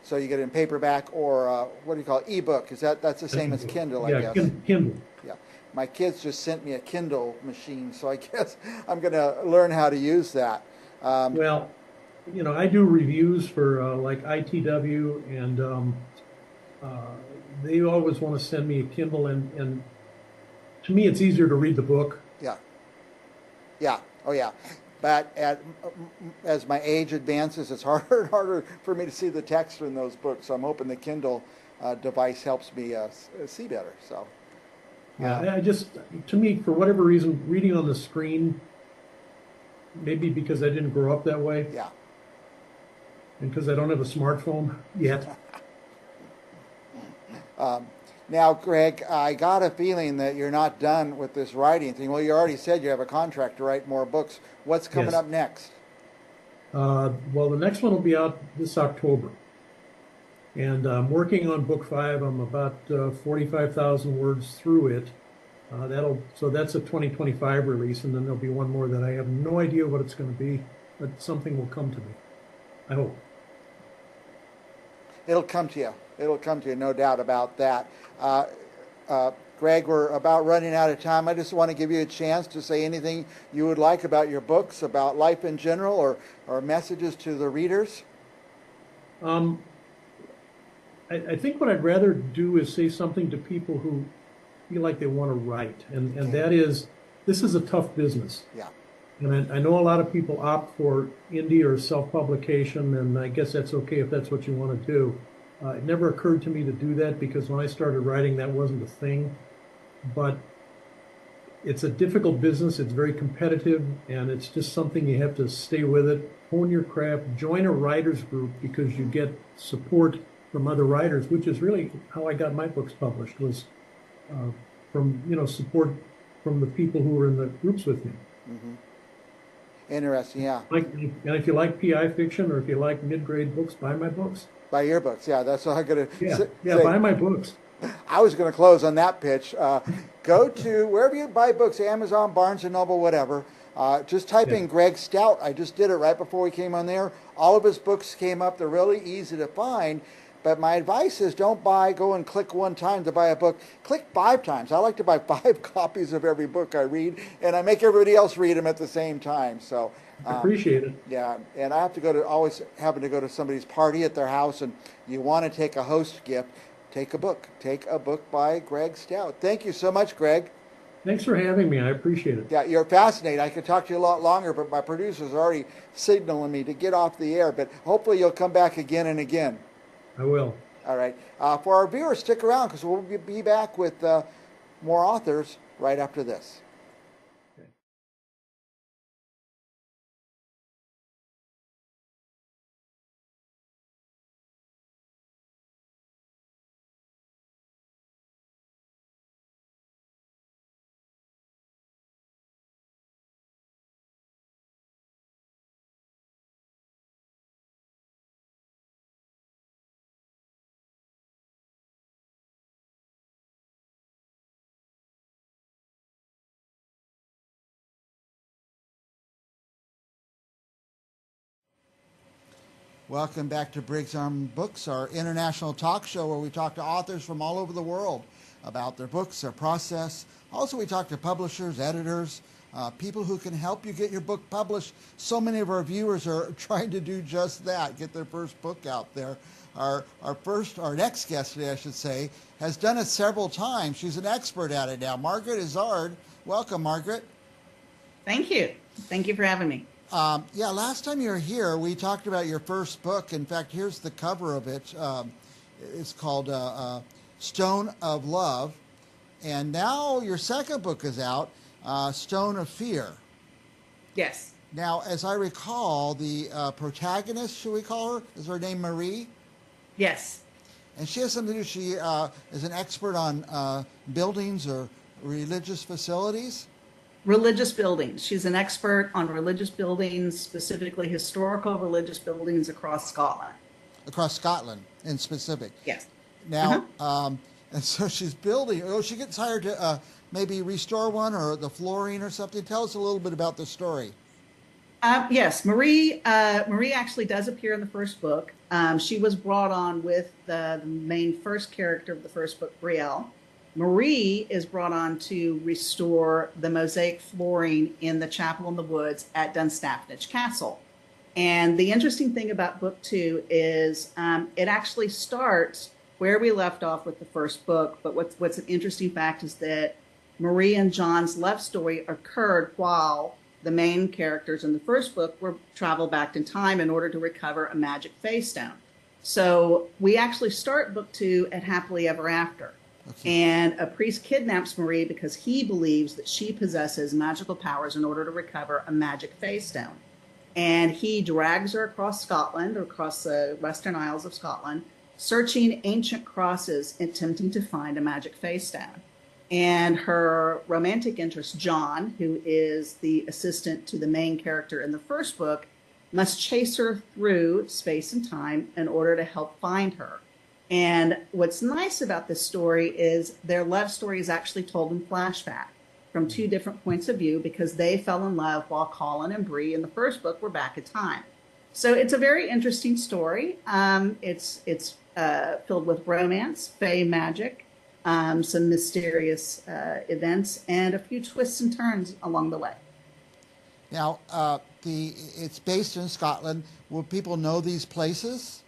So you get it in paperback or what do you call it? Ebook. That's the same as Kindle, I guess. Yeah, Kindle. Yeah. My kids just sent me a Kindle machine, so I guess I'm going to learn how to use that. Well, you know, I do reviews for like ITW, and they always want to send me a Kindle, and to me, it's easier to read the book. Yeah. Yeah. Oh, yeah. But as my age advances, it's harder and harder for me to see the text in those books. So I'm hoping the Kindle device helps me see better. So. Yeah, to me, for whatever reason, reading on the screen, maybe because I didn't grow up that way. Yeah. And because I don't have a smartphone yet. Now, Greg, I got a feeling that you're not done with this writing thing. Well, you already said you have a contract to write more books. What's coming up next? Well, the next one will be out this October. And I'm working on book 5. I'm about 45,000 words through it. So that's a 2025 release, and then there'll be one more that I have no idea what it's going to be, but something will come to me. I hope. It'll come to you. It'll come to you, no doubt about that. Greg, we're about running out of time. I just want to give you a chance to say anything you would like about your books, about life in general, or messages to the readers. I think what I'd rather do is say something to people who feel like they want to write, and that is, this is a tough business. Yeah. And I know a lot of people opt for indie or self-publication, and I guess that's okay if that's what you want to do. It never occurred to me to do that because when I started writing, that wasn't a thing. But it's a difficult business. It's very competitive, and it's just something you have to stay with it, hone your craft, join a writers group because you get support from other writers, which is really how I got my books published, was from, you know, support from the people who were in the groups with me. Mm-hmm. Interesting, yeah. And if you like PI fiction or if you like mid-grade books, buy my books. Buy your books, yeah. That's what I'm going to say. Buy my books. I was going to close on that pitch. Go to wherever you buy books, Amazon, Barnes & Noble, whatever. Just type in Greg Stout. I just did it right before we came on there. All of his books came up. They're really easy to find. But my advice is don't go and click one time to buy a book. Click 5 times. I like to buy 5 copies of every book I read, and I make everybody else read them at the same time. So appreciate it. Yeah, and I have to always happen to go to somebody's party at their house, and you want to take a host gift, take a book. Take a book by Greg Stout. Thank you so much, Greg. Thanks for having me. I appreciate it. Yeah, you're fascinating. I could talk to you a lot longer, but my producer's already signaling me to get off the air. But hopefully you'll come back again and again. I will. All right. For our viewers, stick around because we'll be back with more authors right after this. Welcome back to Briggs on Books, our international talk show where we talk to authors from all over the world about their books, their process. Also, we talk to publishers, editors, people who can help you get your book published. So many of our viewers are trying to do just that, get their first book out there. Our next guest today, I should say, has done it several times. She's an expert at it now. Margaret Izzard. Welcome, Margaret. Thank you. Thank you for having me. Yeah, last time you were here, we talked about your first book. In fact, here's the cover of it. It's called Stone of Love. And now your second book is out, Stone of Fear. Yes. Now, as I recall, the protagonist, should we call her? Is her name Marie? Yes. And she has something to do, she is an expert on buildings or religious facilities? Religious buildings. She's an expert on religious buildings, specifically historical religious buildings across Scotland. Across Scotland in specific? Yes. Now, and so she's building, she gets hired to maybe restore one or the flooring or something. Tell us a little bit about the story. Yes, Marie actually does appear in the first book. She was brought on with the main first character of the first book, Brielle. Marie is brought on to restore the mosaic flooring in the chapel in the woods at Dunstafnage Castle. And the interesting thing about book 2 is it actually starts where we left off with the first book. But what's an interesting fact is that Marie and John's love story occurred while the main characters in the first book were traveled back in time in order to recover a magic face stone. So we actually start book 2 at Happily Ever After. Okay. And a priest kidnaps Marie because he believes that she possesses magical powers in order to recover a magic face stone. And he drags her across Scotland, or across the Western Isles of Scotland, searching ancient crosses, attempting to find a magic face stone. And her romantic interest, John, who is the assistant to the main character in the first book, must chase her through space and time in order to help find her. And what's nice about this story is their love story is actually told in flashback from 2 different points of view because they fell in love while Colin and Bree in the first book were back in time. So it's a very interesting story. It's filled with romance, fae magic, some mysterious events, and a few twists and turns along the way. Now, it's based in Scotland. Will people know these places?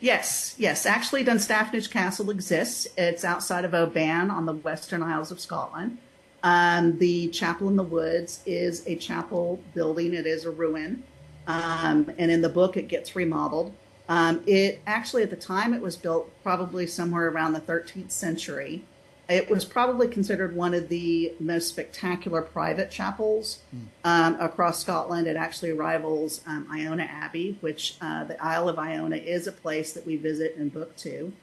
Yes. Actually, Dunstafnage Castle exists. It's outside of Oban on the Western Isles of Scotland. The Chapel in the Woods is a chapel building. It is a ruin. And in the book, it gets remodeled. It actually, at the time it was built, probably somewhere around the 13th century. It was probably considered one of the most spectacular private chapels across Scotland. It actually rivals Iona Abbey, which the Isle of Iona is a place that we visit in book 2.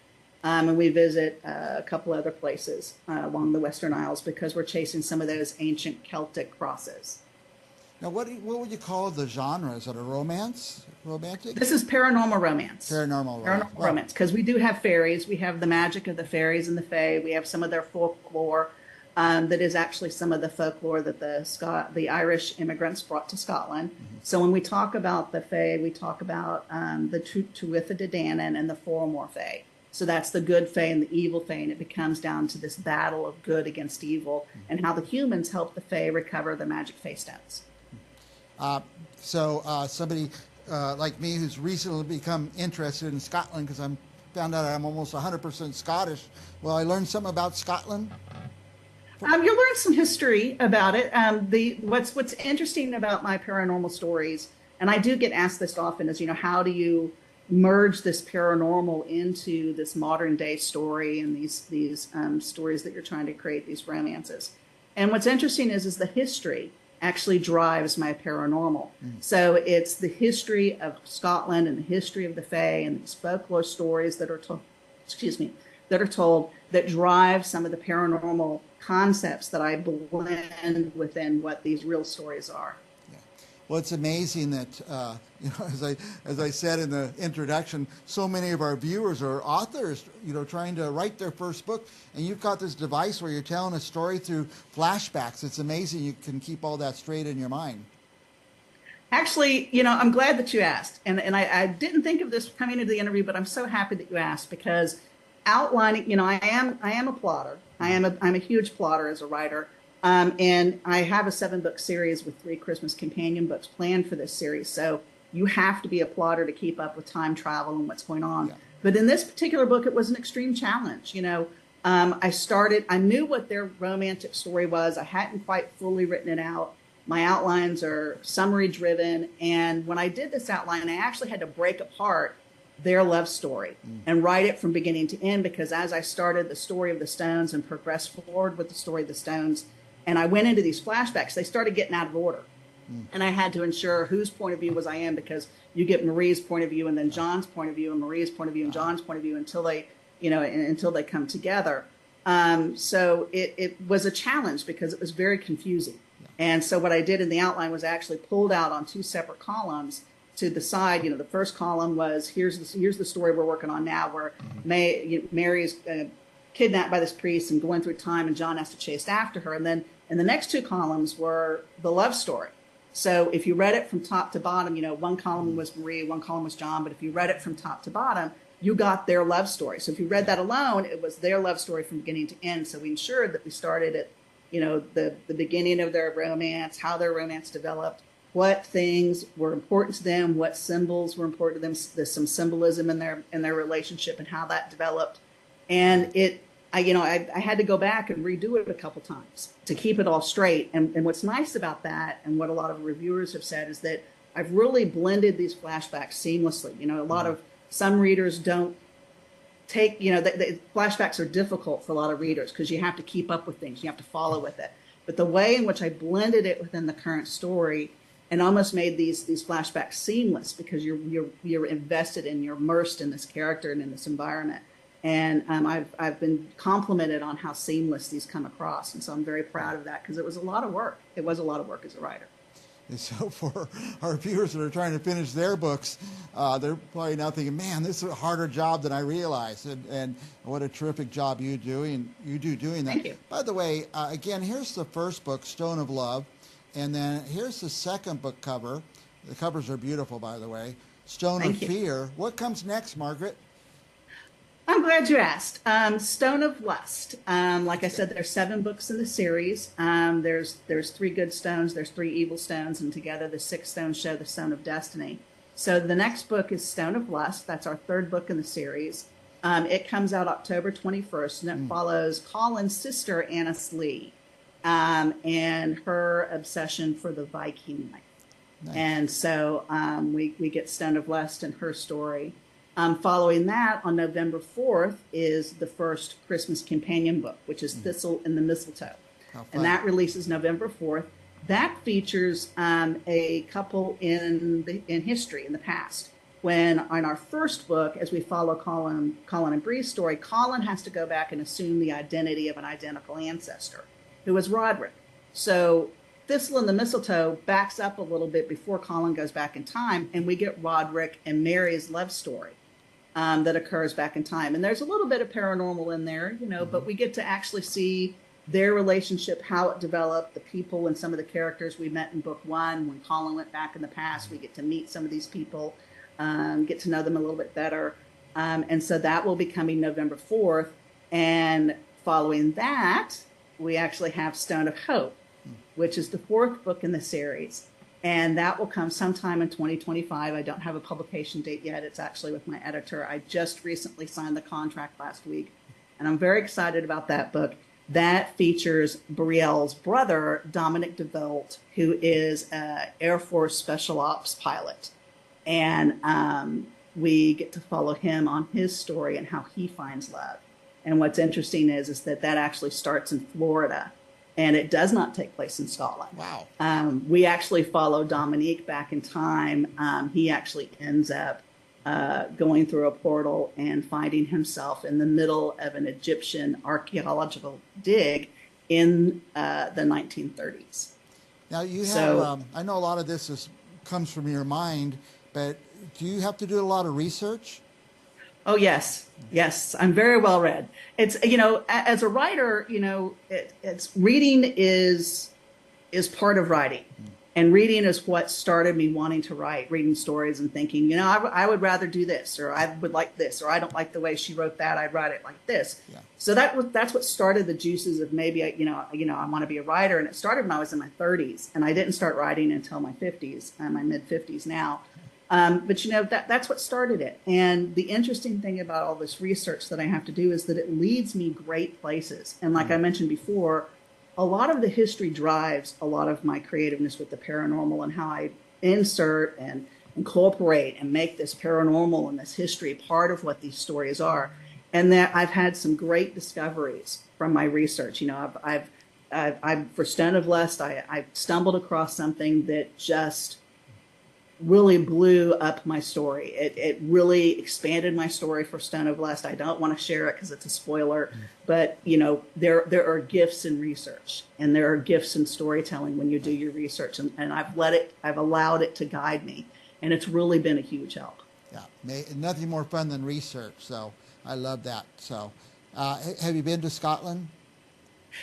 And we visit a couple other places along the Western Isles because we're chasing some of those ancient Celtic crosses. Now, what would you call the genre? Is it a romance? Romantic? This is paranormal romance. Paranormal romance, because we do have fairies. We have the magic of the fairies and the fae. We have some of their folklore that is actually some of the folklore that the Irish immigrants brought to Scotland. Mm-hmm. So when we talk about the fae, we talk about the Tuatha De Danann and the Fomor fae. So that's the good fae and the evil fae, and it becomes down to this battle of good against evil and how the humans help the fae recover the magic face stones. So somebody like me who's recently become interested in Scotland because I'm found out I'm almost 100% Scottish. Well, I learned something about Scotland. You'll learn some history about it. What's interesting about my paranormal stories, and I do get asked this often, is how do you merge this paranormal into this modern day story and these stories that you're trying to create, these romances. And what's interesting is the history actually drives my paranormal. So it's the history of Scotland and the history of the fae and these folklore stories that are told that drive some of the paranormal concepts that I blend within what these real stories are. Well, it's amazing that, as I said in the introduction, so many of our viewers are authors, trying to write their first book. And you've got this device where you're telling a story through flashbacks. It's amazing you can keep all that straight in your mind. Actually, I'm glad that you asked. And I didn't think of this coming into the interview, but I'm so happy that you asked because outlining, I am a plotter. I'm a huge plotter as a writer. And I have a 7-book series with 3 Christmas companion books planned for this series. So you have to be a plotter to keep up with time travel and what's going on. Yeah. But in this particular book, it was an extreme challenge. I knew what their romantic story was. I hadn't quite fully written it out. My outlines are summary driven. And when I did this outline, I actually had to break apart their love story and write it from beginning to end, because as I started the story of the Stones and progressed forward with the story of the Stones, and I went into these flashbacks, they started getting out of order. And I had to ensure whose point of view was I in, because you get Marie's point of view and then John's point of view and Marie's point of view and John's point of view until they come together. So it was a challenge because it was very confusing. And so what I did in the outline was actually pulled out on 2 separate columns to the side. The first column was here's the story we're working on now, where Mary's kidnapped by this priest and going through time, and John has to chase after her. And then in the next 2 columns were the love story. So if you read it from top to bottom, one column was Marie, one column was John. But if you read it from top to bottom, you got their love story. So if you read that alone, it was their love story from beginning to end. So we ensured that we started at, the beginning of their romance, how their romance developed, what things were important to them, what symbols were important to them. There's some symbolism in their relationship and how that developed. And I had to go back and redo it a couple times to keep it all straight. And what's nice about that, and what a lot of reviewers have said, is that I've really blended these flashbacks seamlessly. Some readers don't take, the flashbacks are difficult for a lot of readers because you have to keep up with things. You have to follow with it. But the way in which I blended it within the current story and almost made these flashbacks seamless, because you're invested and you're immersed in this character and in this environment. And I've been complimented on how seamless these come across. And so I'm very proud of that, because it was a lot of work. It was a lot of work as a writer. And so for our viewers that are trying to finish their books, they're probably now thinking, man, this is a harder job than I realized. And what a terrific job you do doing that. Thank you. By the way, again, here's the first book, Stone of Love. And then here's the second book cover. The covers are beautiful, by the way. Stone of Fear. What comes next, Margaret? I'm glad you asked. Stone of Lust. Like I said, there's 7 books in the series. There's 3 good stones, there's 3 evil stones, and together the 6 stones show the Stone of Destiny. So the next book is Stone of Lust. That's our 3rd book in the series. It comes out October 21st, and it follows Colin's sister, Annis Lee, and her obsession for the Viking life. Nice. And so we get Stone of Lust and her story. Following that, on November 4th, is the first Christmas companion book, which is Thistle and the Mistletoe. And that releases November 4th. That features a couple in history, in the past. When on our first book, as we follow Colin and Bree's story, Colin has to go back and assume the identity of an identical ancestor, who is Roderick. So Thistle and the Mistletoe backs up a little bit before Colin goes back in time, and we get Roderick and Mary's love story. That occurs back in time. And there's a little bit of paranormal in there, but we get to actually see their relationship, how it developed, the people and some of the characters we met in book 1. When Colin went back in the past, we get to meet some of these people, get to know them a little bit better. And so that will be coming November 4th. And following that, we actually have Stone of Hope, which is the 4th book in the series. And that will come sometime in 2025. I don't have a publication date yet. It's actually with my editor. I just recently signed the contract last week, and I'm very excited about that book. That features Brielle's brother, Dominic DeVolt, who is an Air Force Special Ops pilot. And we get to follow him on his story and how he finds love. And what's interesting is that actually starts in Florida. And it does not take place in Scotland. Wow. We actually follow Dominique back in time. He actually ends up going through a portal and finding himself in the middle of an Egyptian archaeological dig in the 1930s. Now you have, I know a lot of this comes from your mind, but do you have to do a lot of research? Oh, yes. Yes. I'm very well read. It's, as a writer, it's reading is part of writing. And reading is what started me wanting to write, reading stories and thinking, you know, I would rather do this, or I would like this, or I don't like the way she wrote that, I'd write it like this. Yeah. So that's what started the juices of maybe, I want to be a writer. And it started when I was in my 30s, and I didn't start writing until my 50s, my mid 50s now. But, you know, that's what started it. And the interesting thing about all this research that I have to do is that it leads me great places. And like I mentioned before, a lot of the history drives a lot of my creativeness with the paranormal and how I insert and incorporate and make this paranormal and this history part of what these stories are. And that I've had some great discoveries from my research. You know, I've for Stone of Lust, I stumbled across something that just really blew up my story. It really expanded my story for Stone of Lust. I don't want to share it because it's a spoiler, but you know, there are gifts in research, and there are gifts in storytelling when you do your research, and I've allowed it to guide me, and it's really been a huge help. Yeah, nothing more fun than research. So I love that. So, have you been to Scotland?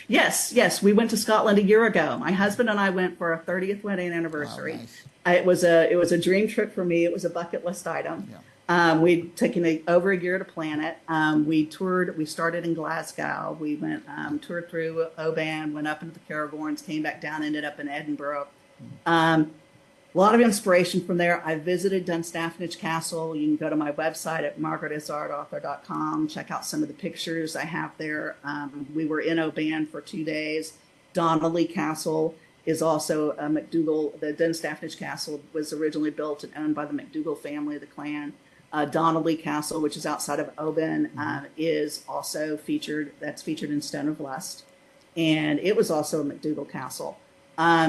Yes, we went to Scotland a year ago. My husband and I went for our 30th wedding anniversary. Wow, nice. It was a dream trip for me. It was a bucket list item. Yeah. We'd taken over a year to plan it. We toured. We started in Glasgow. We went toured through Oban, went up into the Cairngorms, came back down, ended up in Edinburgh. A lot of inspiration from there. I visited Dunstafnage Castle. You can go to my website at margaretisardauthor.com, check out some of the pictures I have there. We were in Oban for 2 days. Donnelly Castle is also a MacDougall. The Dunstafnage Castle was originally built and owned by the MacDougall family, the clan. Donnelly Castle, which is outside of Oban, is also featured. That's featured in Stone of Lust. And it was also a MacDougall Castle.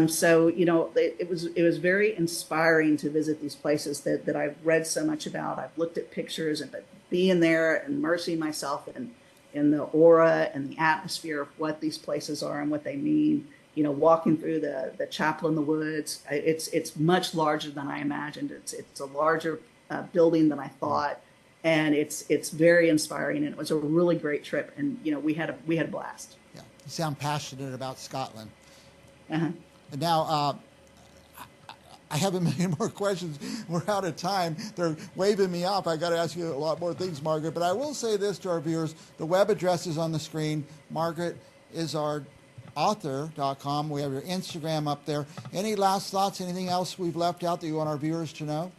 So, you know, it was very inspiring to visit these places that I've read so much about. I've looked at pictures, and but being there and immersing myself in the aura and the atmosphere of what these places are and what they mean. You know, walking through the chapel in the woods, it's much larger than I imagined. It's a larger building than I thought, and it's very inspiring. And it was a really great trip. And you know, we had a blast. Yeah, you sound passionate about Scotland. Uh-huh. And now, I have a million more questions. We're out of time. They're waving me off. I got to ask you a lot more things, Margaret. But I will say this to our viewers: the web address is on the screen. MargaretIsardAuthor.com. We have your Instagram up there. Any last thoughts? Anything else we've left out that you want our viewers to know?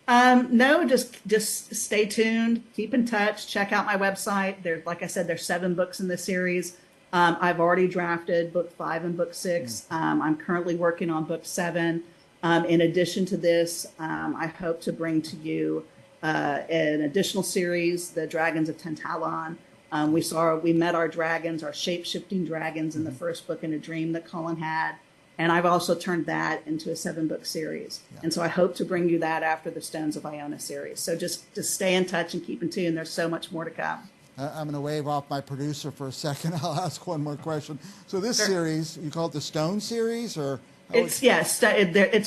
No, just stay tuned. Keep in touch. Check out my website. Like I said, there's 7 books in this series. I've already drafted book 5 and book 6. I'm currently working on book 7. In addition to this, I hope to bring to you an additional series, The Dragons of Tantalon. We met our dragons, our shape-shifting dragons in the first book in a dream that Colin had. And I've also turned that into a 7-book series. Yeah. And so I hope to bring you that after the Stones of Iona series. So just stay in touch and keep in tune. There's so much more to come. I'm going to wave off my producer for a second. I'll ask one more question. So this Sure. series, you call it the Stone series, or? It's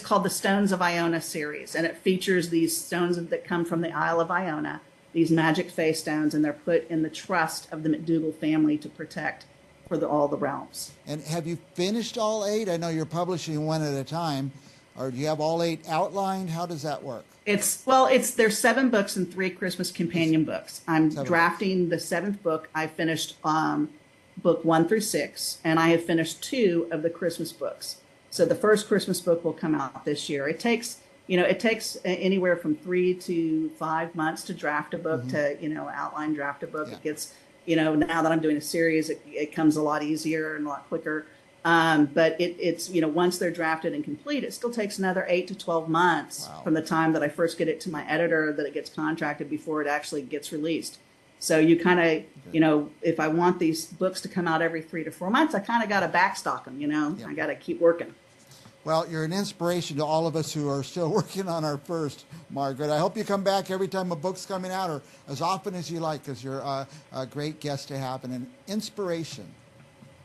called the Stones of Iona series, and it features these stones that come from the Isle of Iona, these magic face stones, and they're put in the trust of the MacDougall family to protect for all the realms. And have you finished all 8? I know you're publishing one at a time, or do you have all 8 outlined? How does that work? There's 7 books and 3 Christmas companion books. I'm drafting the 7th book. I finished book 1 through 6, and I have finished 2 of the Christmas books. So the first Christmas book will come out this year. It takes anywhere from 3 to 5 months to draft a book, to outline draft a book. Yeah. It gets, now that I'm doing a series, it comes a lot easier and a lot quicker. But it's once they're drafted and complete, it still takes another 8 to 12 months from the time that I first get it to my editor that it gets contracted before it actually gets released. So you kind of, if I want these books to come out every 3 to 4 months, I kind of got to backstock them, I got to keep working. Well, you're an inspiration to all of us who are still working on our first, Margaret. I hope you come back every time a book's coming out, or as often as you like, because you're a great guest to have and an inspiration.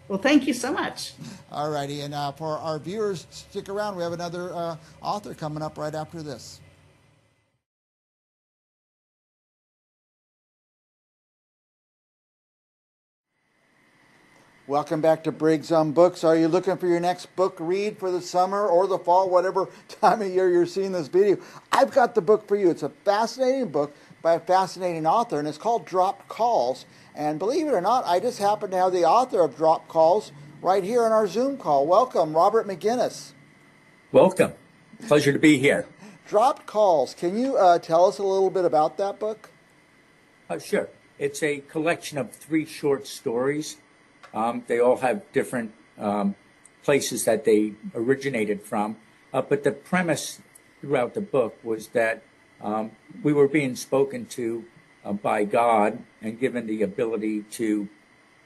Well, thank you so much. All righty. And for our viewers, stick around. We have another author coming up right after this. Welcome back to Briggs on Books. Are you looking for your next book read for the summer or the fall, whatever time of year you're seeing this video? I've got the book for you. It's a fascinating book by a fascinating author, and it's called Dropped Calls. And believe it or not, I just happen to have the author of Dropped Calls right here on our Zoom call. Welcome, Robert McGinnis. Welcome. Pleasure to be here. Dropped Calls. Can you tell us a little bit about that book? Sure. It's a collection of 3 short stories. They all have different places that they originated from. But the premise throughout the book was that we were being spoken to by God and given the ability to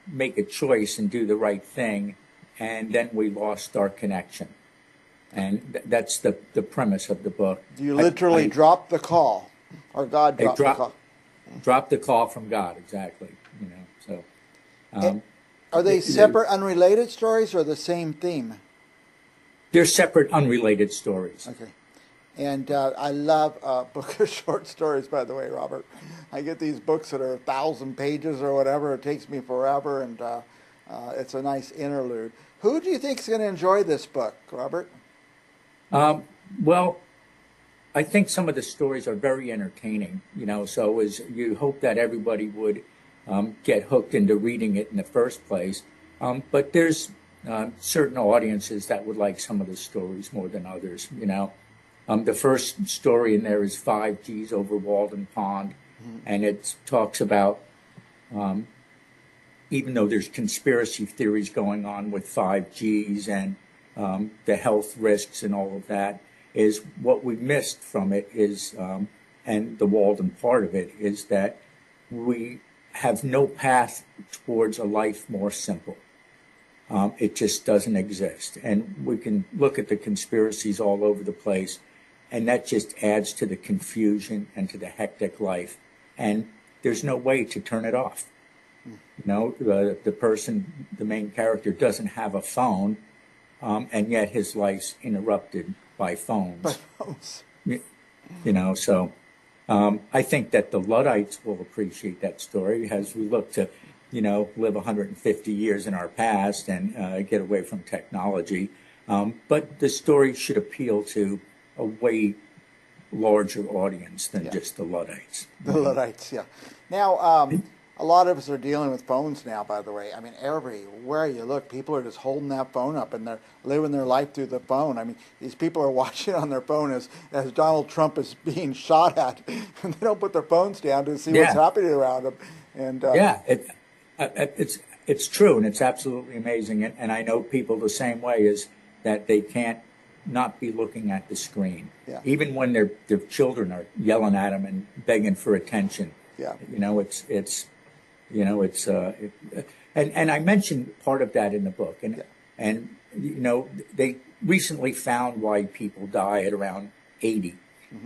make a choice and do the right thing. And then we lost our connection. And that's the premise of the book. You literally dropped the call, or God dropped the call. Dropped the call from God, exactly. You know, so. Are they separate, unrelated stories, or the same theme? They're separate, unrelated stories. Okay. And I love a book of short stories, by the way, Robert. I get these books that are 1,000 pages or whatever. It takes me forever, and it's a nice interlude. Who do you think is going to enjoy this book, Robert? Well, I think some of the stories are very entertaining, you know, so as you hope that everybody would get hooked into reading it in the first place. But there's certain audiences that would like some of the stories more than others, you know. The first story in there is 5Gs over Walden Pond, and it talks about, even though there's conspiracy theories going on with 5Gs and the health risks and all of that, is what we missed from it is, and the Walden part of it, is that we have no path towards a life more simple. It just doesn't exist. And we can look at the conspiracies all over the place, and that just adds to the confusion and to the hectic life. And there's no way to turn it off. You know, the person, the main character, doesn't have a phone, and yet his life's interrupted by phones. You know, so I think that the Luddites will appreciate that story as we look to, you know, live 150 years in our past and get away from technology. But the story should appeal to a way larger audience than just the Luddites. The Luddites, yeah. Now, a lot of us are dealing with phones now, by the way. I mean, everywhere you look, people are just holding that phone up and they're living their life through the phone. I mean, these people are watching on their phone as Donald Trump is being shot at, and they don't put their phones down to see what's happening around them. And it's true, and it's absolutely amazing. And I know people the same way, is that they can't not be looking at the screen, even when their children are yelling at them and begging for attention. You know, and I mentioned part of that in the book, and you know, they recently found why people die at around 80,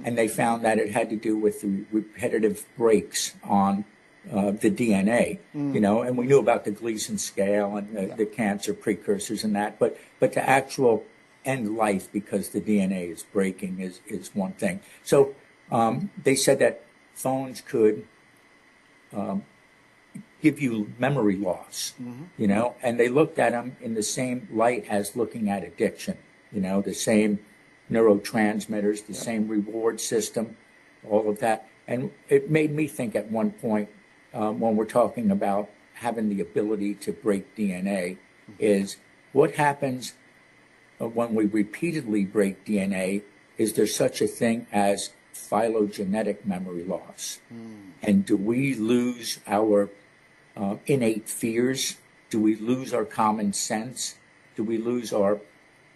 and they found that it had to do with the repetitive breaks on the DNA, you know, and we knew about the Gleason scale and the cancer precursors and that, but to actual end life because the DNA is breaking is one thing. So they said that phones could give you memory loss, you know, and they looked at them in the same light as looking at addiction, you know, the same neurotransmitters, the same reward system, all of that. And it made me think at one point, when we're talking about having the ability to break DNA, is what happens when we repeatedly break DNA? Is there such a thing as phylogenetic memory loss? And do we lose our innate fears? Do we lose our common sense? Do we lose our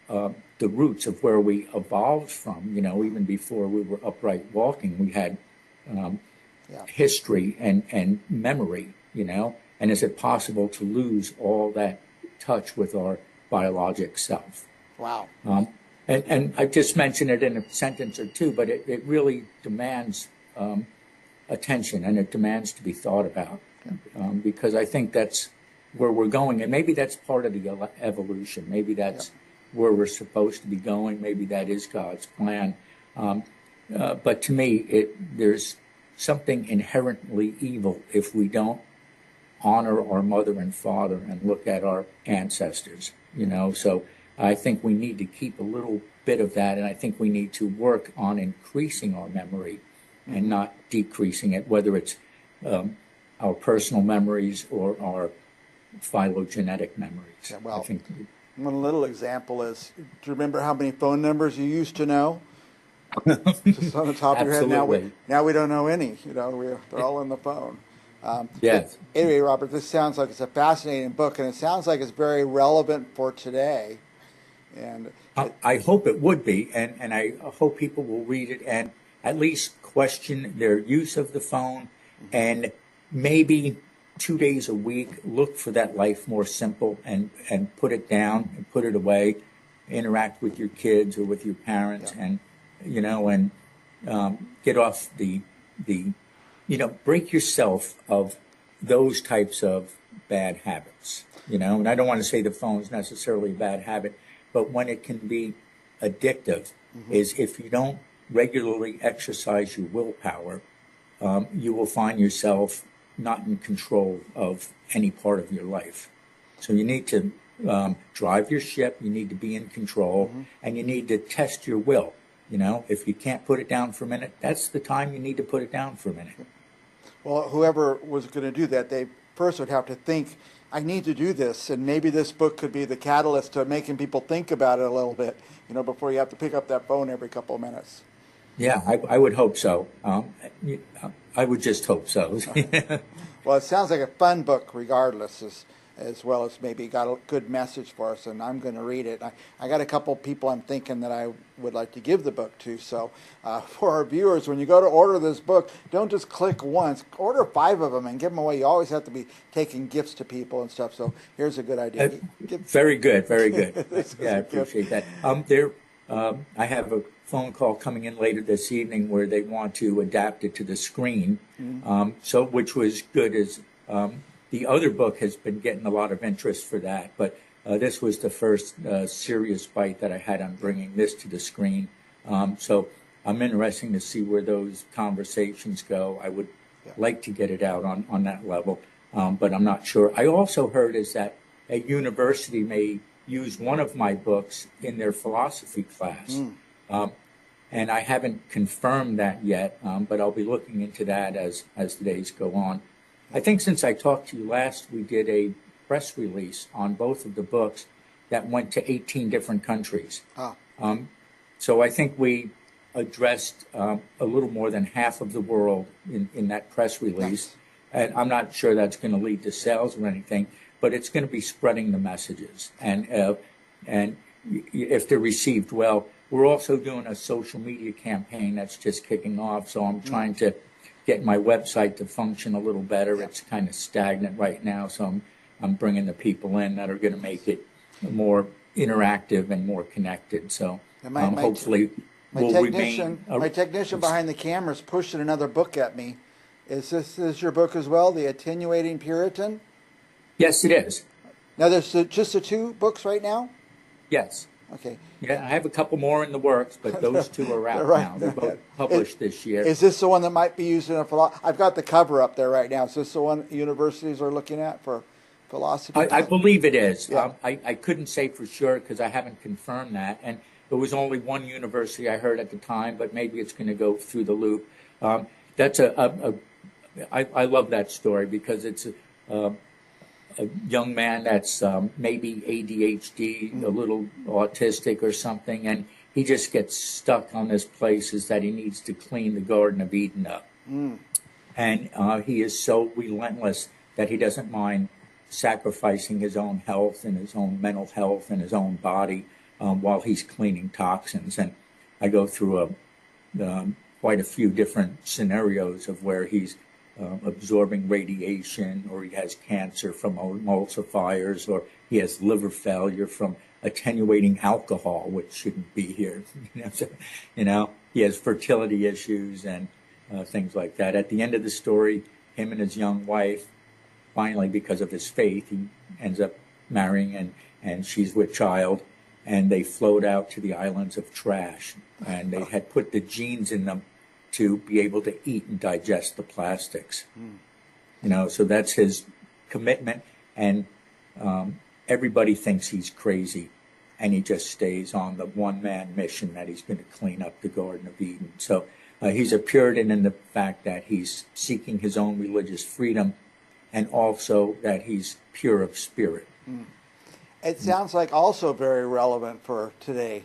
the roots of where we evolved from? You know, even before we were upright walking, we had history and memory, you know? And is it possible to lose all that touch with our biologic self? Wow. And I just mentioned it in a sentence or two, but it really demands attention, and it demands to be thought about, because I think that's where we're going. And maybe that's part of the evolution. Maybe that's where we're supposed to be going. Maybe that is God's plan. But to me, there's something inherently evil if we don't honor our mother and father and look at our ancestors, So I think we need to keep a little bit of that, and I think we need to work on increasing our memory and not decreasing it, whether it's our personal memories or our phylogenetic memories. Yeah, well, I think one little example is, do you remember how many phone numbers you used to know? Just on the top of your head. Now we don't know any. They're all in the phone. Yes. Anyway, Robert, this sounds like it's a fascinating book, and it sounds like it's very relevant for today. And I hope it would be, and I hope people will read it and at least question their use of the phone, and maybe 2 days a week look for that life more simple and put it down and put it away, interact with your kids or with your parents, and get off the break yourself of those types of bad habits, and I don't want to say the phone's necessarily a bad habit, but when it can be addictive is if you don't regularly exercise your willpower, you will find yourself not in control of any part of your life. So you need to drive your ship, you need to be in control, and you need to test your will. If you can't put it down for a minute, that's the time you need to put it down for a minute. Well, whoever was going to do that, they first would have to think, I need to do this, and maybe this book could be the catalyst to making people think about it a little bit, before you have to pick up that phone every couple of minutes. Yeah, I would hope so. I would just hope so. Well, it sounds like a fun book regardless, as well as maybe got a good message for us, and I'm going to read it. I got a couple people I'm thinking that I would like to give the book to. So for our viewers, when you go to order this book, don't just click once. Order 5 of them and give them away. You always have to be taking gifts to people and stuff. So here's a good idea. Very good, very good. Yeah, I appreciate that. I have a phone call coming in later this evening where they want to adapt it to the screen. Which was good as the other book has been getting a lot of interest for that, but this was the first serious bite that I had on bringing this to the screen. So I'm interested to see where those conversations go. I would like to get it out on that level, but I'm not sure. I also heard is that a university may use one of my books in their philosophy class. And I haven't confirmed that yet, but I'll be looking into that as the days go on. I think since I talked to you last, we did a press release on both of the books that went to 18 different countries. So I think we addressed a little more than half of the world in that press release. And I'm not sure that's going to lead to sales or anything, but it's going to be spreading the messages. And if they're received well, we're also doing a social media campaign that's just kicking off. So I'm trying to get my website to function a little better. It's kind of stagnant right now. So I'm bringing the people in that are going to make it more interactive and more connected. So hopefully we'll remain. My technician behind the camera is pushing another book at me. Is this your book as well, The Attenuating Puritan? Yes, it is. Now, there's just the 2 books right now? Yes. Okay. Yeah, I have a couple more in the works, but those 2 are out now. They're both published this year. Is this the one that might be used in a philosophy? I've got the cover up there right now. Is this the one universities are looking at for philosophy? I believe it is. Yeah. I couldn't say for sure because I haven't confirmed that. And there was only one university I heard at the time, but maybe it's going to go through the loop. That's I love that story because it's a young man that's maybe ADHD, a little autistic or something, and he just gets stuck on this place is that he needs to clean the Garden of Eden up. And he is so relentless that he doesn't mind sacrificing his own health and his own mental health and his own body while he's cleaning toxins. And I go through quite a few different scenarios of where he's absorbing radiation, or he has cancer from emulsifiers, or he has liver failure from attenuating alcohol, which shouldn't be here. He has fertility issues and things like that. At the end of the story, him and his young wife, finally, because of his faith, he ends up marrying, and she's with child, and they float out to the islands of trash, and they had put the genes in them to be able to eat and digest the plastics. So that's his commitment, and everybody thinks he's crazy, and he just stays on the one-man mission that he's going to clean up the Garden of Eden. So he's a Puritan in the fact that he's seeking his own religious freedom, and also that he's pure of spirit. It sounds like also very relevant for today.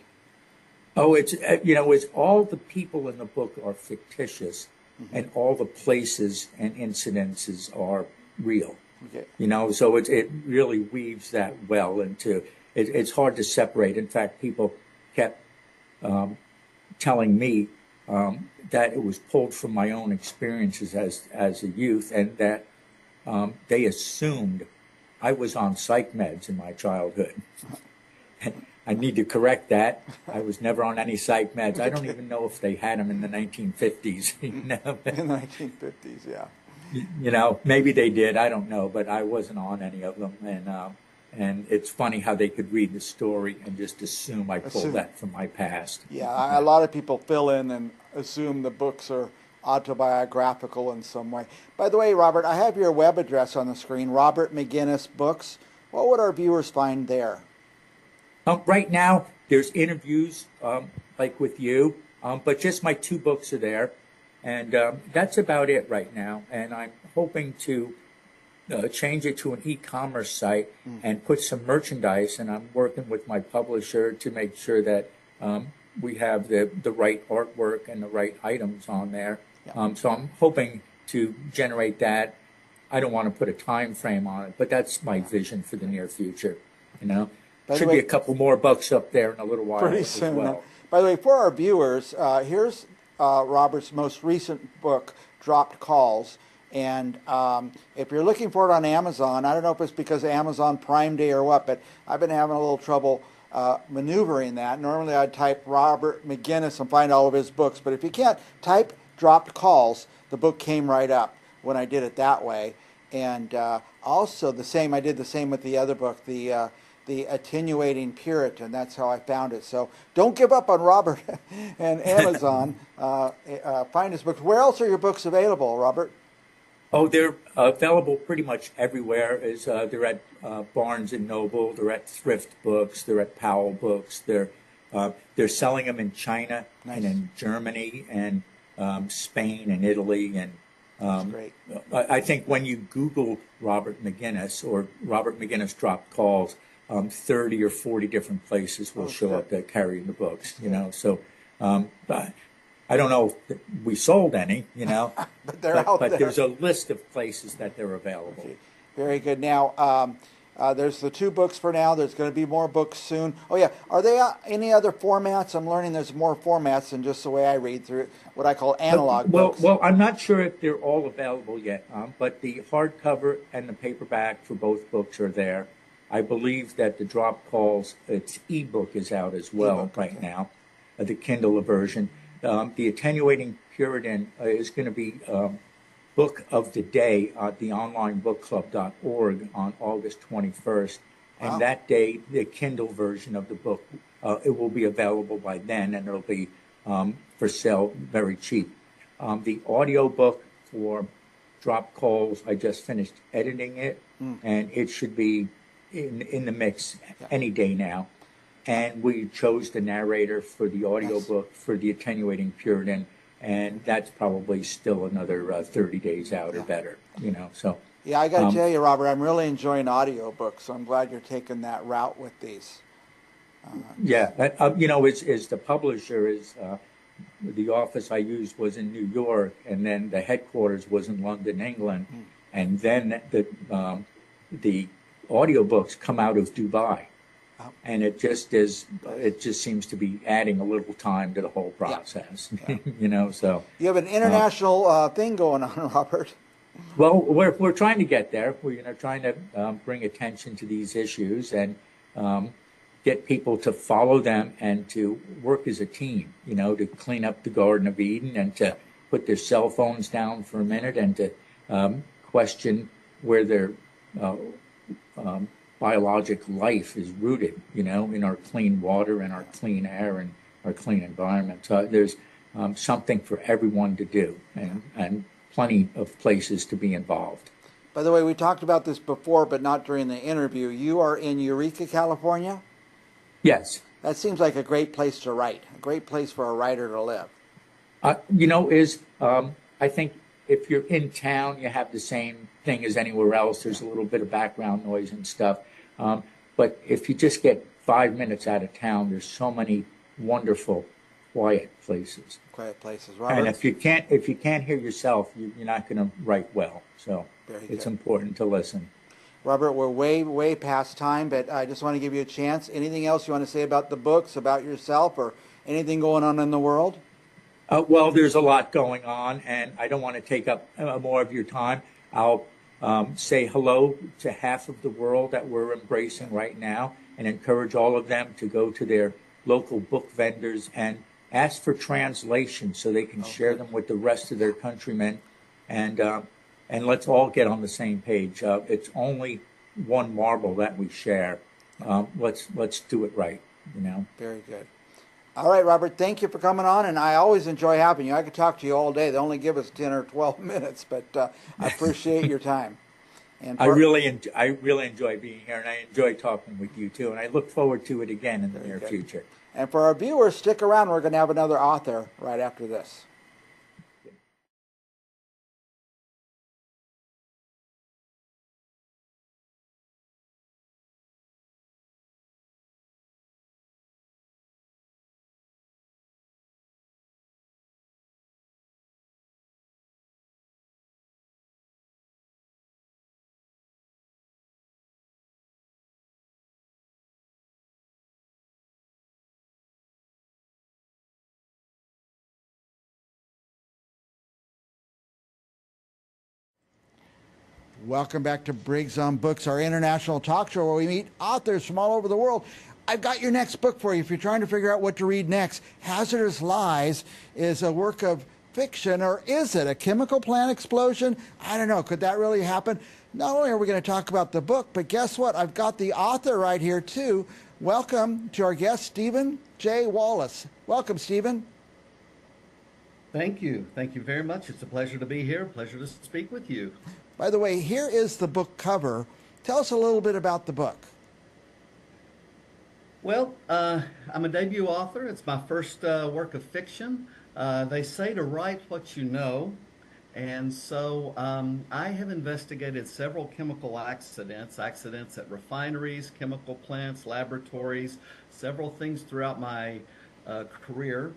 Oh, it's it's all the people in the book are fictitious, and all the places and incidences are real. Okay. So it really weaves that well into it. It's hard to separate. In fact, people kept telling me that it was pulled from my own experiences as a youth, and that they assumed I was on psych meds in my childhood. I need to correct that. I was never on any psych meds. I don't even know if they had them in the 1950s. In the 1950s, yeah. Maybe they did. I don't know, but I wasn't on any of them. And it's funny how they could read the story and just assume I pulled that from my past. Yeah, a lot of people fill in and assume the books are autobiographical in some way. By the way, Robert, I have your web address on the screen, Robert McGinnis Books. What would our viewers find there? Right now, there's interviews like with you, but just my 2 books are there. And that's about it right now. And I'm hoping to change it to an e-commerce site and put some merchandise. And I'm working with my publisher to make sure that we have the right artwork and the right items on there. So I'm hoping to generate that. I don't want to put a time frame on it, but that's my vision for the near future. Should be a couple more books up there in a little while. Pretty soon. Well. By the way, for our viewers, here's Robert's most recent book, Dropped Calls. And if you're looking for it on Amazon, I don't know if it's because of Amazon Prime Day or what, but I've been having a little trouble maneuvering that. Normally I'd type Robert McGinnis and find all of his books, but if you can't, type Dropped Calls. The book came right up when I did it that way. And also I did the same with the other book, the Attenuating Puritan. That's how I found it. So don't give up on Robert and Amazon. Find his books. Where else are your books available, Robert? Oh, they're available pretty much everywhere. They're at Barnes and Noble. They're at Thrift Books. They're at Powell Books. They're selling them in China and in Germany and Spain and Italy. And that's great. I think when you Google Robert McGinnis or Robert McGinnis Dropped Calls, 30 or 40 different places will show up that carrying the books. So I don't know if we sold any, but they're out there. But there's a list of places that they're available. Okay. Very good. Now, there's the 2 books for now. There's going to be more books soon. Oh, yeah. Are they any other formats? I'm learning there's more formats than just the way I read through it, what I call analog books. Well, I'm not sure if they're all available yet, but the hardcover and the paperback for both books are there. I believe that the Drop Calls, its ebook is out as well now, the Kindle version. The Attenuating Puritan is going to be book of the day at the onlinebookclub.org on August 21st. And that day, the Kindle version of the book, it will be available by then, and it'll be for sale very cheap. The audio book for Drop Calls, I just finished editing it, and it should be in the mix any day now. And we chose the narrator for the audiobook for the Attenuating Puritan, and that's probably still another 30 days out or better, so. Yeah, I got to tell you, Robert, I'm really enjoying audiobooks, so I'm glad you're taking that route with these. As the publisher is, the office I used was in New York, and then the headquarters was in London, England, and then the audiobooks come out of Dubai. And it just seems to be adding a little time to the whole process, so. You have an international thing going on, Robert. Well, we're trying to get there. We're trying to bring attention to these issues and get people to follow them and to work as a team, to clean up the Garden of Eden and to put their cell phones down for a minute and to question where their biologic life is rooted, in our clean water and our clean air and our clean environment. So there's something for everyone to do and plenty of places to be involved. By the way, we talked about this before, but not during the interview. You are in Eureka, California? Yes. That seems like a great place to write, a great place for a writer to live. I think if you're in town, you have the same thing as anywhere else. There's a little bit of background noise and stuff. But if you just get 5 minutes out of town, there's so many wonderful, quiet places. Quiet places, Robert. And if you can't hear yourself, you're not going to write well. So it's important to listen. Robert, we're way past time, but I just want to give you a chance. Anything else you want to say about the books, about yourself, or anything going on in the world? Well, there's a lot going on, and I don't want to take up more of your time. I'll say hello to half of the world that we're embracing right now and encourage all of them to go to their local book vendors and ask for translations so they can share them with the rest of their countrymen. And let's all get on the same page. It's only one marble that we share. Let's do it right, you know. Very good. All right, Robert, thank you for coming on, and I always enjoy having you. I could talk to you all day. They only give us 10 or 12 minutes, but I appreciate your time. And I really enjoy being here, and I enjoy talking with you, too, and I look forward to it again in the near future. And for our viewers, stick around. We're going to have another author right after this. Welcome back to Briggs on Books, our international talk show where we meet authors from all over the world. I've got your next book for you if you're trying to figure out what to read next. Hazardous Lies is a work of fiction, or is it a chemical plant explosion? I don't know. Could that really happen? Not only are we going to talk about the book, but guess what? I've got the author right here, too. Welcome to our guest, Stephen J. Wallace. Welcome, Stephen. Thank you. Thank you very much. It's a pleasure to be here. Pleasure to speak with you. By the way, here is the book cover. Tell us a little bit about the book. Well, I'm a debut author. It's my first work of fiction. They say to write what you know. And so I have investigated several chemical accidents at refineries, chemical plants, laboratories, several things throughout my career.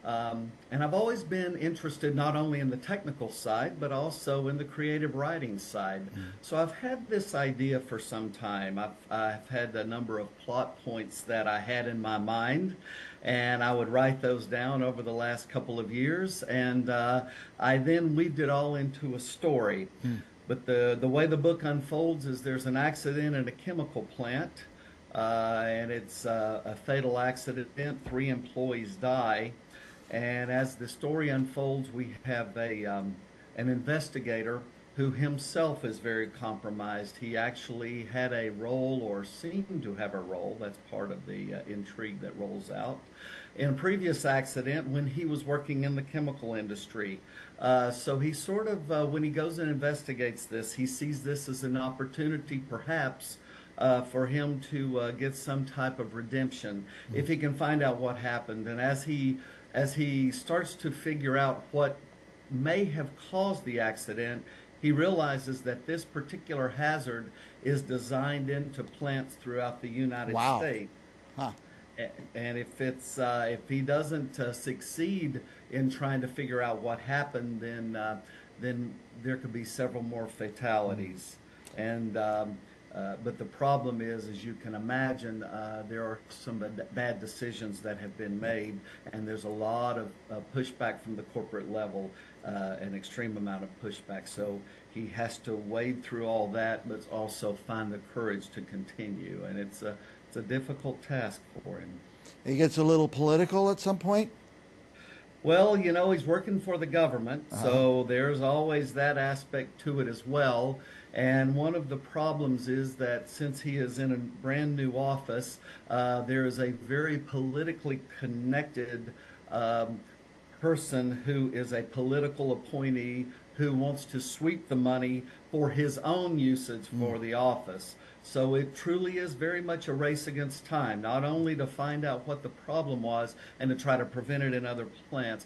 And I've always been interested not only in the technical side, but also in the creative writing side. So I've had this idea for some time. I've had a number of plot points that I had in my mind, and I would write those down over the last couple of years, and I then weaved it all into a story. But the way the book unfolds is there's an accident in a chemical plant, and it's a fatal accident. 3 employees die. And as the story unfolds, we have an investigator who himself is very compromised. He actually had a role, or seemed to have a role, that's part of the intrigue that rolls out, in a previous accident when he was working in the chemical industry. So he sort of, when he goes and investigates this, he sees this as an opportunity perhaps for him to get some type of redemption if he can find out what happened. And as he starts to figure out what may have caused the accident, he realizes that this particular hazard is designed into plants throughout the United States. Huh. And if he doesn't succeed in trying to figure out what happened, then there could be several more fatalities. And but the problem is, as you can imagine, there are some bad decisions that have been made, and there's a lot of pushback from the corporate level, an extreme amount of pushback. So he has to wade through all that, but also find the courage to continue, and it's a difficult task for him. He gets a little political at some point? Well, you know, he's working for the government, so there's always that aspect to it as well. And one of the problems is that since he is in a brand new office, there is a very politically connected person who is a political appointee who wants to sweep the money for his own usage for the office. So it truly is very much a race against time, not only to find out what the problem was and to try to prevent it in other plants,